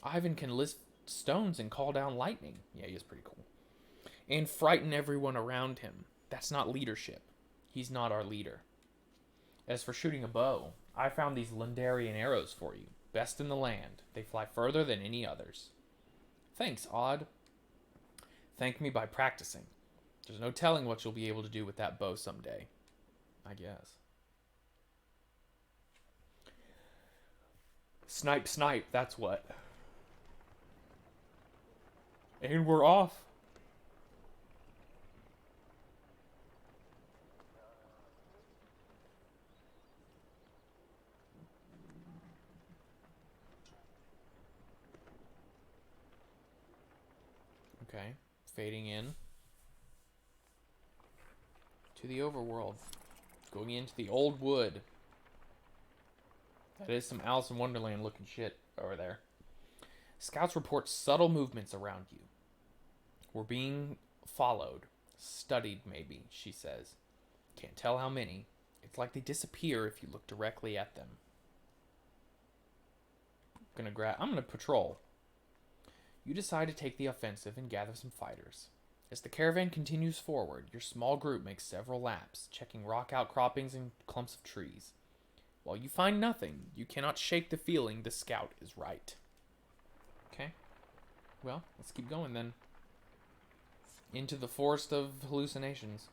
Eyvind can lift stones and call down lightning. Yeah, he is pretty cool. and frighten everyone around him. That's not leadership. He's not our leader. As for shooting a bow, I found these Lundarian arrows for you. Best in the land. They fly further than any others. Thanks, Odd. Thank me by practicing. There's no telling what you'll be able to do with that bow someday. I guess. Snipe, snipe, that's what. And we're off. Okay, fading in to the overworld. Going into the old wood. That is some Alice in Wonderland looking shit over there. Scouts report subtle movements around you. We're being followed. Studied, maybe, she says. Can't tell how many. It's like they disappear if you look directly at them. I'm gonna patrol. You decide to take the offensive and gather some fighters. As the caravan continues forward, your small group makes several laps, checking rock outcroppings and clumps of trees. While you find nothing, you cannot shake the feeling the scout is right. Okay. Well, let's keep going then. Into the forest of hallucinations.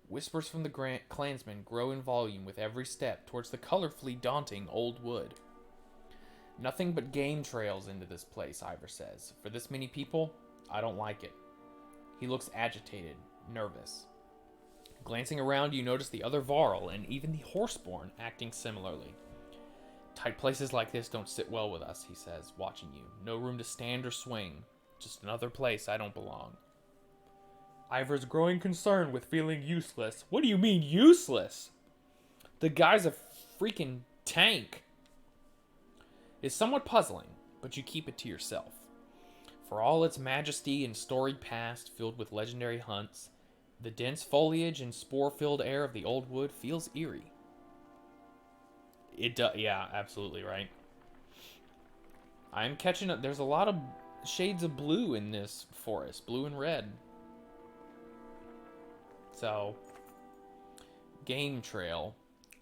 Whispers from the clansmen grow in volume with every step towards the colorfully daunting old wood. Nothing but game trails into this place, Ivor says. For this many people, I don't like it. He looks agitated, nervous. Glancing around, you notice the other Varl and even the Horseborn acting similarly. Tight places like this don't sit well with us, he says, watching you. No room to stand or swing. Just another place I don't belong. Ivor's growing concern with feeling useless. What do you mean, useless? The guy's a freaking tank. It's somewhat puzzling, but you keep it to yourself. For all its majesty and storied past filled with legendary hunts, the dense foliage and spore-filled air of the old wood feels eerie. It does, yeah, absolutely right. I'm catching up. There's a lot of shades of blue in this forest, blue and red. So, game trail,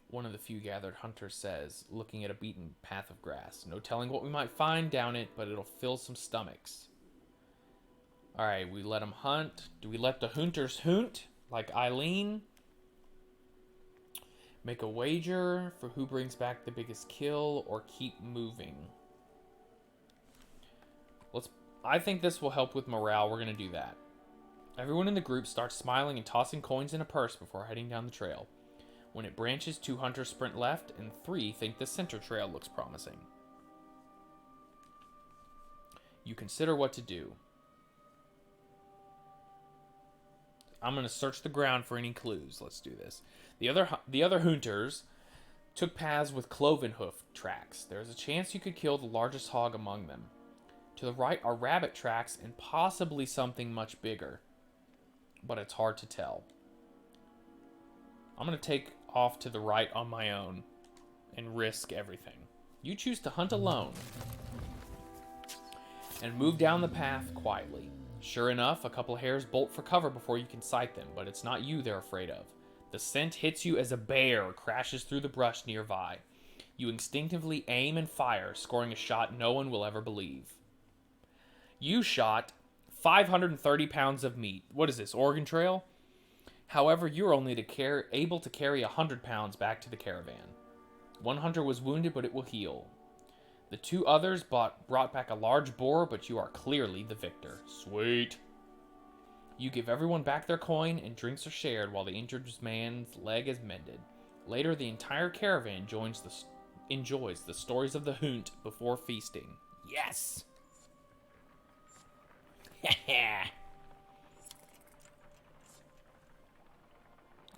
one of the few gathered hunters says, looking at a beaten path of grass. No telling what we might find down it, but it'll fill some stomachs. Alright, we let them hunt. Do we let the hunters hunt? Like Eileen? Make a wager for who brings back the biggest kill, or keep moving. I think this will help with morale. We're going to do that. Everyone in the group starts smiling and tossing coins in a purse before heading down the trail. When it branches, 2 hunters sprint left, and 3 think the center trail looks promising. You consider what to do. I'm going to search the ground for any clues. Let's do this. The other hunters took paths with cloven hoof tracks. There's a chance you could kill the largest hog among them. To the right are rabbit tracks and possibly something much bigger. But it's hard to tell. I'm going to take off to the right on my own and risk everything. You choose to hunt alone and move down the path quietly. Sure enough, a couple hares bolt for cover before you can sight them, but it's not you they're afraid of. The scent hits you as a bear crashes through the brush nearby. You instinctively aim and fire, scoring a shot no one will ever believe. You shot 530 pounds of meat. What is this, Oregon Trail? However, you're only able to carry 100 pounds back to the caravan. One hunter was wounded, but it will heal. The 2 others brought back a large boar, but you are clearly the victor. Sweet. You give everyone back their coin, and drinks are shared while the injured man's leg is mended. Later, the entire caravan enjoys the stories of the hunt before feasting. Yes!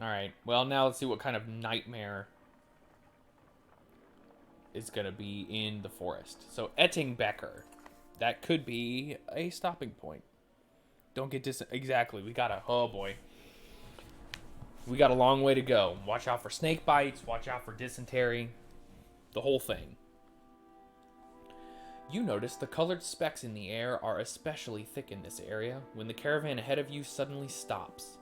Alright, well, now let's see what kind of nightmare is going to be in the forest. So, Ettingbecker. That could be a stopping point. Don't get exactly. We got oh boy. We got a long way to go. Watch out for snake bites. Watch out for dysentery. The whole thing. You notice the colored specks in the air are especially thick in this area when the caravan ahead of you suddenly stops.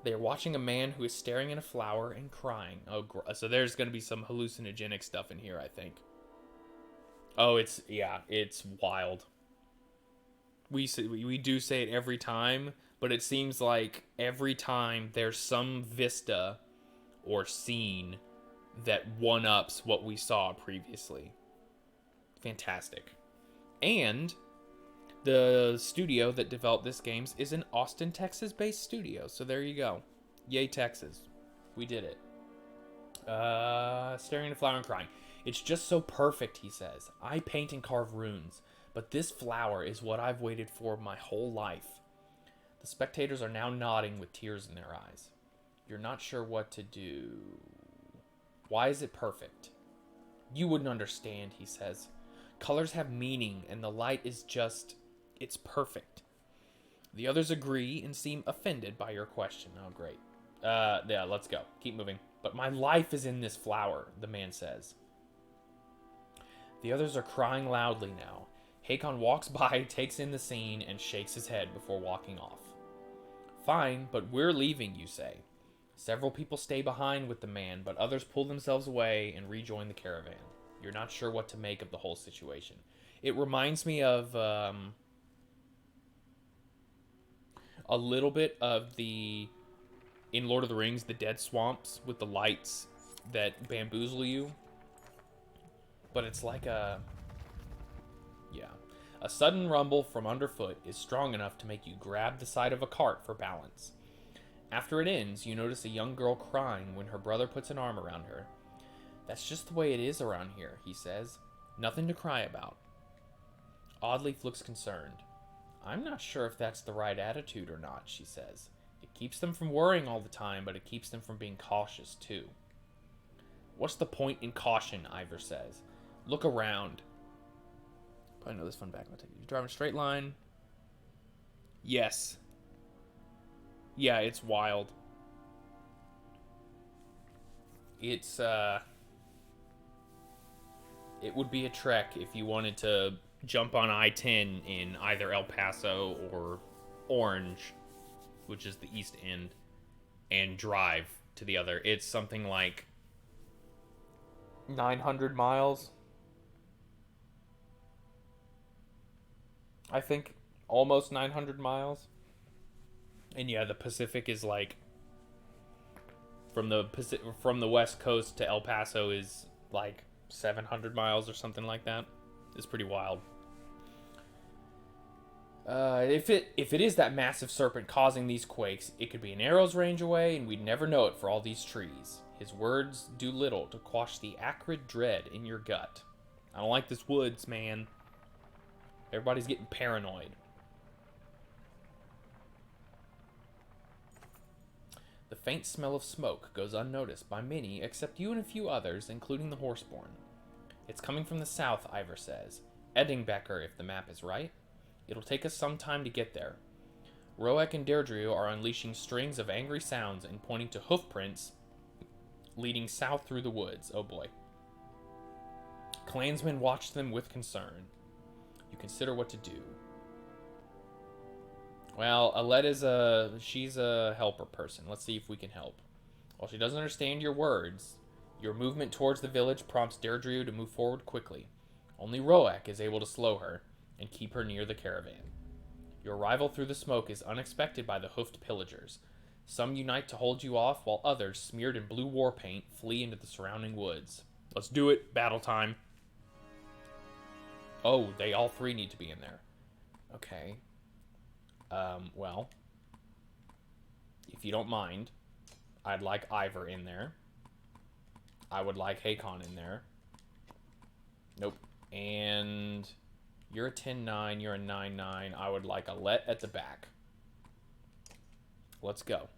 They are watching a man who is staring at a flower and crying. Oh, so there's going to be some hallucinogenic stuff in here, I think. Oh, it's wild. We do say it every time, but it seems like every time there's some vista or scene that one-ups what we saw previously. Fantastic. And the studio that developed this game is an Austin, Texas-based studio. So there you go. Yay, Texas. We did it. Staring at a flower and crying. It's just so perfect, he says. I paint and carve runes, but this flower is what I've waited for my whole life. The spectators are now nodding with tears in their eyes. You're not sure what to do. Why is it perfect? You wouldn't understand, he says. Colors have meaning, and the light is just... it's perfect. The others agree and seem offended by your question. Oh, great. Yeah, let's go. Keep moving. But my life is in this flower, the man says. The others are crying loudly now. Hakon walks by, takes in the scene, and shakes his head before walking off. Fine, but we're leaving, you say. Several people stay behind with the man, but others pull themselves away and rejoin the caravan. You're not sure what to make of the whole situation. It reminds me of a little bit of in Lord of the Rings, the Dead Swamps with the lights that bamboozle you. But it's like a sudden rumble from underfoot is strong enough to make you grab the side of a cart for balance. After it ends, you notice a young girl crying when her brother puts an arm around her. That's just the way it is around here, he says. Nothing to cry about. Oddleif looks concerned. I'm not sure if that's the right attitude or not, she says. It keeps them from worrying all the time, but it keeps them from being cautious, too. What's the point in caution, Ivor says. Look around. Probably know this fun back. You drive in a straight line. Yes. Yeah, it's wild. It's, it would be a trek if you wanted to jump on I-10 in either El Paso or Orange, which is the east end, and drive to the other. It's something like 900 miles. I think almost 900 miles. And yeah, the Pacific is like from the West Coast to El Paso is like 700 miles or something like that. It's pretty wild. If it is that massive serpent causing these quakes, it could be an arrow's range away, and we'd never know it for all these trees. His words do little to quash the acrid dread in your gut. I don't like this woods, man. Everybody's getting paranoid. The faint smell of smoke goes unnoticed by many except you and a few others, including the horseborn. It's coming from the south, Ivor says. Eddingbecker, if the map is right. It'll take us some time to get there. Roek and Deirdre are unleashing strings of angry sounds and pointing to hoofprints leading south through the woods. Oh boy. Clansmen watch them with concern. You consider what to do. Well, Alette she's a helper person. Let's see if we can help. While she doesn't understand your words, your movement towards the village prompts Deirdre to move forward quickly. Only Roek is able to slow her and keep her near the caravan. Your arrival through the smoke is unexpected by the hoofed pillagers. Some unite to hold you off, while others, smeared in blue war paint, flee into the surrounding woods. Let's do it. Battle time. Oh, they all three need to be in there. Okay. Well, if you don't mind, I'd like Ivor in there. I would like Hakon in there. Nope. And you're a 10-9, you're a 9-9. I would like Alette at the back. Let's go.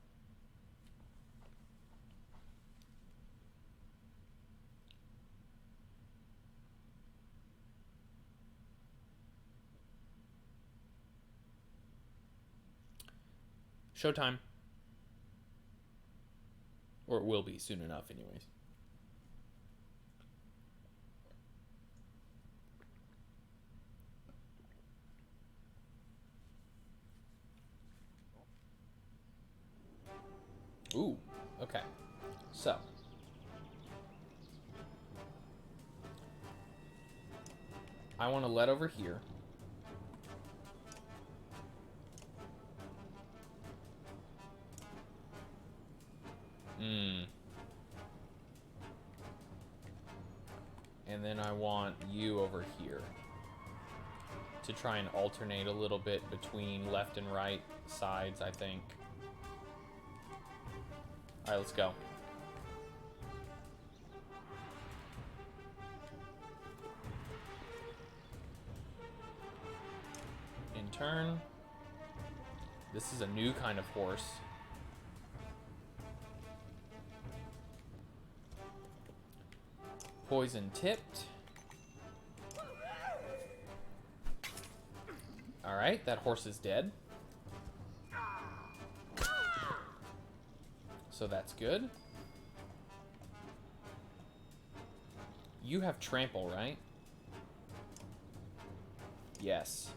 Showtime. Or it will be soon enough, anyways. Okay. So. I want to let over here. And then I want you over here to try and alternate a little bit between left and right sides, I think. Alright, let's go. In turn. This is a new kind of horse. Poison tipped. Alright, that horse is dead. So that's good. You have trample, right? Yes.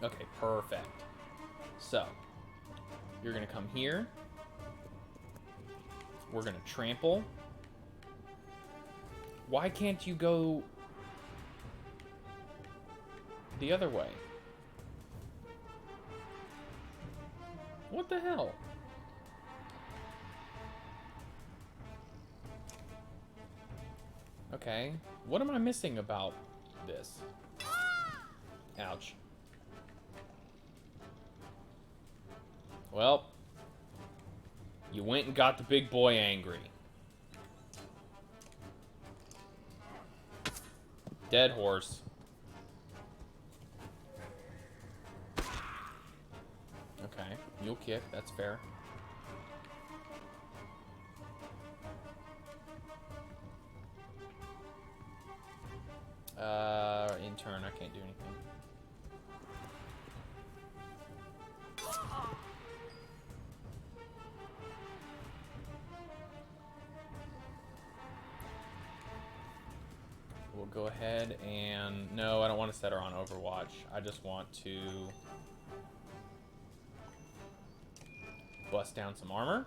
Okay, perfect. So, you're gonna come here. We're gonna trample. Why can't you go the other way? What the hell? Okay, what am I missing about this? Ouch. Well, you went and got the big boy angry. Dead horse. Okay, mule kick, that's fair. In turn, I can't do anything. We'll go ahead and... No, I don't want to set her on Overwatch. I just want to bust down some armor.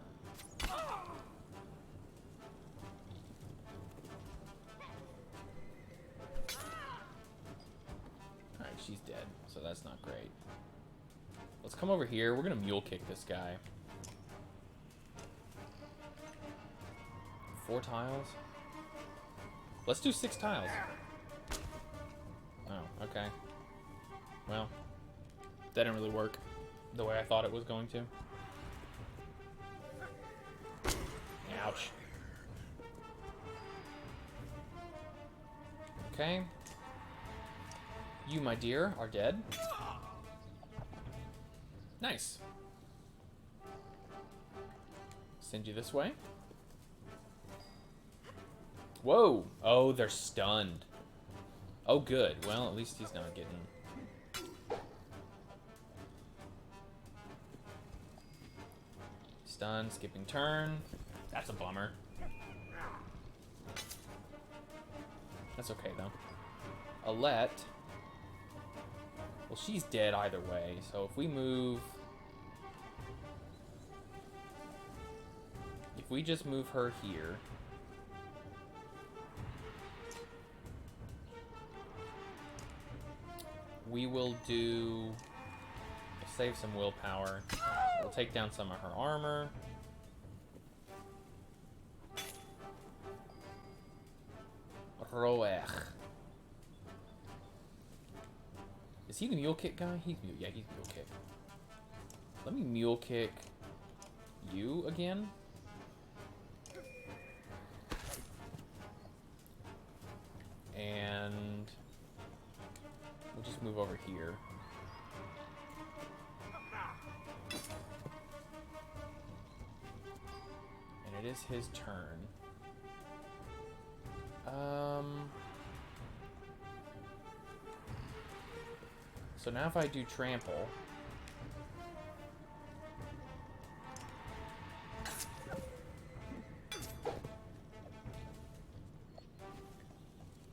Alright, she's dead, so that's not great. Let's come over here. We're going to mule kick this guy. 4 tiles. Let's do 6 tiles. Oh, okay. Well, that didn't really work the way I thought it was going to. Ouch. Okay. You, my dear, are dead. Nice. Send you this way. Whoa! Oh, they're stunned. Oh, good. Well, at least he's not getting... Stun, skipping turn. That's a bummer. That's okay, though. Alette. Well, she's dead either way, so if we move... If we just move her here... We will do... We'll save some willpower. We'll take down some of her armor. Roech. Is he the mule kick guy? Yeah, he's mule kick. Let me mule kick you again. And we'll just move over here. And it is his turn. So now if I do trample,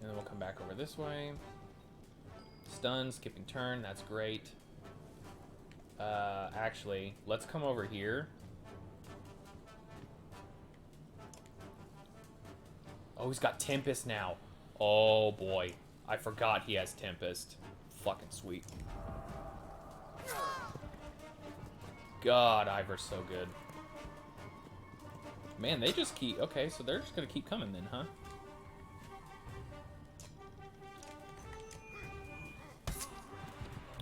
and then we'll come back over this way. Stun, skipping turn, that's great. Actually, let's come over here. Oh, he's got Tempest now. Oh, boy. I forgot he has Tempest. Fucking sweet. God, Ivor's so good. Man, they just keep... Okay, so they're just gonna keep coming then, huh?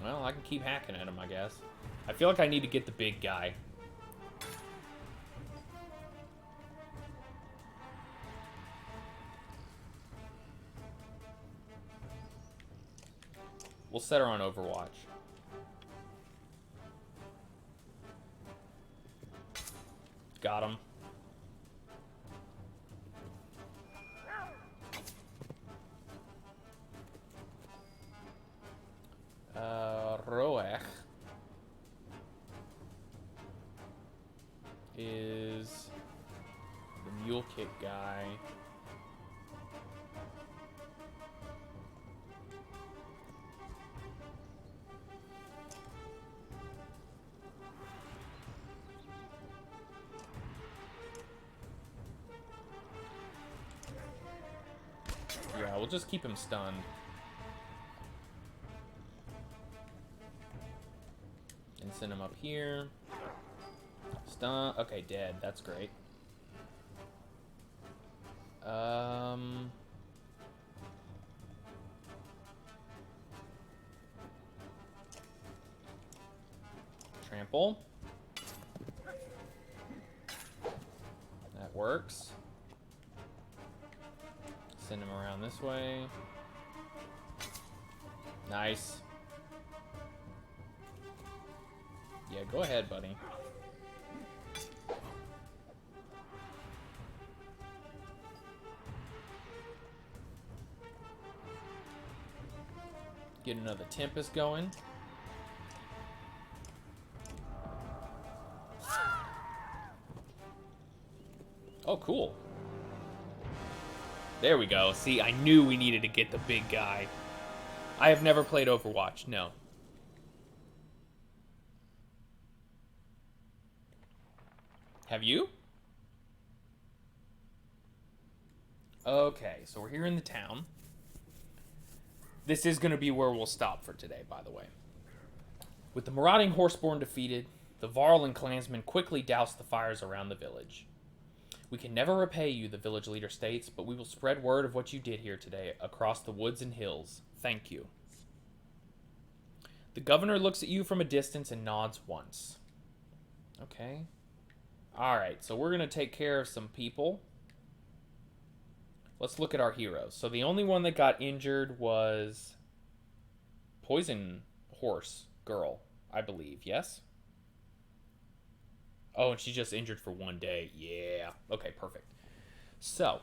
Well, I can keep hacking at him, I guess. I feel like I need to get the big guy. We'll set her on Overwatch. Got him. Roech is the mule kick guy. Yeah, we'll just keep him stunned. And send him up here. Stun. Okay, dead. That's great. Trample. That works. Send him around this way. Nice. Yeah, go ahead, buddy. Get another Tempest going. Oh, cool. There we go. See, I knew we needed to get the big guy. I have never played Overwatch, no. Have you? Okay, so we're here in the town. This is going to be where we'll stop for today, by the way. With the marauding Horseborn defeated, the Varl and clansmen quickly doused the fires around the village. We can never repay you, the village leader states, but we will spread word of what you did here today across the woods and hills. Thank you. The governor looks at you from a distance and nods once. Okay. Alright, so we're going to take care of some people. Let's look at our heroes. So the only one that got injured was Poison Horse Girl, I believe. Yes? Oh, and she's just injured for 1 day. Yeah. Okay, perfect. So,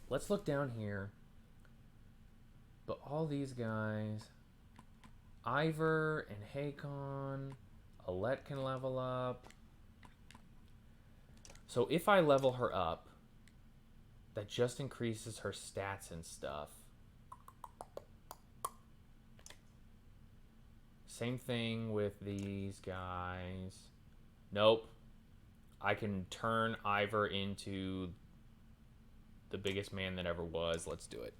let's look down here. But all these guys... Ivor and Hakon. Alette can level up. So if I level her up, that just increases her stats and stuff. Same thing with these guys. Nope. I can turn Ivor into the biggest man that ever was. Let's do it.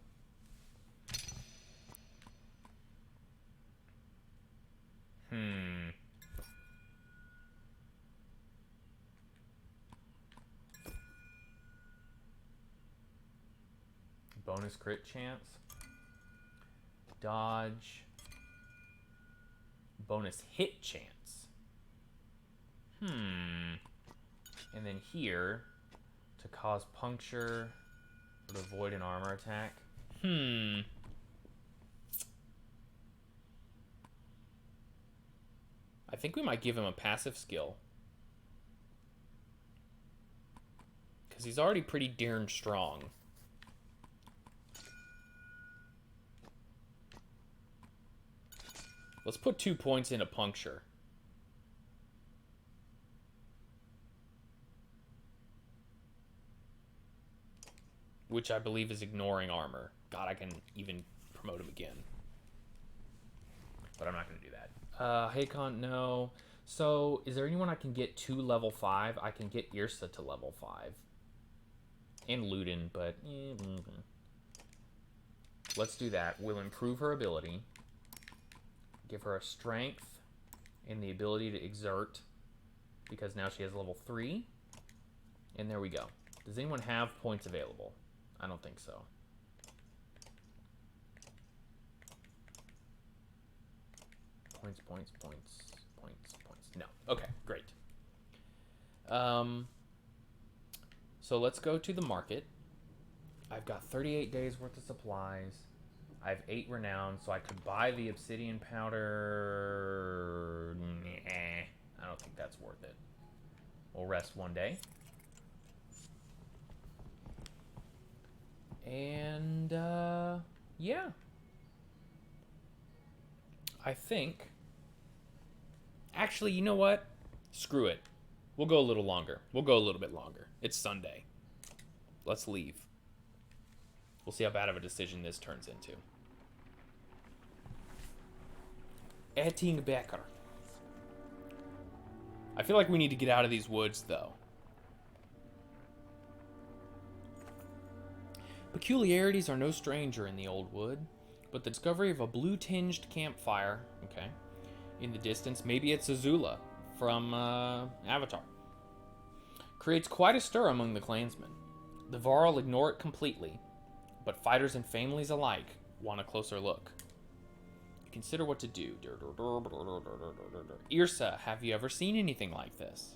Bonus crit chance. Dodge. Bonus hit chance. And then here, to cause puncture, or to avoid an armor attack. I think we might give him a passive skill. Because he's already pretty darn strong. Let's put 2 points into puncture. Which I believe is ignoring armor. God, I can even promote him again. But I'm not going to do that. Hakon, no. So, is there anyone I can get to level 5? I can get Irsa to level 5. And Luden, but let's do that. We'll improve her ability. Give her a strength and the ability to exert, because now she has level 3. And there we go. Does anyone have points available? I don't think so. Points. No. Okay, great. So let's go to the market. I've got 38 days worth of supplies. I have 8 renown, so I could buy the obsidian powder. Nah, I don't think that's worth it. We'll rest one day. And, yeah. I think... Actually, you know what? Screw it. We'll go a little longer. We'll go a little bit longer. It's Sunday. Let's leave. We'll see how bad of a decision this turns into. Ettingbecker. I feel like we need to get out of these woods, though. Peculiarities are no stranger in the old wood, but the discovery of a blue-tinged campfire, okay, in the distance, maybe it's Azula from Avatar, creates quite a stir among the clansmen. The Varl ignore it completely, but fighters and families alike want a closer look. Consider what to do. Irsa, have you ever seen anything like this?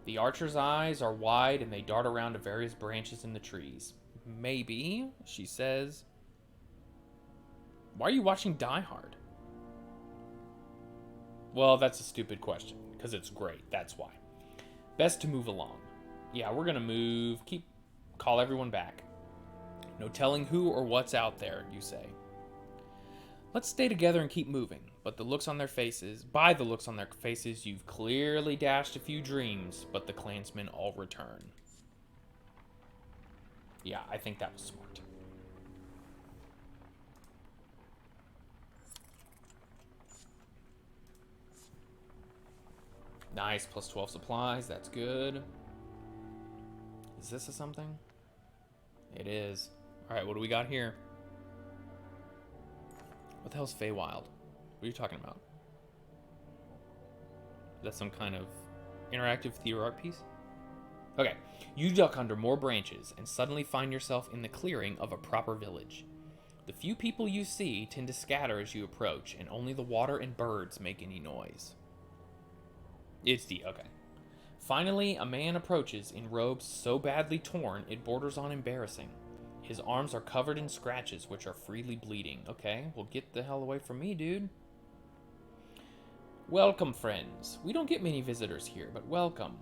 The archer's eyes are wide and they dart around to various branches in the trees. Maybe, she says. Why are you watching Die Hard? Well, that's a stupid question, because it's great, that's why. Best to move along. Yeah, we're gonna move. Call everyone back. No telling who or what's out there, you say. Let's stay together and keep moving, but by the looks on their faces, you've clearly dashed a few dreams, but the clansmen all return. Yeah, I think that was smart. Nice, plus 12 supplies, that's good. Is this a something? It is. Alright, what do we got here? What the hell's Feywild? What are you talking about? Is that some kind of interactive theater art piece? Okay, you duck under more branches and suddenly find yourself in the clearing of a proper village. The few people you see tend to scatter as you approach, and only the water and birds make any noise. Okay. Finally, a man approaches in robes so badly torn it borders on embarrassing. His arms are covered in scratches which are freely bleeding. Okay, well get the hell away from me, dude. Welcome, friends. We don't get many visitors here, but welcome.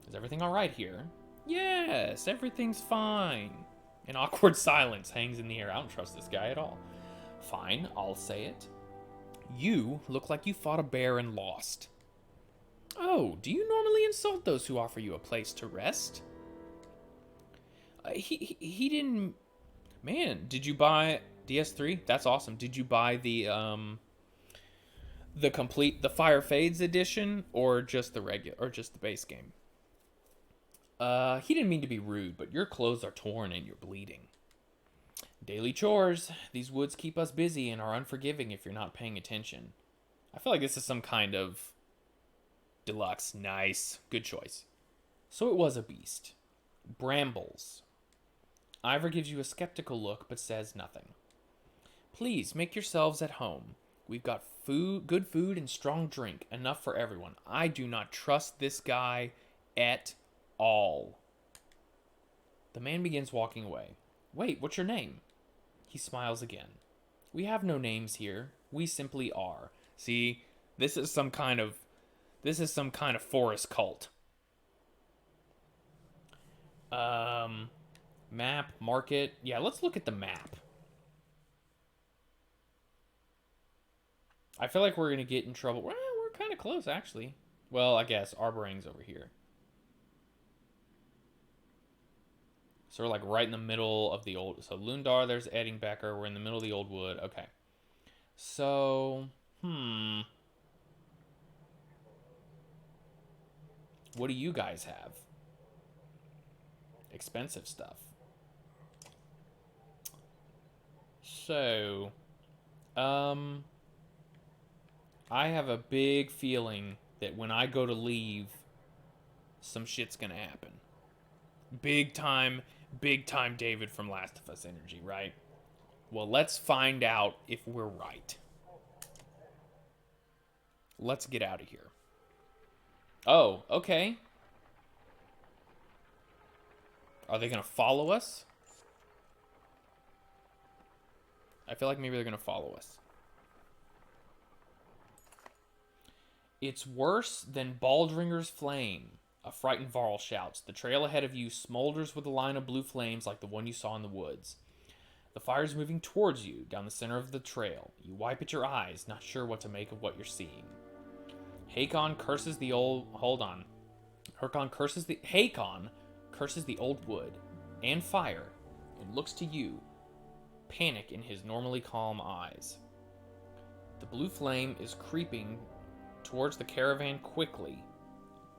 Is everything alright here? Yes, everything's fine. An awkward silence hangs in the air. I don't trust this guy at all. Fine, I'll say it. You look like you fought a bear and lost. Oh, do you normally insult those who offer you a place to rest? He didn't... Man, did you buy DS3? That's awesome. Did you buy the Fire Fades edition, or just the base game? He didn't mean to be rude, but your clothes are torn and you're bleeding. Daily chores. These woods keep us busy and are unforgiving if you're not paying attention. I feel like this is some kind of deluxe. Nice. Good choice. So it was a beast. Brambles. Ivor gives you a skeptical look, but says nothing. Please, make yourselves at home. We've got good food and strong drink, enough for everyone. I do not trust this guy at all. The man begins walking away. Wait, what's your name? He smiles again. We have no names here. We simply are. See, this is some kind of forest cult. Map, market. Yeah, let's look at the map. I feel like we're going to get in trouble. Well, we're kind of close, actually. Well, I guess Arberrang's over here. So we're like right in the middle of the old... So Lundar, there's Ettingbecker. We're in the middle of the old wood. Okay. So, what do you guys have? expensive stuff. So, I have a big feeling that when I go to leave, some shit's gonna happen. Big time David from Last of Us energy, right? Well, let's find out if we're right. Let's get out of here. Oh, okay. Are they gonna follow us? I feel like maybe they're gonna follow us. It's worse than Baldringer's flame, a frightened Varl shouts. The trail ahead of you smolders with a line of blue flames like the one you saw in the woods. The fire's moving towards you, down the center of the trail. You wipe at your eyes, not sure what to make of what you're seeing. Hakon curses the old... Hold on. Hakon curses the old wood and fire and looks to you, panic in his normally calm eyes. The blue flame is creeping towards the caravan quickly,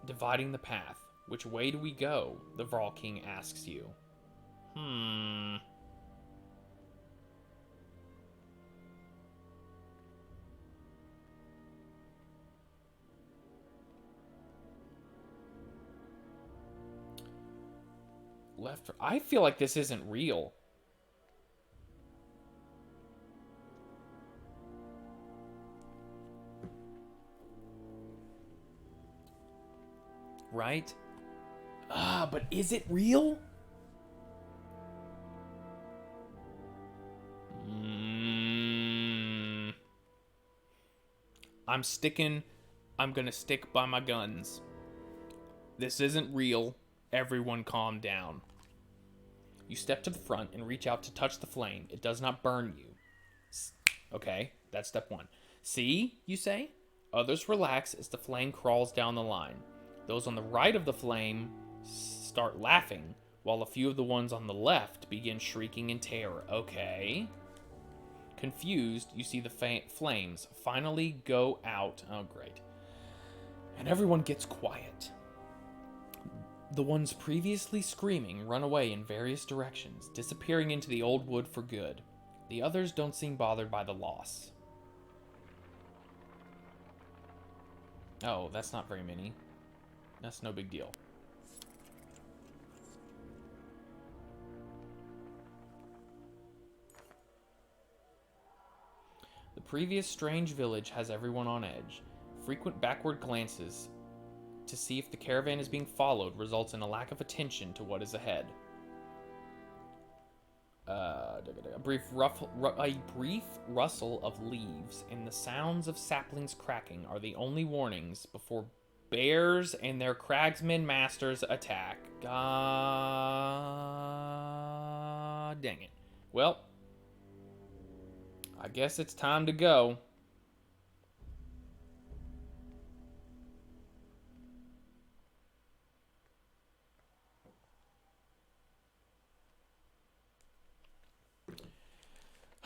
dividing the path. Which way do we go? The Varl King asks you. Left. I feel like this isn't real. Right? But is it real? I'm gonna stick by my guns. This isn't real. Everyone calm down. You step to the front and reach out to touch the flame. It does not burn you. Okay, that's step one. See, you say? Others relax as the flame crawls down the line. Those on the right of the flame start laughing, while a few of the ones on the left begin shrieking in terror. Okay. Confused, you see the flames finally go out. Oh, great. And everyone gets quiet. The ones previously screaming run away in various directions, disappearing into the old wood for good. The others don't seem bothered by the loss. Oh, that's not very many. That's no big deal. The previous strange village has everyone on edge. Frequent backward glances to see if the caravan is being followed results in a lack of attention to what is ahead. A brief rustle of leaves and the sounds of saplings cracking are the only warnings before bears and their cragsmen masters attack. God dang it. Well, I guess it's time to go.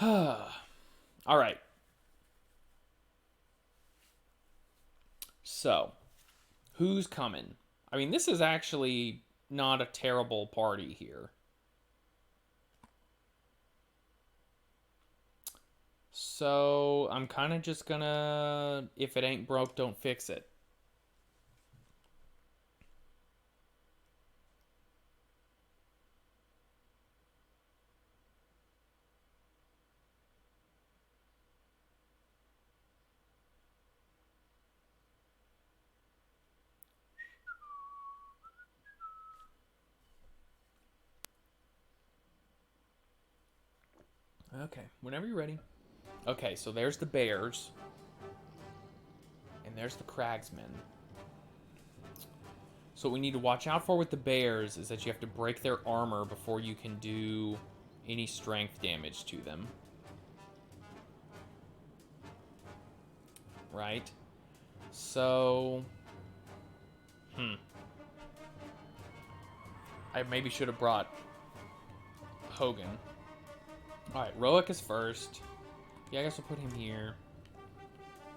All right. So, who's coming? I mean, this is actually not a terrible party here. So, I'm kind of just gonna, if it ain't broke, don't fix it. Okay, whenever you're ready. Okay, so there's the bears. And there's the cragsmen. So what we need to watch out for with the bears is that you have to break their armor before you can do any strength damage to them. Right? So... I maybe should have brought Hogan. Alright, Roic is first. Yeah, I guess we'll put him here.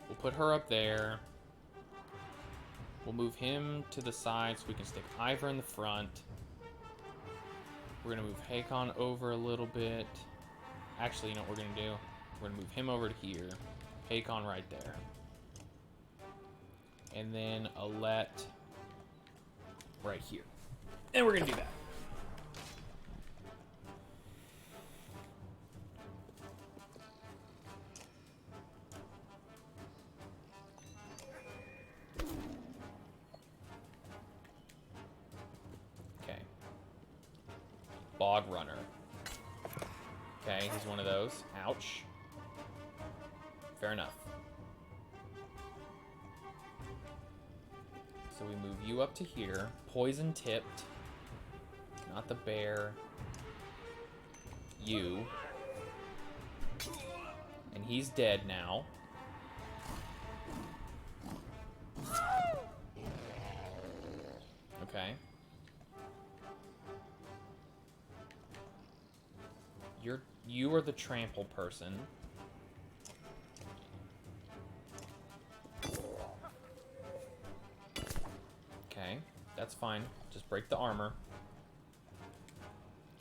We'll put her up there. We'll move him to the side so we can stick Ivor in the front. We're gonna move Hakon over a little bit. Actually, you know what we're gonna do? We're gonna move him over to here. Hakon right there. And then Alette right here. And we're gonna do that. Okay. Bog Runner. Okay, he's one of those. Ouch. Fair enough. So we move you up to here. Poison tipped. Not the bear. You. And he's dead now. Okay. You are the trample person. Okay, that's fine. Just break the armor.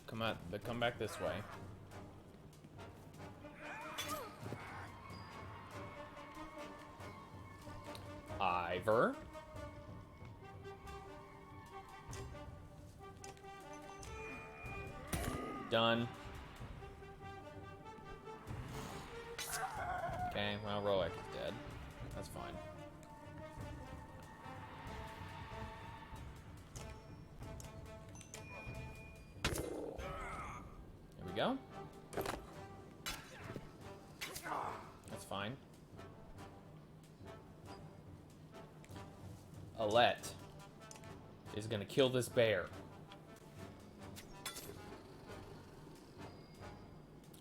Come back this way. Ivor. Done. Okay, well, Roek is dead. That's fine. There we go. That's fine. Alette is gonna kill this bear.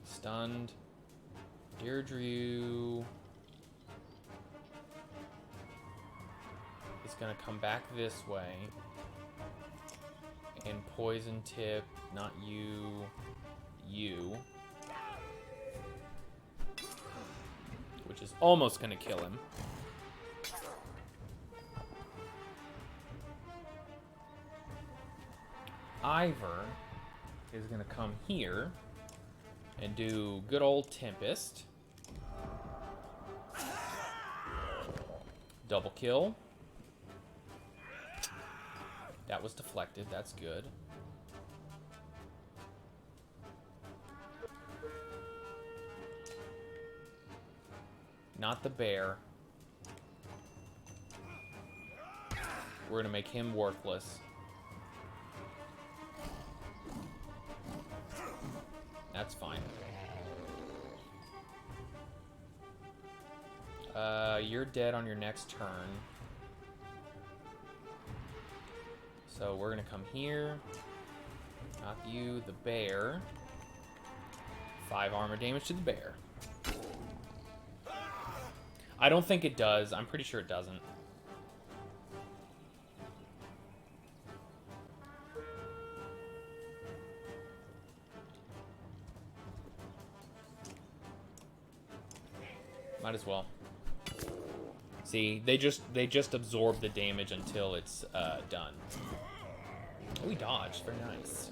Stunned. Deirdre is gonna come back this way. And poison tip, not you, you. Which is almost gonna kill him. Ivor is gonna come here and do good old Tempest. Double kill. That was deflected. That's good. Not the bear. We're gonna make him worthless. That's fine. You're dead on your next turn. So we're gonna come here. Not you, the bear. 5 armor damage to the bear. I don't think it does. I'm pretty sure it doesn't. Might as well. See, they just absorb the damage until it's done. Oh, we dodged. Very nice.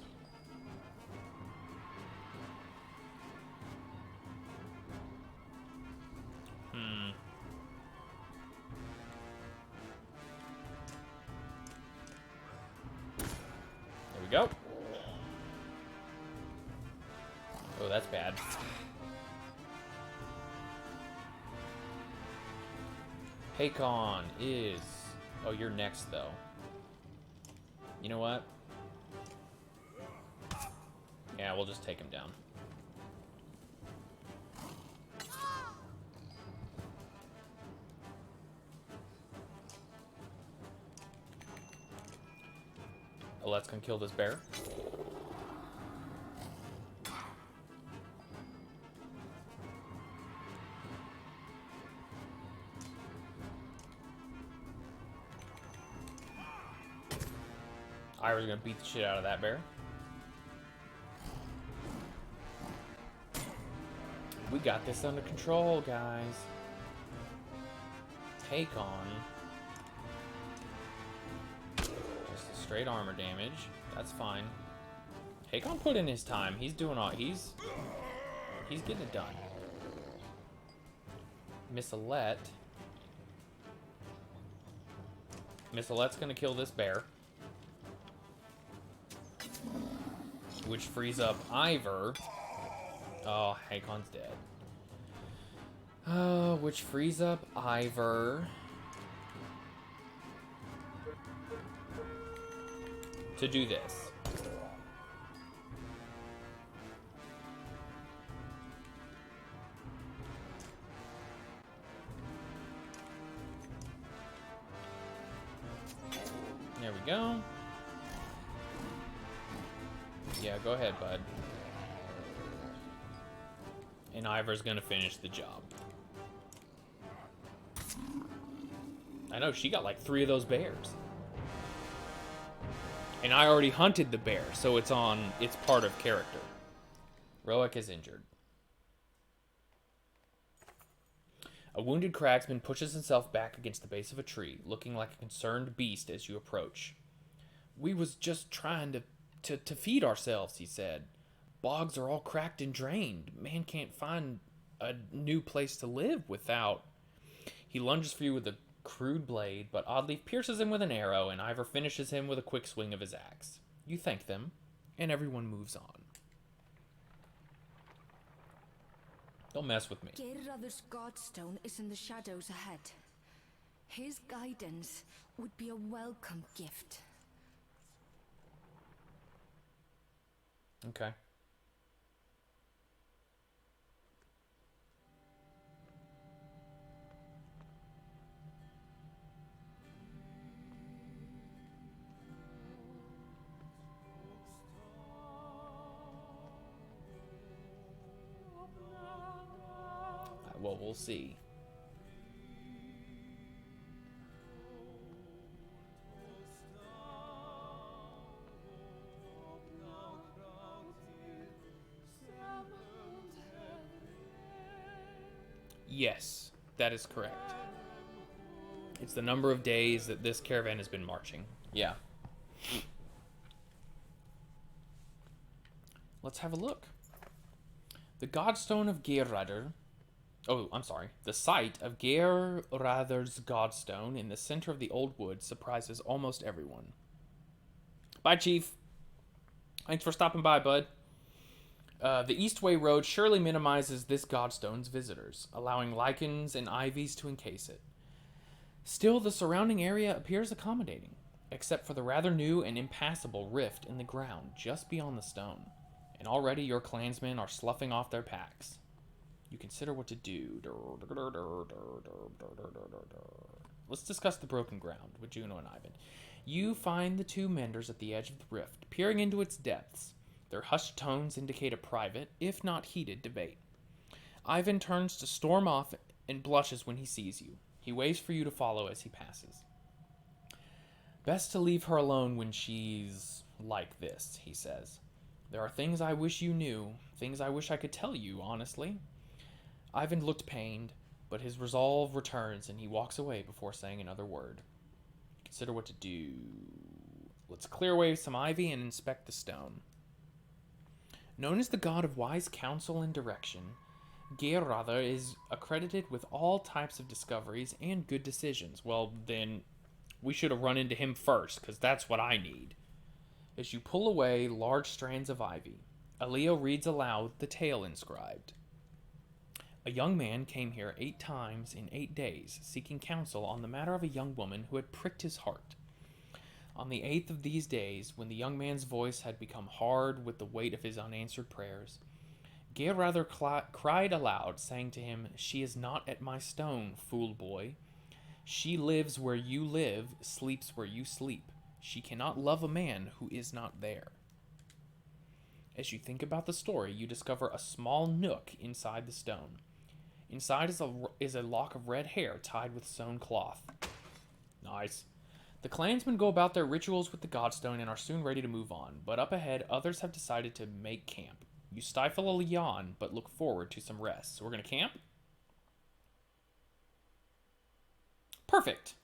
There we go. Oh, that's bad. Hakon is... Oh, you're next, though. You know what? Yeah, we'll just take him down. Alette's gonna kill this bear. Ivor's gonna beat the shit out of that bear. We got this under control, guys. Hakon. Just a straight armor damage. That's fine. Hakon put in his time. He's doing all... He's getting it done. Miss Alette. Miss Alette's gonna kill this bear. Which frees up Ivor. Oh, Hakon's dead. Which frees up Ivor to do this. There we go. Yeah, go ahead, bud. And Ivor's gonna finish the job. I know, she got like 3 of those bears. And I already hunted the bear, so it's part of character. Roek is injured. A wounded cragsman pushes himself back against the base of a tree, looking like a concerned beast as you approach. We was just trying to feed ourselves, he said. Bogs are all cracked and drained. Man can't find a new place to live without... He lunges for you with a crude blade, but oddly pierces him with an arrow, and Ivor finishes him with a quick swing of his axe. You thank them, and everyone moves on. Don't mess with me. Geirröðr's Godstone is in the shadows ahead. His guidance would be a welcome gift. Okay. Well, we'll see. Yes, that is correct. It's the number of days that this caravan has been marching. Yeah. Let's have a look. The Godstone of Geirröðr. Oh, I'm sorry. The site of Geirröðr's Godstone in the center of the old wood surprises almost everyone. Bye, Chief. Thanks for stopping by, bud. The Eastway Road surely minimizes this Godstone's visitors, allowing lichens and ivies to encase it. Still, the surrounding area appears accommodating, except for the rather new and impassable rift in the ground just beyond the stone. And already your clansmen are sloughing off their packs. You consider what to do. Let's discuss the broken ground with Juno and Ivan. You find the 2 menders at the edge of the rift, peering into its depths. Their hushed tones indicate a private, if not heated, debate. Ivan turns to storm off and blushes when he sees you. He waves for you to follow as he passes. Best to leave her alone when she's like this, he says. There are things I wish you knew, things I wish I could tell you, honestly. Ivan looked pained, but his resolve returns and he walks away before saying another word. Consider what to do. Let's clear away some ivy and inspect the stone. Known as the god of wise counsel and direction, Geirröðr is accredited with all types of discoveries and good decisions. Well, then we should have run into him first, because that's what I need. As you pull away large strands of ivy, Aleo reads aloud the tale inscribed. A young man came here 8 times in 8 days, seeking counsel on the matter of a young woman who had pricked his heart. On the 8th of these days, when the young man's voice had become hard with the weight of his unanswered prayers, Geirröðr cried aloud, saying to him, She is not at my stone, fool boy. She lives where you live, sleeps where you sleep. She cannot love a man who is not there. As you think about the story, you discover a small nook inside the stone. Inside is a lock of red hair tied with sewn cloth. Nice. The clansmen go about their rituals with the Godstone and are soon ready to move on, but up ahead, others have decided to make camp. You stifle a yawn, but look forward to some rest. So we're going to camp? Perfect.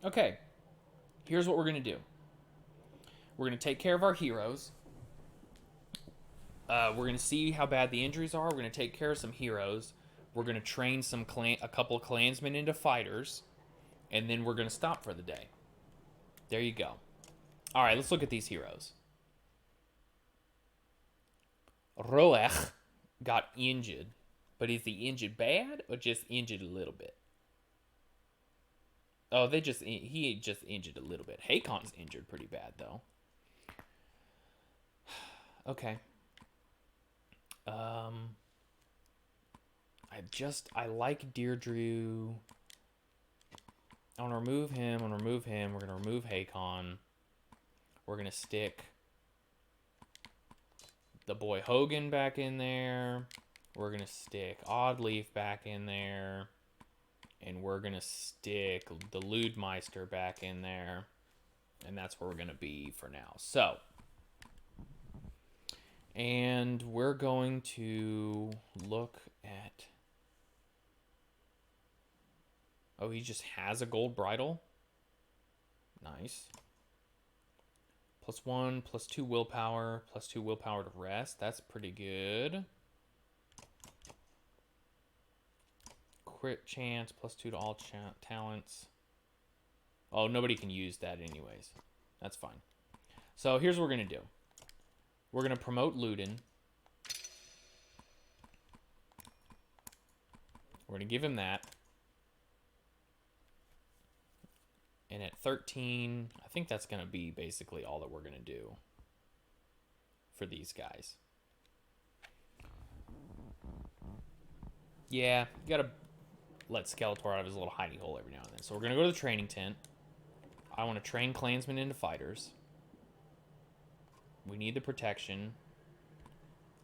Okay. Here's what we're going to do. We're going to take care of our heroes. We're going to see how bad the injuries are. We're going to take care of some heroes. We're going to train a couple of clansmen into fighters. And then we're going to stop for the day. There you go. All right, let's look at these heroes. Roech got injured. But is he injured bad or just injured a little bit? Oh, he just injured a little bit. Hakon's injured pretty bad, though. Okay. I like Deirdre. I want to remove him. We're going to remove Hakon. We're going to stick the boy Hogan back in there. We're going to stick Oddleaf back in there. And we're going to stick the Ludmeister back in there. And that's where we're going to be for now. So, and we're going to look at... Oh, he just has a gold bridle? Nice. +1, +2 willpower, +2 willpower to rest. That's pretty good. Crit chance, +2 to all talents. Oh, nobody can use that anyways. That's fine. So here's what we're going to do. We're going to promote Luden. We're going to give him that. And at 13, I think that's going to be basically all that we're going to do for these guys. Yeah, you got to let Skeletor out of his little hidey hole every now and then. So we're going to go to the training tent. I want to train clansmen into fighters. We need the protection.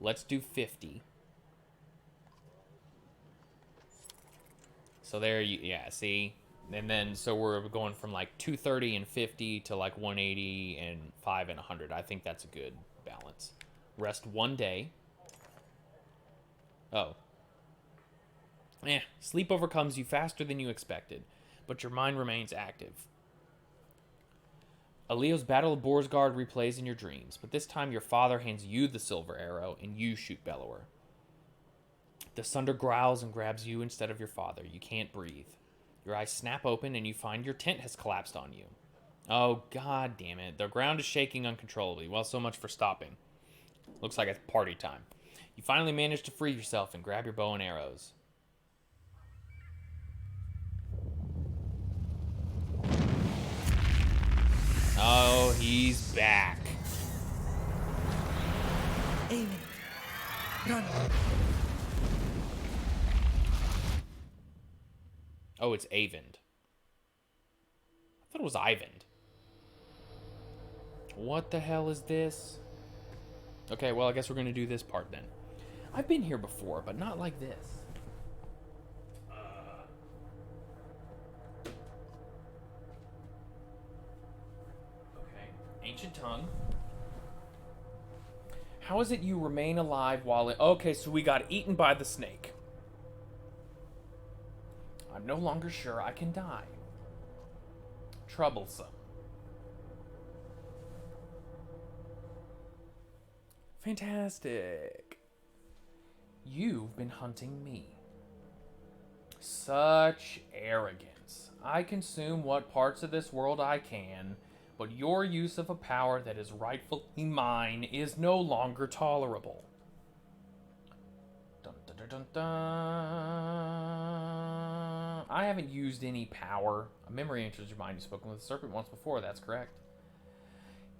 Let's do 50. So there you, yeah, see? And then, so we're going from like 230 and 50 to like 180 and 5 and 100. I think that's a good balance. Rest 1 day. Oh. Sleep overcomes you faster than you expected, but your mind remains active. Aleo's Battle of Borsgard replays in your dreams, but this time your father hands you the silver arrow and you shoot Bellower. The Sundr growls and grabs you instead of your father. You can't breathe. Your eyes snap open and you find your tent has collapsed on you. Oh, god damn it. The ground is shaking uncontrollably. Well, so much for stopping. Looks like it's party time. You finally manage to free yourself and grab your bow and arrows. Oh, he's back. Aiming. Run. Oh, it's Avend. I thought it was Ivand. What the hell is this? Okay, well, I guess we're going to do this part then. I've been here before, but not like this. Okay. Ancient tongue. How is it you remain alive while... Okay, so we got eaten by the snake. I'm no longer sure I can die. Troublesome. Fantastic. You've been hunting me. Such arrogance. I consume what parts of this world I can, but your use of a power that is rightfully mine is no longer tolerable. Dun, dun, dun, dun, dun. I haven't used any power. A memory enters your mind. You've spoken with the serpent once before. That's correct.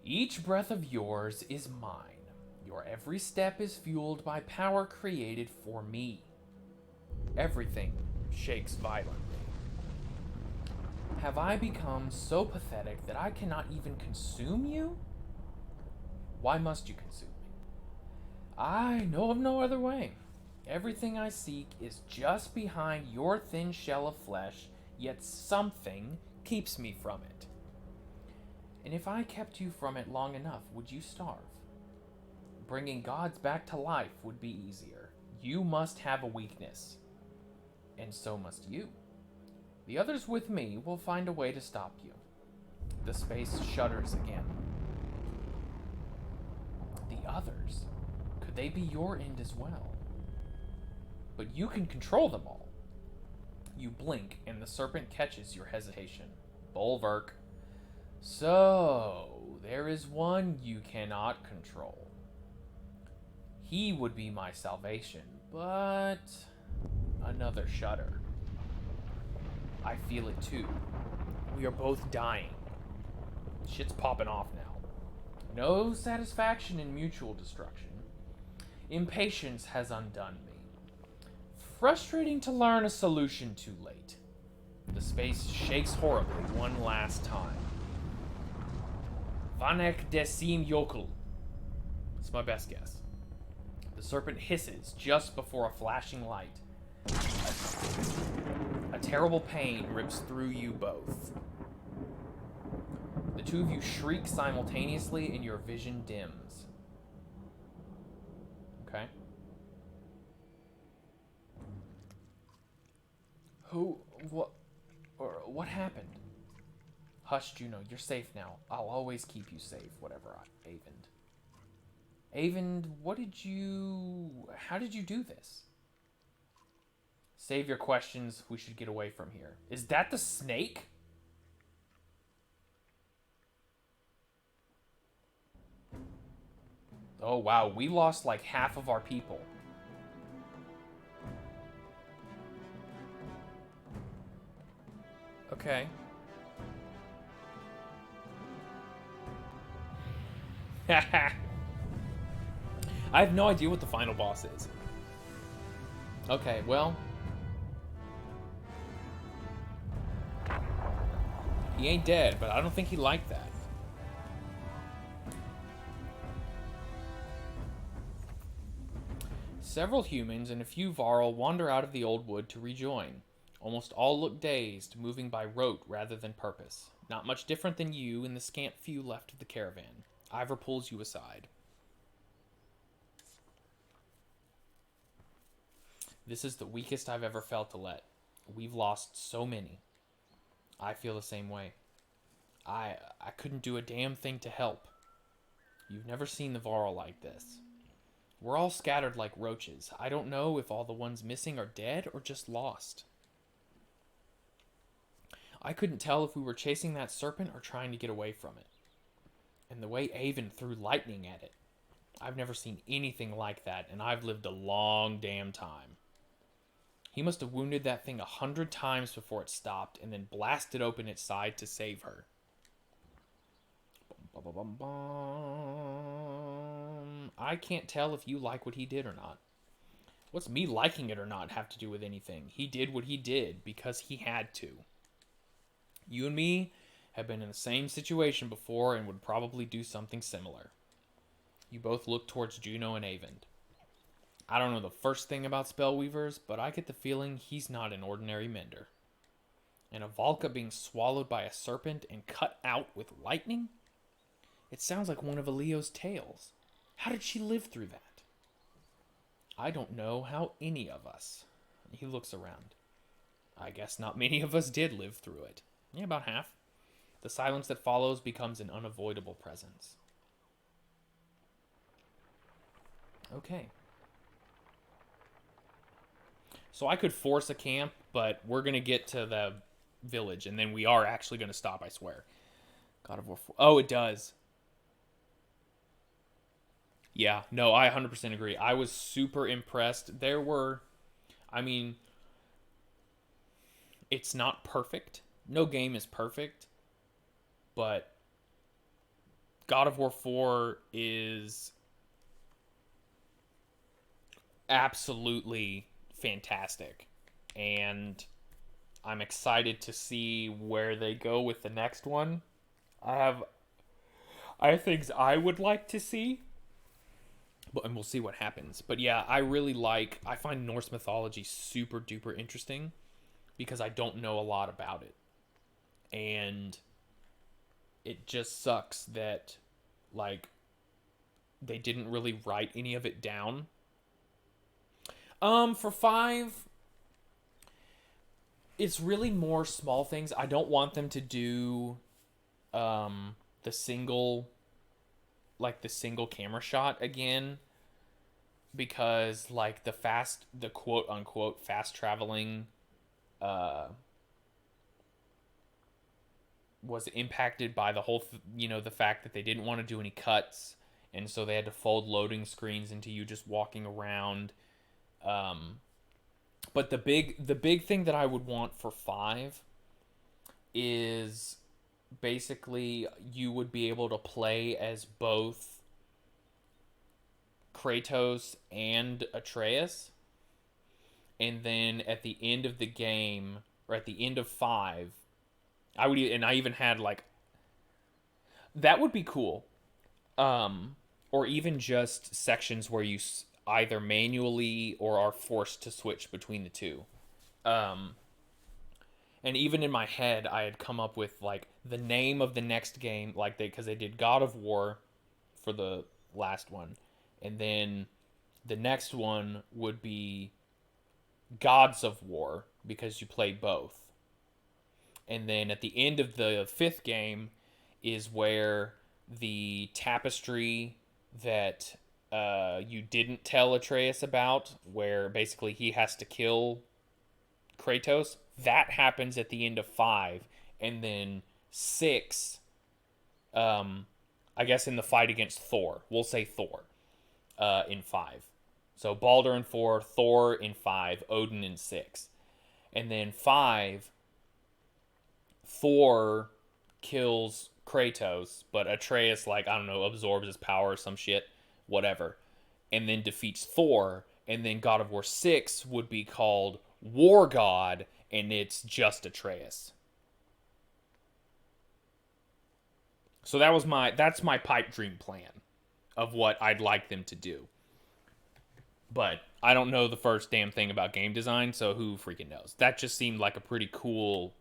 Each breath of yours is mine. Your every step is fueled by power created for me. Everything shakes violently. Have I become so pathetic that I cannot even consume you? Why must you consume me? I know of no other way. Everything I seek is just behind your thin shell of flesh, yet something keeps me from it. And if I kept you from it long enough, would you starve? Bringing gods back to life would be easier. You must have a weakness. And so must you. The others with me will find a way to stop you. The space shudders again. the others? Could they be your end as well? But you can control them all. You blink, and the serpent catches your hesitation. Bulwark. So, there is one you cannot control. He would be my salvation, but another shudder. I feel it too. We are both dying. Shit's popping off now. No satisfaction in mutual destruction. Impatience has undone me. Frustrating to learn a solution too late. The space shakes horribly one last time. Vanek desim yokel. It's my best guess. The serpent hisses just before a flashing light. A terrible pain rips through you both. The two of you shriek simultaneously and your vision dims. Okay. What happened? Hush, Juno, you're safe now. I'll always keep you safe, whatever, Avend. Avend, how did you do this? Save your questions, we should get away from here. Is that the snake? Oh wow, we lost like half of our people. Okay. I have no idea what the final boss is. Okay, well. He ain't dead, but I don't think he liked that. Several humans and a few Varl wander out of the old wood to rejoin. Almost all look dazed, moving by rote rather than purpose. Not much different than you and the scant few left of the caravan. Ivor pulls you aside. This is the weakest I've ever felt to let. We've lost so many. I feel the same way. I couldn't do a damn thing to help. You've never seen the Varl like this. We're all scattered like roaches. I don't know if all the ones missing are dead or just lost. I couldn't tell if we were chasing that serpent or trying to get away from it. And the way Avon threw lightning at it. I've never seen anything like that, and I've lived a long damn time. He must have wounded that thing 100 times before it stopped, and then blasted open its side to save her. I can't tell if you like what he did or not. What's me liking it or not have to do with anything? He did what he did because he had to. You and me have been in the same situation before and would probably do something similar. You both look towards Juno and Avend. I don't know the first thing about spellweavers, but I get the feeling he's not an ordinary mender. And a Valka being swallowed by a serpent and cut out with lightning? It sounds like one of Aleo's tales. How did she live through that? I don't know how any of us. He looks around. I guess not many of us did live through it. Yeah, about half. The silence that follows becomes an unavoidable presence. Okay. So I could force a camp, but we're going to get to the village, and then we are actually going to stop, I swear. God of War 4. Oh, it does. Yeah, no, I 100% agree. I was super impressed. There were, it's not perfect. No game is perfect. But God of War 4 is absolutely fantastic. And I'm excited to see where they go with the next one. I have things I would like to see. And we'll see what happens. But yeah, I find Norse mythology super duper interesting because I don't know a lot about it. And it just sucks that, they didn't really write any of it down. For 5, it's really more small things. I don't want them to do, the single like the single camera shot again, because like the quote unquote fast traveling was impacted by the whole the fact that they didn't want to do any cuts, and so they had to fold loading screens into you just walking around. But the big thing that I would want for 5 is basically you would be able to play as both Kratos and Atreus, and then at the end of the game, or at the end of 5, I even had like, that would be cool. Or even just sections where you either manually or are forced to switch between the two. And even in my head, I had come up with like the name of the next game, like because they did God of War for the last one, and then the next one would be Gods of War because you play both. And then at the end of the 5th game is where the tapestry that you didn't tell Atreus about, where basically he has to kill Kratos, that happens at the end of 5. And then 6, I guess in the fight against Thor. We'll say Thor in 5. So Baldur in 4, Thor in 5, Odin in 6. And then 5, Thor kills Kratos, but Atreus, like, I don't know, absorbs his power or some shit, whatever, and then defeats Thor. And then God of War 6 would be called War God, and it's just Atreus. So that's my pipe dream plan of what I'd like them to do. But I don't know the first damn thing about game design, so who freaking knows? That just seemed like a pretty cool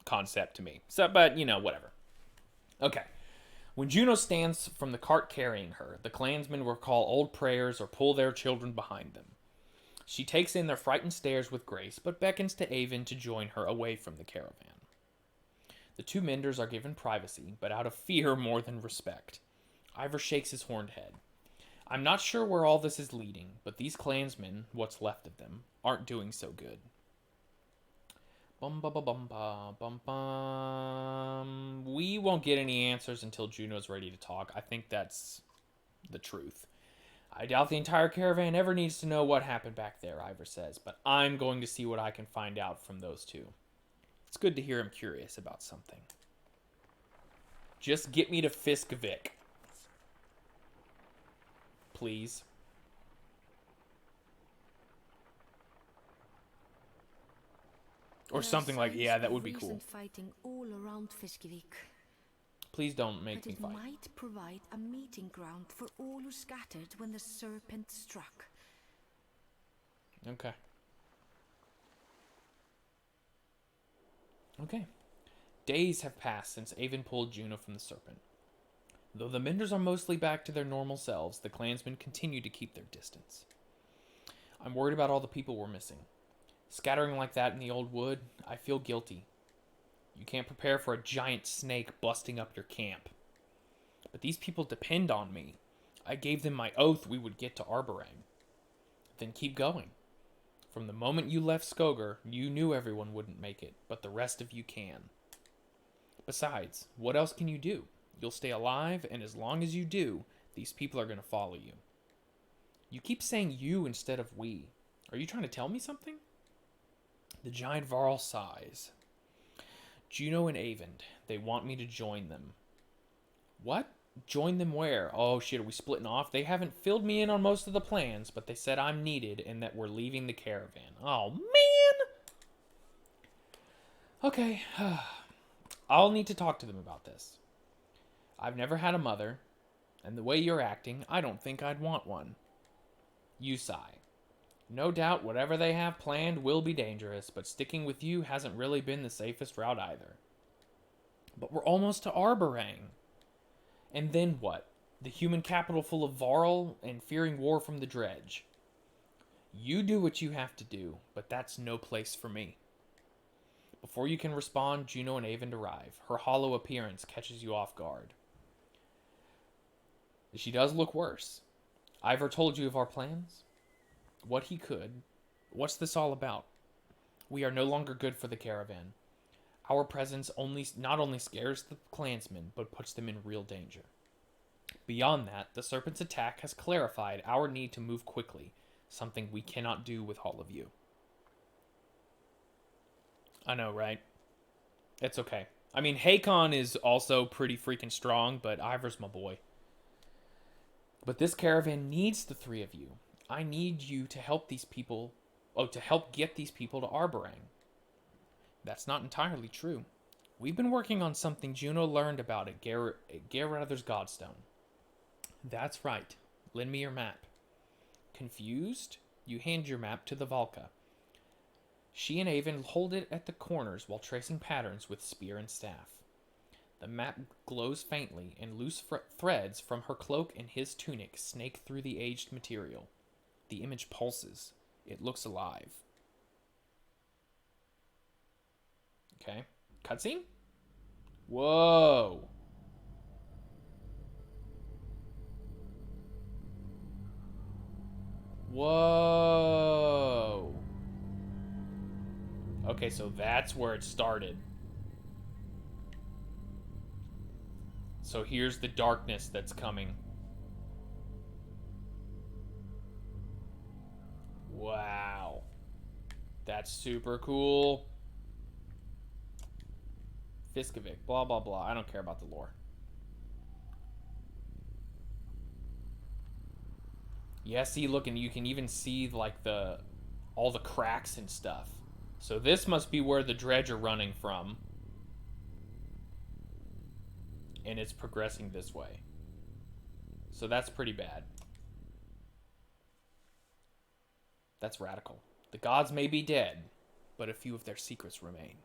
concept to me. So, but, whatever. Okay. When Juno stands from the cart carrying her, the clansmen recall old prayers or pull their children behind them. She takes in their frightened stares with grace, but beckons to Avon to join her away from the caravan. The two Menders are given privacy, but out of fear more than respect. Ivor shakes his horned head. I'm not sure where all this is leading, but these clansmen, what's left of them, aren't doing so good. Bum ba ba bum ba bum bum. We won't get any answers until Juno's ready to talk. I think that's the truth. I doubt the entire caravan ever needs to know what happened back there, Ivor says, but I'm going to see what I can find out from those two. It's good to hear him curious about something. Just get me to Fiskvik. Please. Or something like, yeah, that would be cool. Fighting all around Fiskvik. Please don't make me fight. But it might provide a meeting ground for all who scattered when the serpent struck. Okay. Okay. Days have passed since Avon pulled Juno from the serpent. Though the Menders are mostly back to their normal selves, the clansmen continue to keep their distance. I'm worried about all the people we're missing. Scattering like that in the old wood, I feel guilty. You can't prepare for a giant snake busting up your camp. But these people depend on me. I gave them my oath we would get to Arberrang. Then keep going. From the moment you left Skogar, you knew everyone wouldn't make it, but the rest of you can. Besides, what else can you do? You'll stay alive, and as long as you do, these people are going to follow you. You keep saying you instead of we. Are you trying to tell me something? The giant Varl sighs. Juno and Avon, they want me to join them. What? Join them where? Oh shit, are we splitting off? They haven't filled me in on most of the plans, but they said I'm needed and that we're leaving the caravan. Oh man! Okay. I'll need to talk to them about this. I've never had a mother, and the way you're acting, I don't think I'd want one. You sigh. No doubt whatever they have planned will be dangerous, but sticking with you hasn't really been the safest route either. But we're almost to Arberrang. And then what? The human capital full of Varl and fearing war from the dredge. You do what you have to do, but that's no place for me. Before you can respond, Juno and Avon arrive. Her hollow appearance catches you off guard. She does look worse. Ivor told you of our plans? What he could. What's this all about? We are no longer good for the caravan. Our presence not only scares the clansmen, but puts them in real danger. Beyond that, the Serpent's attack has clarified our need to move quickly, something we cannot do with all of you. I know, right? It's okay. I mean, Hakon is also pretty freaking strong, but Ivor's my boy. But this caravan needs the three of you. I need you to help these people... Oh, to help get these people to Arberrang. That's not entirely true. We've been working on something Juno learned about at Geirröðr's Godstone. That's right. Lend me your map. Confused? You hand your map to the Valka. She and Avon hold it at the corners while tracing patterns with spear and staff. The map glows faintly, and loose threads from her cloak and his tunic snake through the aged material. The image pulses. It looks alive. Okay. Cutscene? Whoa. Whoa. Okay, so that's where it started. So here's the darkness that's coming. Wow. That's super cool. Fiskovic, blah, blah, blah. I don't care about the lore. Yeah, see, look, and you can even see, like, all the cracks and stuff. So this must be where the dredge are running from. And it's progressing this way. So that's pretty bad. That's radical. The gods may be dead, but a few of their secrets remain.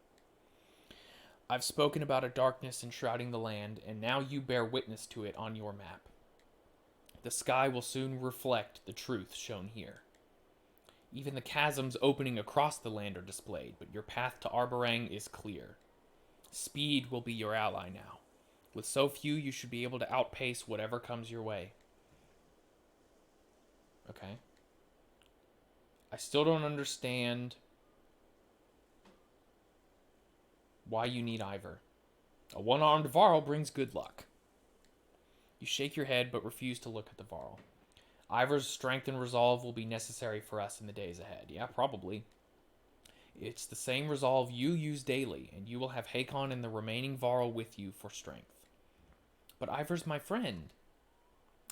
I've spoken about a darkness enshrouding the land, and now you bear witness to it on your map. The sky will soon reflect the truth shown here. Even the chasms opening across the land are displayed, but your path to Arberrang is clear. Speed will be your ally now. With so few, you should be able to outpace whatever comes your way. Okay. I still don't understand why you need Ivor. A one-armed Varl brings good luck. You shake your head, but refuse to look at the Varl. Ivor's strength and resolve will be necessary for us in the days ahead. Yeah, probably. It's the same resolve you use daily, and you will have Hakon and the remaining Varl with you for strength. But Ivor's my friend.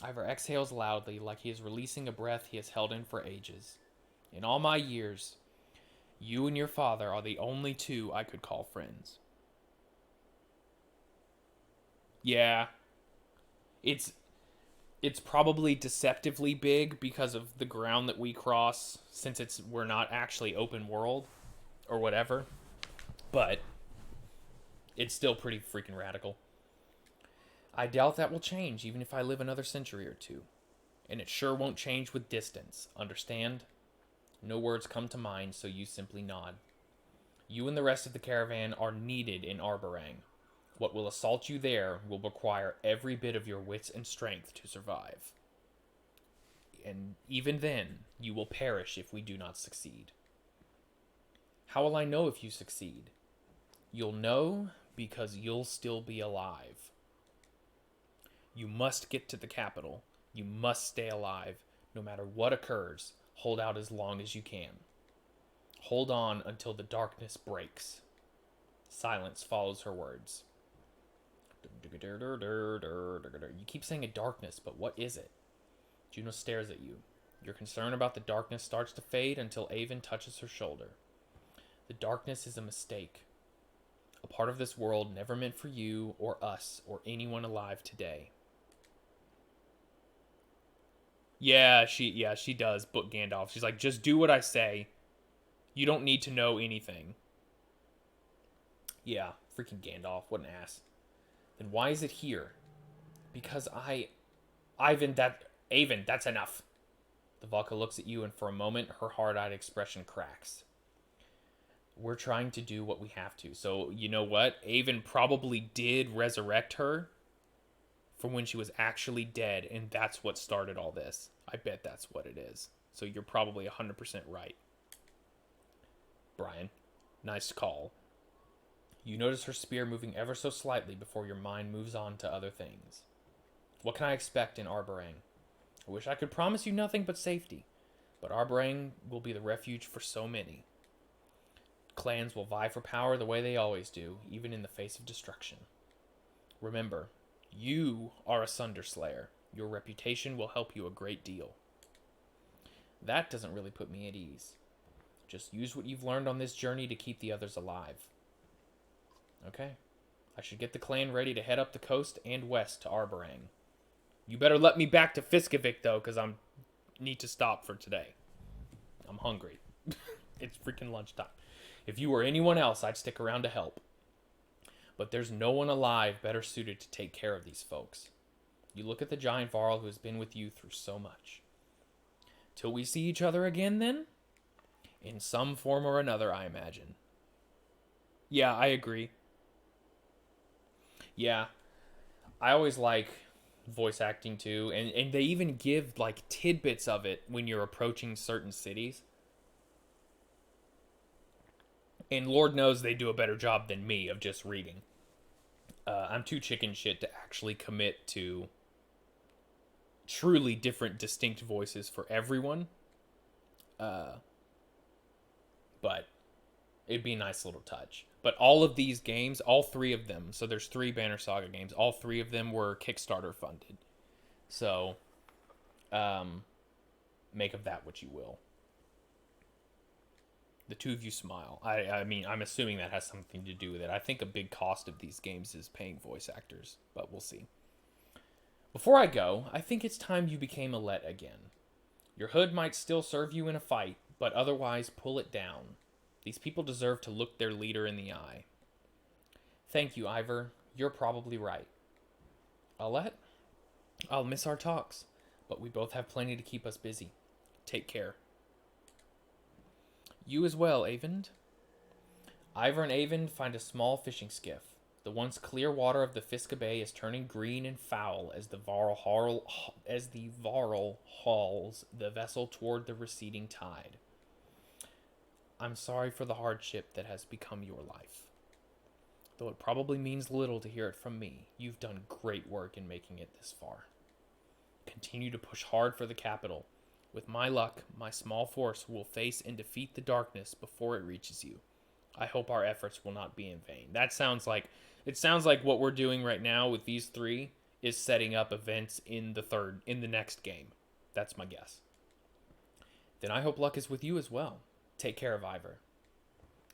Ivor exhales loudly, like he is releasing a breath he has held in for ages. In all my years, you and your father are the only two I could call friends. Yeah. It's probably deceptively big because of the ground that we cross, since we're not actually open world or whatever. But it's still pretty freaking radical. I doubt that will change even if I live another century or two. And it sure won't change with distance, understand? No words come to mind, so you simply nod. You and the rest of the caravan are needed in Arberrang. What will assault you there will require every bit of your wits and strength to survive. And even then, you will perish if we do not succeed. How will I know if you succeed? You'll know because you'll still be alive. You must get to the capital. You must stay alive. No matter what occurs, hold out as long as you can. Hold on until the darkness breaks. Silence follows her words. You keep saying a darkness, but what is it? Juno stares at you. Your concern about the darkness starts to fade until Avon touches her shoulder. The darkness is a mistake. A part of this world never meant for you or us or anyone alive today. Yeah, she does book Gandalf. She's like, just do what I say. You don't need to know anything. Yeah, freaking Gandalf, what an ass. Then why is it here? Because Avon, that's enough. The Valka looks at you, and for a moment, her hard-eyed expression cracks. We're trying to do what we have to. So, you know what? Avon probably did resurrect her from when she was actually dead, and that's what started all this. I bet that's what it is. So you're probably 100% right. Brian, nice call. You notice her spear moving ever so slightly before your mind moves on to other things. What can I expect in Arberrang? I wish I could promise you nothing but safety, but Arberrang will be the refuge for so many. Clans will vie for power the way they always do, even in the face of destruction. Remember, you are a Sundr Slayer. Your reputation will help you a great deal. That doesn't really put me at ease. Just use what you've learned on this journey to keep the others alive. Okay. I should get the clan ready to head up the coast and west to Arberrang. You better let me back to Fiskevik, though, because I need to stop for today. I'm hungry. It's freaking lunchtime. If you were anyone else, I'd stick around to help. But there's no one alive better suited to take care of these folks. You look at the giant Varl who has been with you through so much. Till we see each other again, then? In some form or another, I imagine. Yeah, I agree. Yeah. I always like voice acting, too. And they even give, like, tidbits of it when you're approaching certain cities. And Lord knows they do a better job than me of just reading. I'm too chicken shit to actually commit to truly different, distinct voices for everyone. But it'd be a nice little touch. But all of these games, all three of them, so there's 3 Banner Saga games, all 3 of them were Kickstarter funded. So, make of that what you will. The two of you smile. I mean, I'm assuming that has something to do with it. I think a big cost of these games is paying voice actors, but we'll see. Before I go, I think it's time you became a let again. Your hood might still serve you in a fight, but otherwise pull it down. These people deserve to look their leader in the eye. Thank you, Ivor. You're probably right. Alette? I'll miss our talks, but we both have plenty to keep us busy. Take care. You as well, Eyvind. Ivor and Eyvind find a small fishing skiff. The once clear water of the Fiska Bay is turning green and foul as the Varl hauls the vessel toward the receding tide. I'm sorry for the hardship that has become your life. Though it probably means little to hear it from me, you've done great work in making it this far. Continue to push hard for the capital. With my luck, my small force will face and defeat the darkness before it reaches you. I hope our efforts will not be in vain. It sounds like what we're doing right now with these 3 is setting up events in the next game. That's my guess. Then I hope luck is with you as well. Take care of Ivor.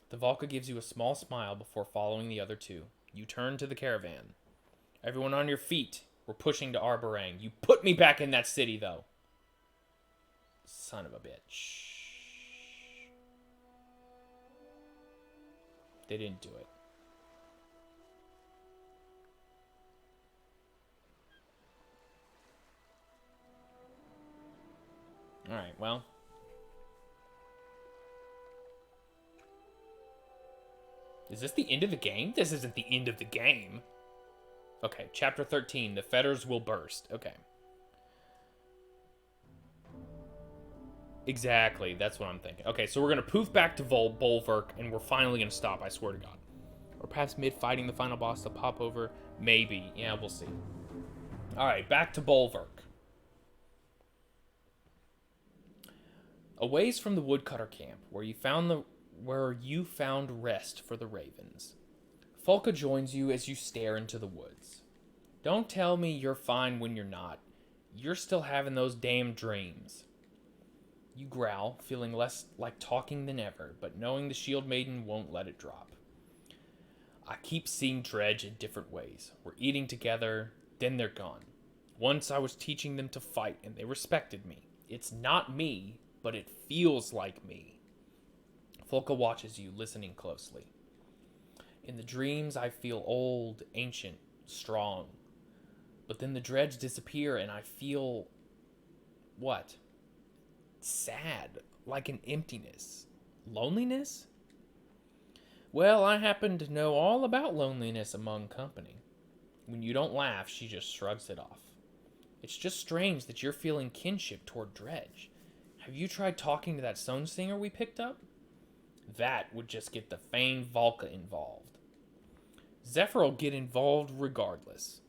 The Valka gives you a small smile before following the other 2. You turn to the caravan. Everyone on your feet. We're pushing to Arberrang. You put me back in that city, though. Son of a bitch. They didn't do it. Alright, well. Is this the end of the game? This isn't the end of the game. Okay, chapter 13. The fetters will burst. Okay. Exactly, that's what I'm thinking. Okay, so we're going to poof back to Bolverk, and we're finally going to stop, I swear to God. Or perhaps mid-fighting the final boss to pop over. Maybe. Yeah, we'll see. Alright, back to Bolverk. A ways from the woodcutter camp, where you found rest for the ravens. Folka joins you as you stare into the woods. Don't tell me you're fine when you're not. You're still having those damn dreams. You growl, feeling less like talking than ever, but knowing the Shield Maiden won't let it drop. I keep seeing Dredge in different ways. We're eating together, then they're gone. Once I was teaching them to fight, and they respected me. It's not me, but it feels like me. Folka watches you, listening closely. In the dreams, I feel old, ancient, strong. But then the Dredge disappear, and I feel... what? Sad, like an emptiness. Loneliness? Well, I happen to know all about loneliness among company. When you don't laugh, she just shrugs it off. It's just strange that you're feeling kinship toward Dredge. Have you tried talking to that stone singer we picked up? That would just get the famed Valka involved. Zephyr will get involved regardless.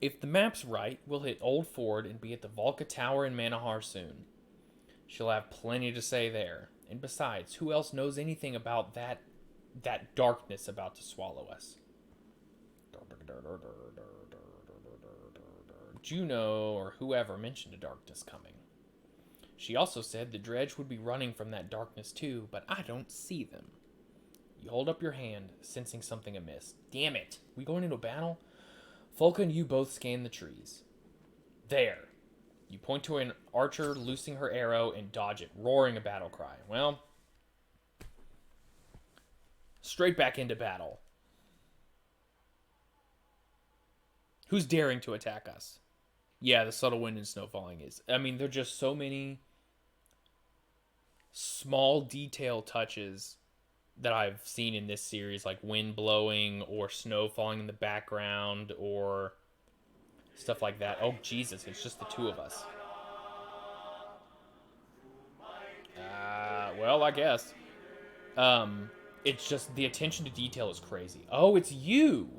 If the map's right, we'll hit Old Ford and be at the Valka Tower in Manahar soon. She'll have plenty to say there. And besides, who else knows anything about that darkness about to swallow us? Juno or whoever mentioned a darkness coming. She also said the Dredge would be running from that darkness too, but I don't see them. You hold up your hand, sensing something amiss. Damn it! We going into a battle? Folka and you both scan the trees. There. You point to an archer loosing her arrow and dodge it, roaring a battle cry. Well, straight back into battle. Who's daring to attack us? Yeah, the subtle wind and snow falling is. I mean, there are just so many small detail touches that I've seen in this series, like wind blowing or snow falling in the background or stuff like that. Oh, Jesus, it's just the two of us. Well, I guess. It's just the attention to detail is crazy. Oh, it's you!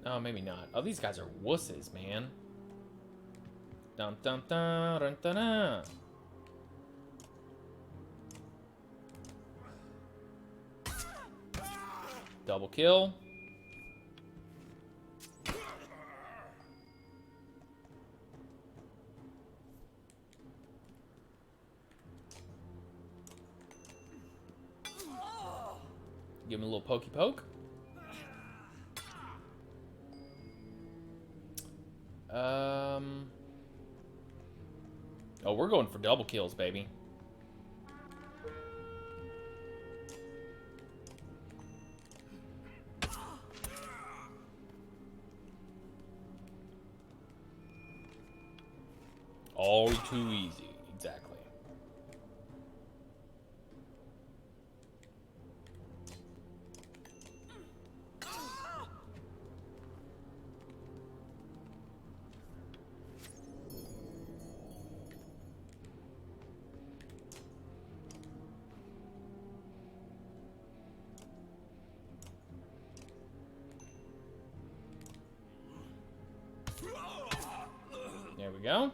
Oh, maybe not. Oh, these guys are wusses, man. Dun dun dun dun dun dun. Double kill. Give him a little pokey poke. Oh, we're going for double kills, baby. All too easy, exactly. There we go.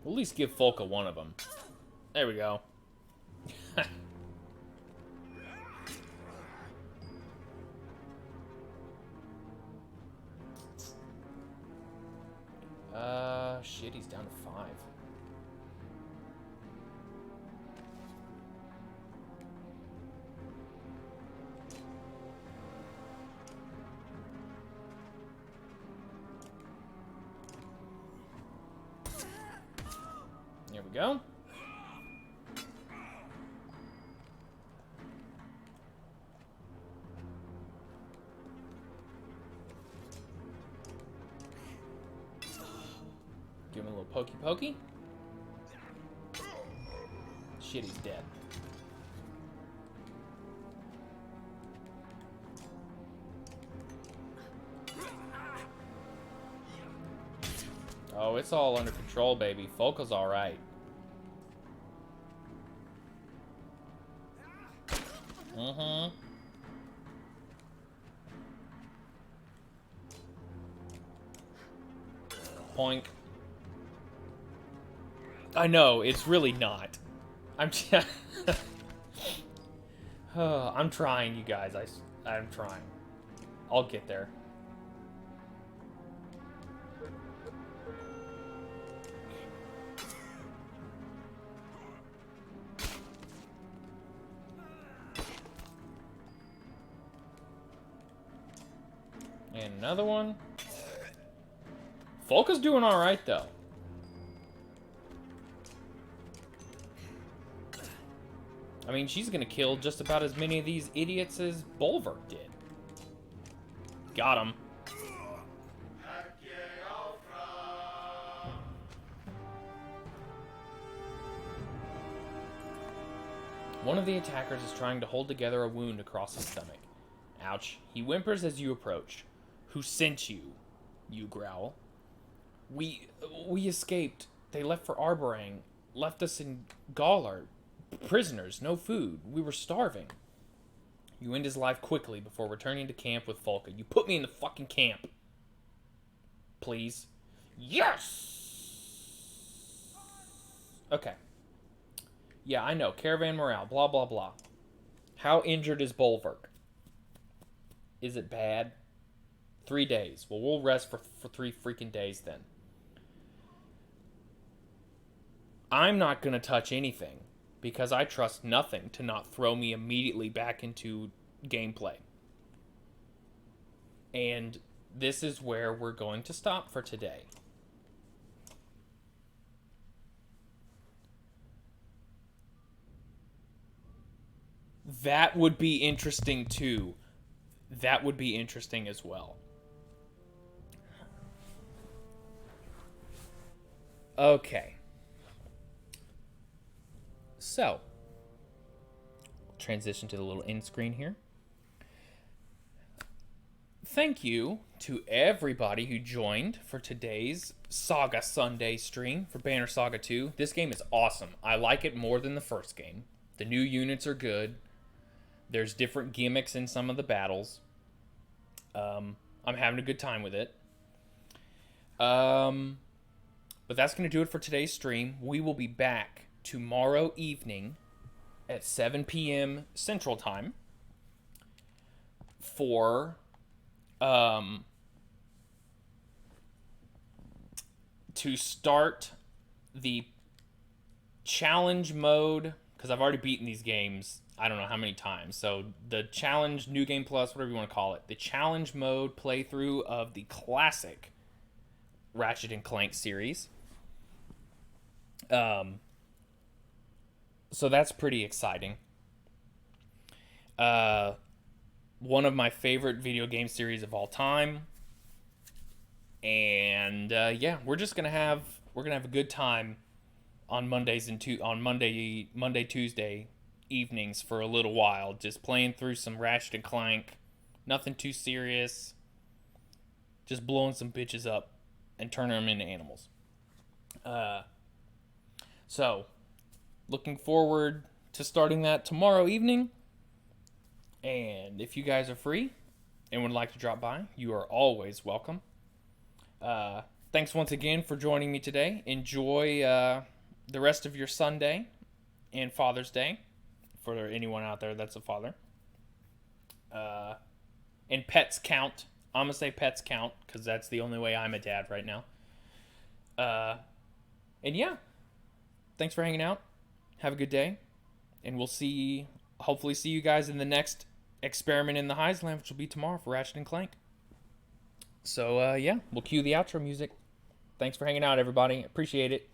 We'll at least give Folka one of them. There we go. Shit, he's down to 5. There we go. Give him a little pokey pokey. Shit, he's dead. Oh, it's all under control, baby. Folka's alright. Mm-hmm. Poink. I know, it's really not. I'm I'm trying, you guys. I'm trying. I'll get there. And another one. Folka's doing alright, though. I mean, she's gonna kill just about as many of these idiots as Bulwark did. Got him. One of the attackers is trying to hold together a wound across his stomach. Ouch. He whimpers as you approach. Who sent you? You growl. We escaped. They left for Arberrang. Left us in Galar. Prisoners, no food. We were starving. You end his life quickly before returning to camp with Folka. You put me in the fucking camp. Please. Yes! Okay. Yeah, I know. Caravan morale. Blah, blah, blah. How injured is Bulwark? Is it bad? 3 days. Well, we'll rest for 3 freaking days then. I'm not going to touch anything because I trust nothing to not throw me immediately back into gameplay. And this is where we're going to stop for today. That would be interesting too. That would be interesting as well. Okay. So, transition to the little end screen here. Thank you to everybody who joined for today's Saga Sunday stream for Banner Saga 2. This game is awesome. I like it more than the first game. The new units are good. There's different gimmicks in some of the battles. I'm having a good time with it. But that's going to do it for today's stream. We will be back tomorrow evening at 7 p.m. Central Time for to start the challenge mode, because I've already beaten these games I don't know how many times. So the challenge, New Game Plus, whatever you want to call it, the challenge mode playthrough of the classic Ratchet and Clank series. So that's pretty exciting. One of my favorite video game series of all time. And yeah, we're gonna have a good time on Mondays and Monday, Tuesday evenings for a little while, just playing through some Ratchet and Clank. Nothing too serious. Just blowing some bitches up and turning them into animals. So, looking forward to starting that tomorrow evening. And if you guys are free and would like to drop by, you are always welcome. Thanks once again for joining me today. Enjoy the rest of your Sunday and Father's Day, for anyone out there that's a father. And pets count. I'm going to say pets count, because that's the only way I'm a dad right now. And yeah, thanks for hanging out. Have a good day. And we'll hopefully see you guys in the next experiment in the Heisland, which will be tomorrow for Ratchet and Clank. So yeah, we'll cue the outro music. Thanks for hanging out, everybody. Appreciate it.